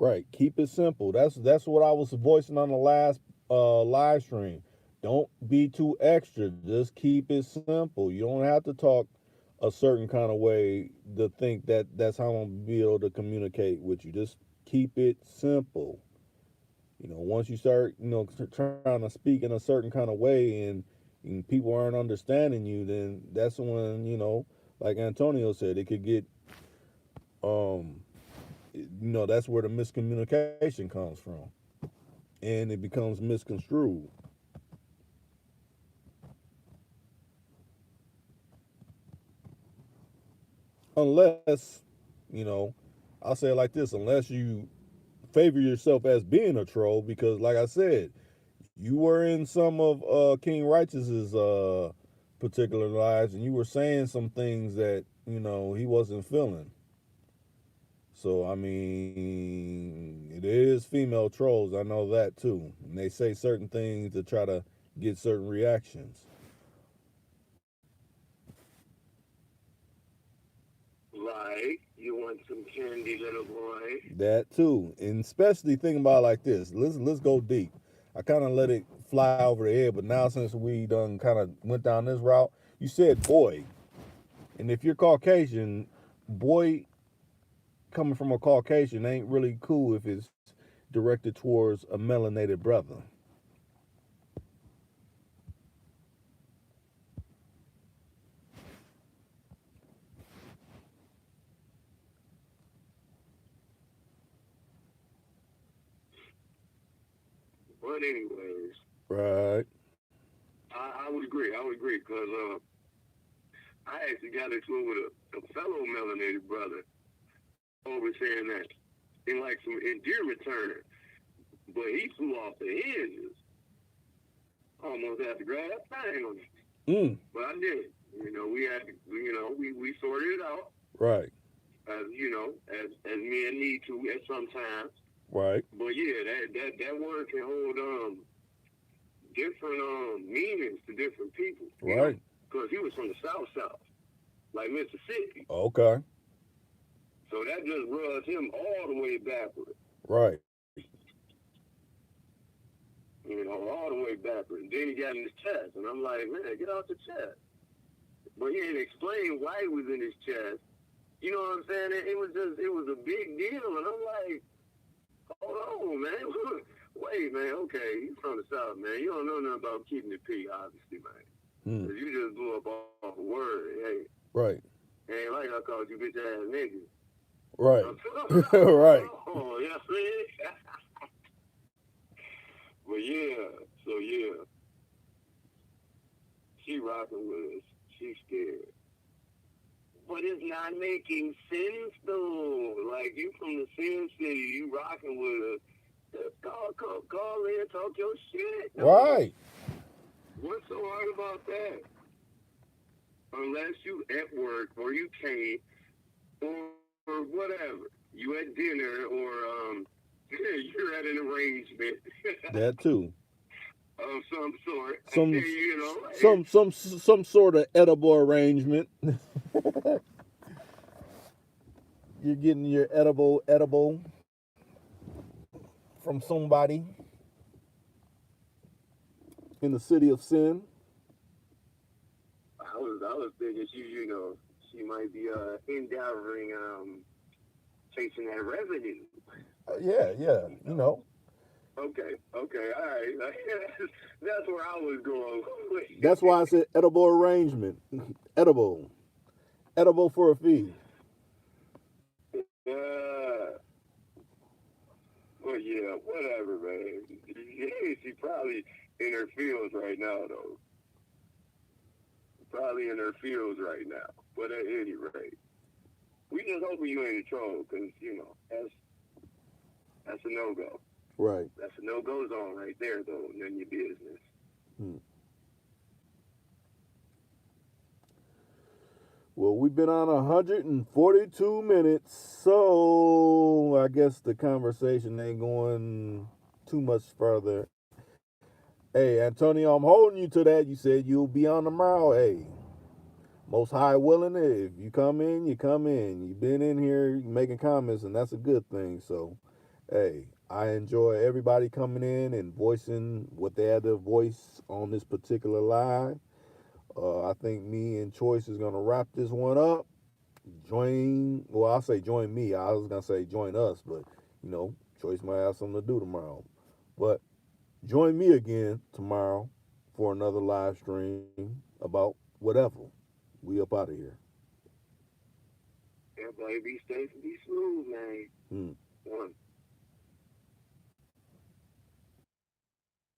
Right. Keep it simple. That's what I was voicing on the last live stream. Don't be too extra. Just keep it simple. You don't have to talk a certain kind of way to think that that's how I'm gonna be able to communicate with you. Just keep it simple. Once you start, trying to speak in a certain kind of way and people aren't understanding you, then that's when, like Antonio said, it could get that's where the miscommunication comes from, and it becomes misconstrued. Unless, I'll say it like this: unless you favor yourself as being a troll, because, like I said, you were in some of King Righteous's particular lives, and you were saying some things that he wasn't feeling. So, I mean, it is female trolls. I know that too. And they say certain things to try to get certain reactions.
Like, you want some candy, little boy?
That too. And especially thinking about it like this. Let's go deep. I kind of let it fly over the head, but now since we done kind of went down this route, you said boy. And if you're Caucasian, boy coming from a Caucasian ain't really cool if it's directed towards a melanated brother.
But anyways,
Right.
I would agree. Because I actually got into it with a fellow melanated brother over saying that in like some endearment terms, but he flew off the hinges. Almost had to grab that thing on it. But I did. We we had to, we sorted it out
Right.
as as men need to at some times.
Right.
But yeah, that word can hold different meanings to different people.
Right.
Because he was from the South, like Mississippi.
Okay.
So that just rubs him all the way backward.
Right.
All the way backward. And then he got in his chest, and I'm like, man, get off the chest. But he didn't explain why he was in his chest. You know what I'm saying? It was a big deal, and I'm like, hold on, man. Wait, man, okay, you from the South, man. You don't know nothing about keeping it P, obviously, man. 'Cause you just blew up off a word. Hey,
Right.
ain't like I called you bitch ass nigga.
Right. Right.
Oh, yeah, man. But yeah, so yeah. She rocking with us. She's scared. But it's not making sense though. Like you from the Sin City, you rocking with us. Just call in, talk your shit. No.
Right.
What's so hard about that? Unless you at work or you can't or whatever. You at dinner or you're at an arrangement.
That too.
Of some sort.
Some sort of edible arrangement. You're getting your edible from somebody in the city of sin.
I was thinking she might be endeavoring chasing that revenue.
Yeah.
Okay, all right. That's where I was going.
That's why I said edible arrangement. Edible for a fee.
Well, yeah, whatever, man. She probably in her fields right now, though. Probably in her fields right now. But at any rate, we just hoping you ain't in trouble, because, that's a no-go.
Right.
That's a no-go zone right there, though, none of your business.
Well, we've been on 142 minutes, so I guess the conversation ain't going too much further. Hey, Antonio, I'm holding you to that. You said you'll be on tomorrow. Hey, Most High willing, if you come in, you come in. You've been in here making comments, and that's a good thing. So, hey, I enjoy everybody coming in and voicing what they had to voice on this particular live. I think me and Choice is going to wrap this one up. I'll say join me. I was going to say join us, but, Choice might have something to do tomorrow. But join me again tomorrow for another live stream about whatever. We up out of here.
Everybody be safe and be smooth.